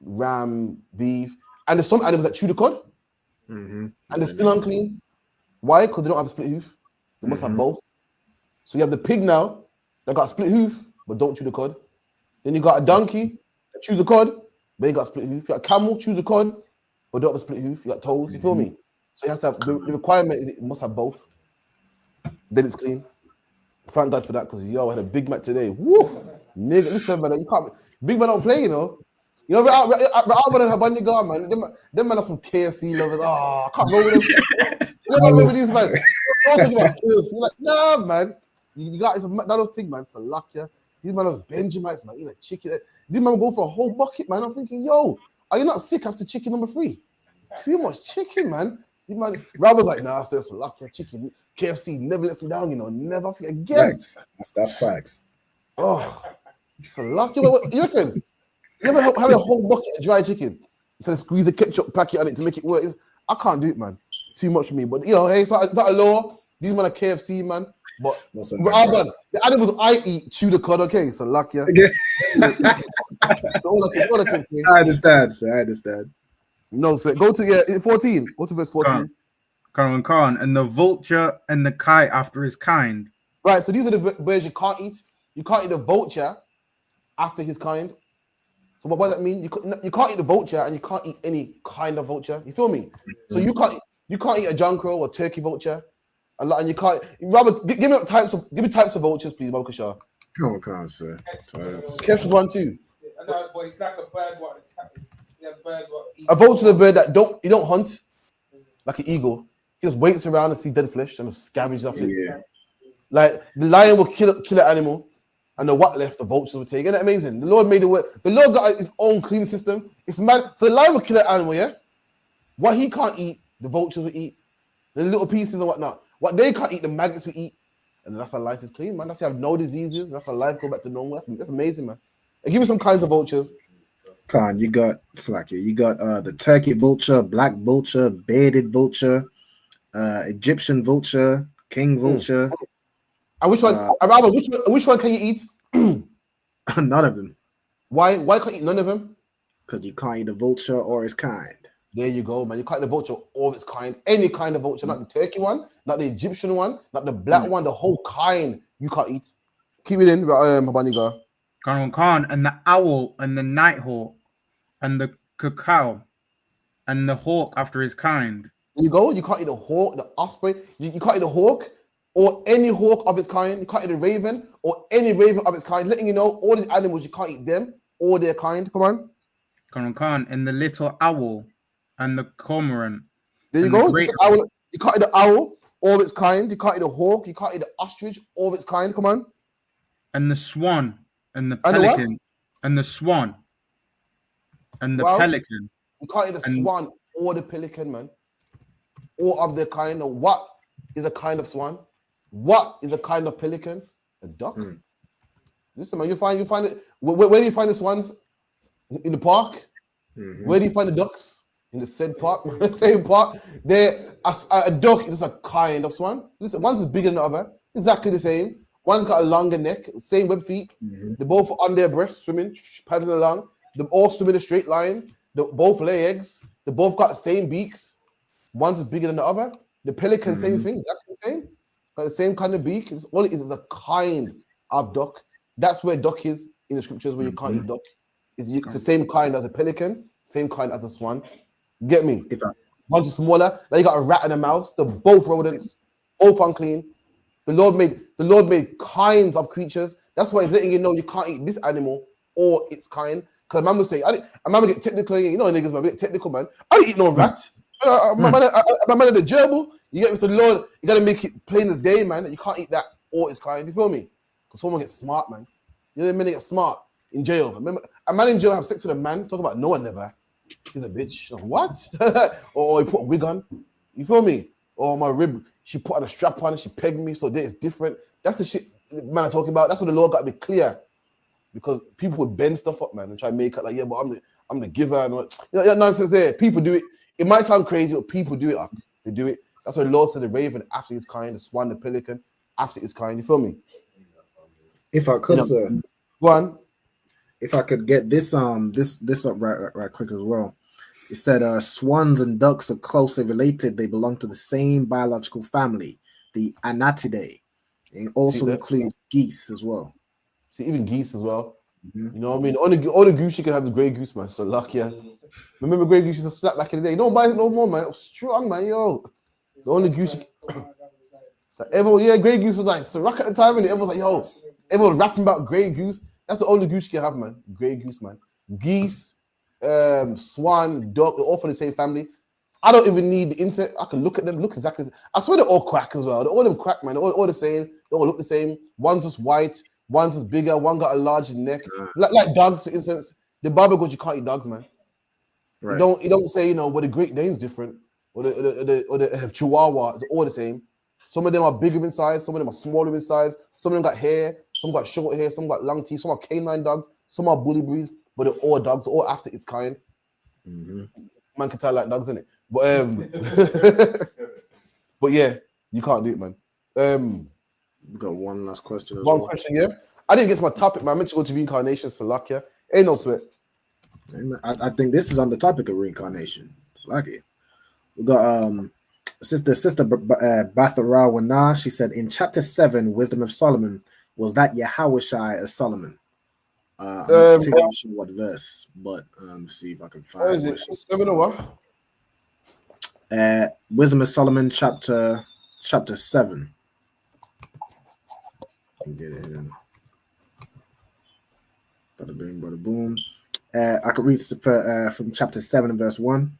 ram, beef, and there's some animals that chew the cod, and they're still unclean. Why? Because they don't have a split hoof. They must have both. So you have the pig now that got a split hoof but don't chew the cod. Then you got a donkey that chews the cod but ain't got a split hoof. You got a camel chews the cod but don't have a split hoof. You got toes. You feel me? So you have to have the requirement is it must have both. Then it's clean. Thank God for that, because I had a Big Mac today. Woo, nigga, listen, man, you can't. Big Man don't play, You know, Albert and Habandi God, man. Them man are some KFC lovers. Oh, I can't roll with them. You know what these man? Talking about KFC, like, nah, man. You got it's a McDonald's thing, man. It's a luck, yeah. These man are Benjamites, man. Eat a chicken. These man go for a whole bucket, man. I'm thinking, yo, are you not sick after chicken number 3? It's too much chicken, man. These man, Robert's like, nah, so it's a luck, yeah. Chicken. KFC never lets me down, Never forget again. That's facts. Oh, it's a luck. You reckon? You ever have a whole bucket of dry chicken? Instead of squeeze a ketchup packet on it to make it work. I can't do it, man. It's too much for me. But hey, it's not a law. These men are KFC, man. But the animals I eat chew the cod. Okay, so luck, yeah. So all I can say. I understand, sir. I understand. No, sir. Go to 14. Go to verse 14. Khan, and the vulture and the kite after his kind. Right. So these are the birds you can't eat. You can't eat the vulture after his kind. So what does that mean? You can't eat the vulture and you can't eat any kind of vulture. You feel me? So you can't eat a junco or turkey vulture. And you can't. Robert, give me types of vultures, please, Bob Kashar. Come on, sir. Kesh was one too. I know, but it's like a bird. A vulture is a bird that don't hunt like an eagle. He just waits around and see dead flesh and just scavenges off it. Yeah. Like the lion will kill an animal, and the what left the vultures will take. Isn't that amazing? The Lord made it work. The Lord got his own clean system. It's mad. So the lion will kill an animal, yeah. What he can't eat, the vultures will eat. The little pieces and whatnot. What they can't eat, the maggots will eat. And that's how life is clean, man. That's how you have no diseases. That's how life go back to normal. That's amazing, man. And give me some kinds of vultures. Khan, you got Flaky. You got the turkey vulture, black vulture, bearded vulture, Egyptian vulture, king vulture. And which one? Which one can you eat? None of them. Why can't you eat none of them? Because you can't eat a vulture or its kind. There you go, man. You can't eat the vulture or its kind. Any kind of vulture, not the turkey one, not the Egyptian one, not the black one, the whole kind you can't eat. Keep it in, Habaniga. Khan, and the owl and the nighthawk and the cacao and the hawk after his kind. There you go. You can't eat the hawk, the osprey. You can't eat the hawk or any hawk of its kind. You can't eat a raven or any raven of its kind. Letting you know, all these animals, you can't eat them or their kind. Come on. Khan, and the little owl and the cormorant. There you go. Owl, you can't eat the owl, all of its kind. You can't eat the hawk. You can't eat the ostrich, all of its kind. Come on. And the swan and the pelican and the swan and the pelican. You can't eat the swan or the pelican, man. All of their kind. What is a kind of swan? What is a kind of pelican? A duck. Listen, man. You find it. Where do you find the swans? In the park. Where do you find the ducks? In the said park, same park. A duck is a kind of swan. Listen, one's bigger than the other, exactly the same. One's got a longer neck, same web feet. They're both on their breasts, swimming, paddling along. They all swim in a straight line. They both lay eggs. They both got the same beaks. One's bigger than the other. The pelican, same thing, exactly the same. Got the same kind of beak. All it is a kind of duck. That's where duck is in the scriptures, where you can't eat duck. It's the same kind as a pelican, same kind as a swan. Get me? One's smaller. Now you got a rat and a mouse. They're both rodents, both unclean. The Lord made kinds of creatures. That's why he's letting you know you can't eat this animal or its kind. Because man will say, a man will get technical. You know, niggas, man, get technical, man. I don't eat no rat. My man of the gerbil. You get me? So the Lord, you gotta make it plain as day, man. That you can't eat that or its kind. You feel me? Because someone gets smart, man. You know what I mean? They get smart in jail. Remember, a man in jail have sex with a man. Talk about no one never. He's a bitch. What? Or he put a wig on. You feel me? Or my rib, she put on a strap on and she pegged me. So that is different. That's the shit man I'm talking about. That's what the Lord got to be clear. Because people would bend stuff up, man, and try to make it like, yeah, but I'm the giver. And all. You know, that nonsense there. People do it. It might sound crazy, but people do it. They do it. That's why the Lord said the raven after his kind, the swan, the pelican after his kind. You feel me? If I could, sir. Go on. If I could get this up right quick as well. It said swans and ducks are closely related. They belong to the same biological family, the Anatidae. It also includes geese as well. See, even geese as well. You know what I mean? All the goose you can have is grey goose, man. So lucky. Remember grey goose used to slap back in the day. You don't buy it no more, man. It was strong, man. Yo. The only goose everyone, grey goose was like so rock at the time, and everyone was like, yo, everyone was rapping about grey goose. That's the only goose you can have, man. Grey goose, man. Geese, swan, duck, they're all from the same family. I don't even need the internet. I can look at them, look exactly the same. I swear they're all quack as well. They're all them quack, man. They're all the same. They all look the same. One's just white, one's just bigger, one got a large neck. Like dogs, for instance. The Bible goes, you can't eat dogs, man. Right. You don't say, well, the Great Dane's different, or the Chihuahua. It's all the same. Some of them are bigger in size, some of them are smaller in size, some of them got hair, some got short hair, some got long teeth, some are canine dogs, some are bully breeds, but they're all dogs, all after its kind. Man can tell like dogs, innit? But but yeah, you can't do it, man. We got one last question. One question, yeah. I didn't get to my topic, man. I meant to go to reincarnation, so luck, yeah. Ain't no sweat. I think this is on the topic of reincarnation. It's lucky. We got Sister Bathara Wana. She said in chapter 7, Wisdom of Solomon, was that Yahushai as Solomon? I'm not too sure what verse, but see if I can find. What is it? 7 or what? Wisdom of Solomon, chapter 7. Get it in. Bada boom, bada boom. I could read from chapter 7 and verse 1.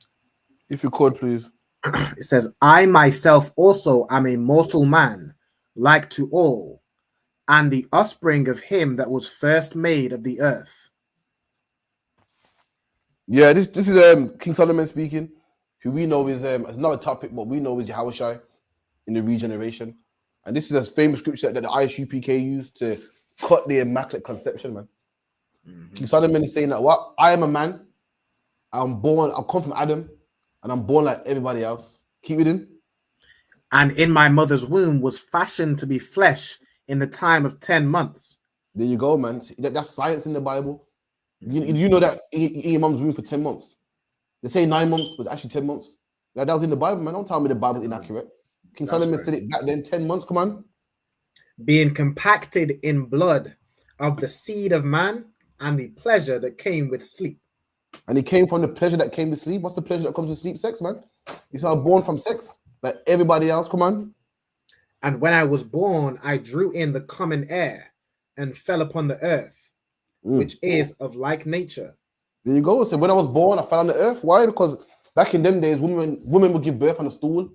If you could, please. It says, I myself also am a mortal man, like to all, and the offspring of him that was first made of the earth. Yeah, this is King Solomon speaking, who we know is it's not a topic, but we know is Yahushai in the regeneration. And this is a famous scripture that the ISUPK used to cut the Immaculate Conception, man. King Solomon is saying that what? I am a man, I come from Adam, and I'm born like everybody else. Keep reading. And in my mother's womb was fashioned to be flesh in the time of 10 months. There you go, man. That's science in the Bible. You know that in your mom's womb for 10 months. They say 9 months, but it's actually 10 months. That was in the Bible, man. Don't tell me the Bible's inaccurate. King Solomon said it back then, 10 months. Come on. Being compacted in blood of the seed of man and the pleasure that came with sleep. And he came from the pleasure that came with sleep. What's the pleasure that comes with sleep? Sex, man. He's not born from sex, like everybody else. Come on. And when I was born, I drew in the common air and fell upon the earth, which is of like nature. There you go. So when I was born, I fell on the earth. Why? Because back in them days, women would give birth on a stool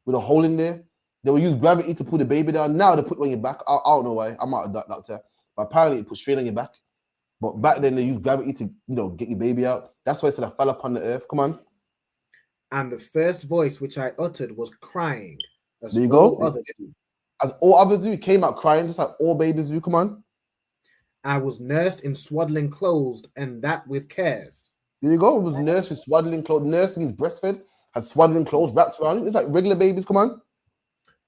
with a hole in there. They would use gravity to put the baby down. Now they put it on your back. I don't know why. I'm not a doctor, but apparently it put straight on your back. But back then they used gravity to get your baby out. That's why it said I fell upon the earth. Come on. And the first voice which I uttered was crying. As there you all go. Others do. As all others do, he came out crying just like all babies do. Come on. I was nursed in swaddling clothes, and that with cares. There you go. It was nursed with swaddling clothes. Nursed means breastfed. Had swaddling clothes wrapped around it. It's like regular babies. Come on.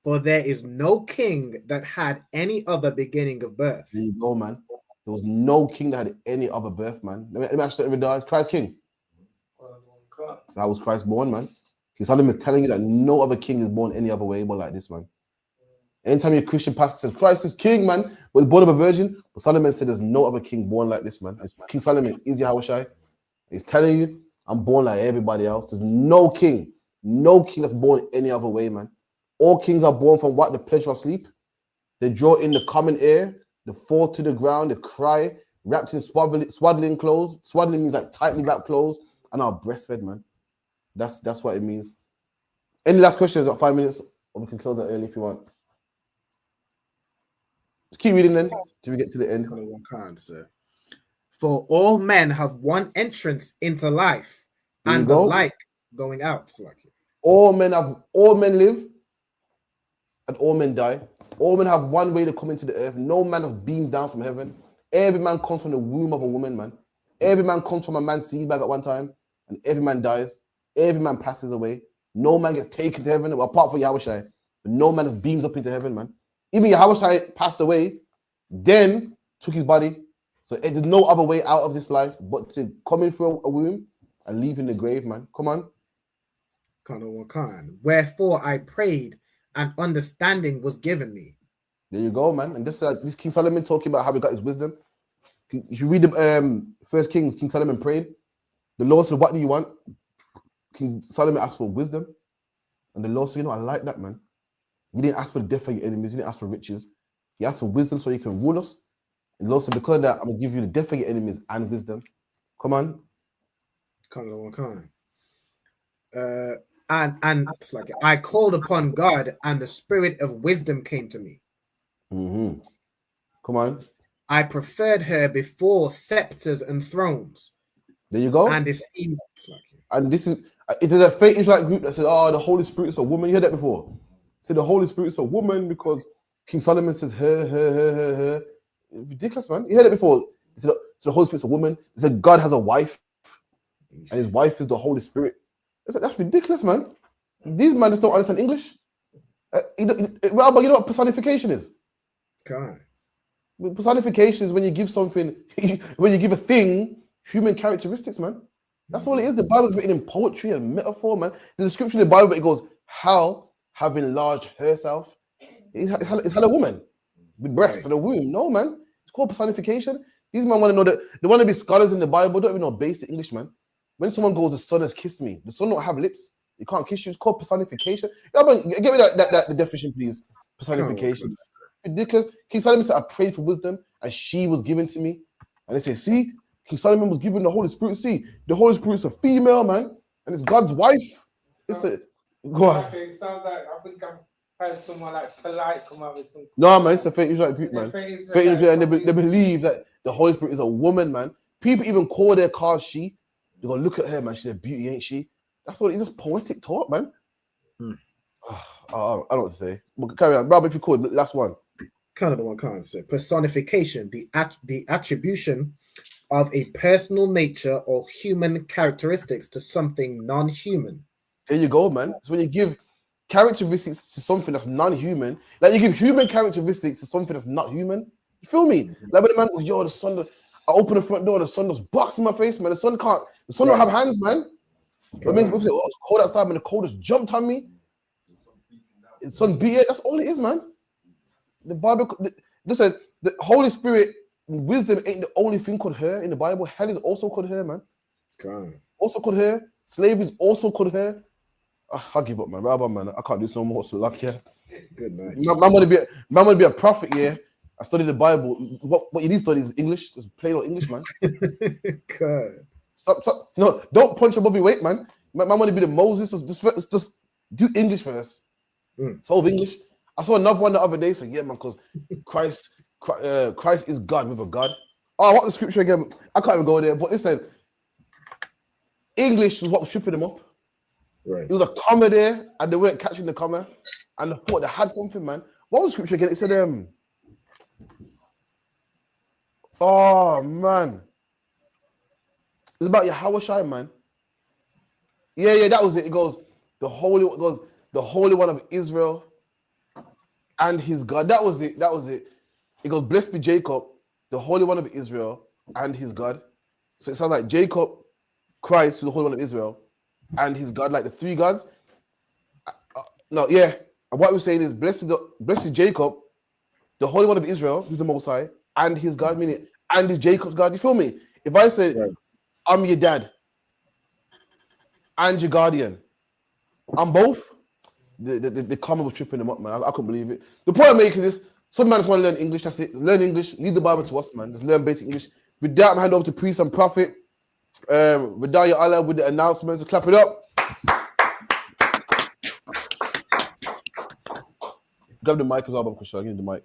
For there is no king that had any other beginning of birth. There you go, man. There was no king that had any other birth, man. Let me ask you something. Christ king. So how was Christ born, man? King Solomon is telling you that no other king is born any other way but like this, man. Anytime your Christian pastor says Christ is king, man, was born of a virgin, but Solomon said there's no other king born like this, man. King Solomon is Yahushai. He's telling you, I'm born like everybody else. There's no king that's born any other way, man. All kings are born from what? The pleasure of sleep. They draw in the common air, they fall to the ground, they cry, wrapped in swaddling clothes. Swaddling means like tightly wrapped clothes, and are breastfed, man. That's what it means. Any last questions? About 5 minutes, or we can close that early if you want. Just keep reading then till we get to the end. For all men have one entrance into life, and the like going out. All men live, and all men die. All men have one way to come into the earth. No man has beamed down from heaven. Every man comes from the womb of a woman, man. Every man comes from a man's seed bag at one time, and every man dies. Every man passes away. No man gets taken to heaven, apart from Yahushai. But no man beams up into heaven, man. Even Yahushai passed away, then took his body. So there's no other way out of this life but to come in through a womb and leave in the grave, man. Come on. Wherefore I prayed, and understanding was given me. There you go, man. And this King Solomon talking about how he got his wisdom. If you read the First Kings, King Solomon prayed. The Lord said, what do you want? King Solomon asked for wisdom. And the Lord said, I like that, man. You didn't ask for the death of your enemies. You didn't ask for riches. He asked for wisdom so you can rule us. And the Lord said, because of that, I'm going to give you the death of your enemies and wisdom. Come on. And it's like I called upon God, and the spirit of wisdom came to me. Come on. I preferred her before scepters and thrones. There you go. And esteemed. And it is a fake Israelite group that says, the Holy Spirit is a woman. You heard that before? So the Holy Spirit is a woman because King Solomon says her. It's ridiculous, man. You heard it before. So the Holy Spirit is a woman. He said God has a wife, and his wife is the Holy Spirit. That's ridiculous, man. These men just don't understand English. But you know what personification is? God. Personification is when you give something, when you give a thing human characteristics, man. That's all it is. The Bible is written in poetry and metaphor, man. There's a scripture in the Bible, it goes, Hal, having enlarged herself, is had a woman with breasts and a womb. No, man. It's called personification. These men want to know that they want to be scholars in the Bible. Don't even know basic English, man. When someone goes, the son has kissed me. The son don't have lips. He can't kiss you. It's called personification. Yeah, but give me the definition, please. Personification. Ridiculous. King Solomon said, I prayed for wisdom, and she was given to me. And they say, see, King Solomon was given the Holy Spirit. See, the Holy Spirit's a female, man, and it's God's wife. It's a go on. Okay, it sounds like I think I've had someone like polite come up with some. No, man, it's a fake Israelite group, man. And they believe that the Holy Spirit is a woman, man. People even call their cars she. They go, look at her, man. She's a beauty, ain't she? That's what it's just poetic talk, man. I don't know what to say. But carry on, Rob, if you could. Last one. Kind of the one can't say. Personification, the attribution of a personal nature or human characteristics to something non-human. There you go, man. So when you give characteristics to something that's non-human, like you give human characteristics to something that's not human, you feel me? Like when the man goes, yo, the sun, I open the front door and the sun just boxed in my face, man. The sun don't have hands, man. I mean, it's cold outside, man. The cold just jumped on me. The sun beat it. That's all it is, man. The Bible, listen, the Holy Spirit, wisdom ain't the only thing called her in the Bible. Hell is also called her, man. Also called her. Slavery is also called her. I'll give up, man. Rabbi, man, I can't do this no more. So luck, yeah. Good night. Man, want to be a prophet, yeah. I studied the Bible. What you need to study is English. Just plain old English, man. God. Stop. No, don't punch above your weight, man. Man want to be the Moses. Just do English first. Solve English. I saw another one the other day. So yeah, man, because Christ is God with a God. Oh, what the scripture again? I can't even go there. But listen, English was what was tripping them up. Right. It was a comma there, and they weren't catching the comma, and they thought they had something, man. What was the scripture again? It said, oh man, it's about Yahweh, man. Yeah, that was it. It goes the Holy One of Israel and his God. That was it. It goes, blessed be Jacob, the Holy One of Israel and his God. So it sounds like Jacob, Christ, who's the Holy One of Israel, and his God, like the three gods. And what we're saying is, blessed Jacob, the Holy One of Israel, who's the Most High, and his God, meaning, and is Jacob's God. You feel me? If I say, I'm your dad, and your guardian, I'm both, the comma was tripping them up, man. I couldn't believe it. The point I'm making is, some man just want to learn English. That's it. Learn English. Leave the Bible to us, man. Just learn basic English. With that, I'm hand over to priest and prophet. Radaya Allah with the announcements. Clap it up. Grab the mic as well, because I'll give you the mic.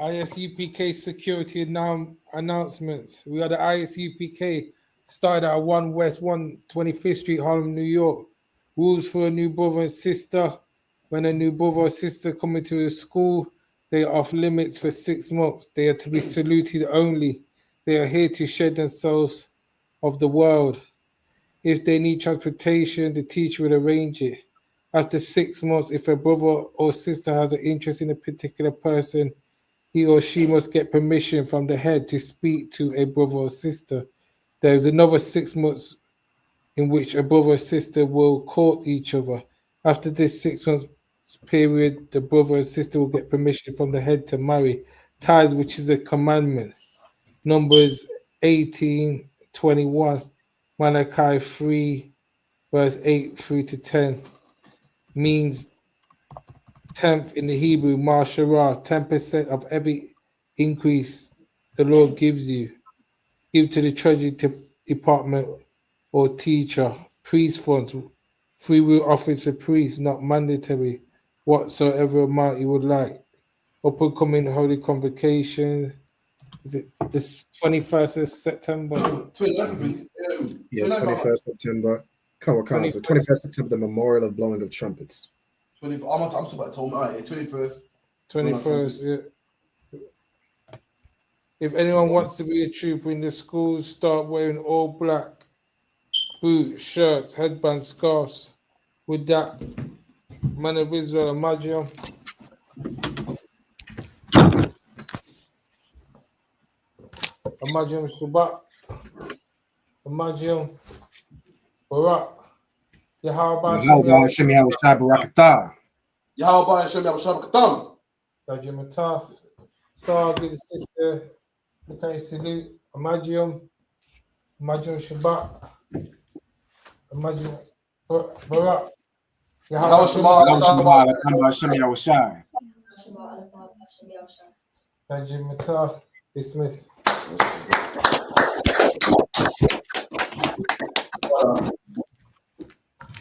ISUPK security announcements. We are the ISUPK, started at 1 West 125th Street, Harlem, New York. Rules for a new brother and sister. When a new brother or sister come into the school, they are off limits for 6 months. They are to be saluted only. They are here to shed themselves of the world. If they need transportation, the teacher will arrange it. After 6 months, if a brother or sister has an interest in a particular person, he or she must get permission from the head to speak to a brother or sister. There is another 6 months in which a brother or sister will court each other. After this 6 months period, the brother or sister will get permission from the head to marry. Tithes, which is a commandment. Numbers 18:21, Malachi 3, verse 8 through to 10, means 10th in the Hebrew, Masharah, 10% of every increase the Lord gives you. Give to the Treasury Department or teacher. Priest funds, free will offerings to priests, not mandatory. Whatsoever amount you would like. Open coming holy convocation. Is it this 21st of September? 21st September. Come on. So 21st September, the memorial of blowing of trumpets. I'm talking about 21st. 21st, yeah. If anyone wants to be a trooper in the schools, start wearing all black boots, shirts, headbands, scarves. With that, man of Israel, Amajium. Amajium Shabbat. Amajium Barak. Yahweh Yahweh Hashem Yahweh Shai Barakatah. Yahweh Hashem Yahweh Shabbat. Rajimata. Saw good sister. Okay, salute. Amajium. Amajium Shabbat. Amajium Barak. Yahweh Shema Hashem Yahweh Shai. Rajimata. Dismiss.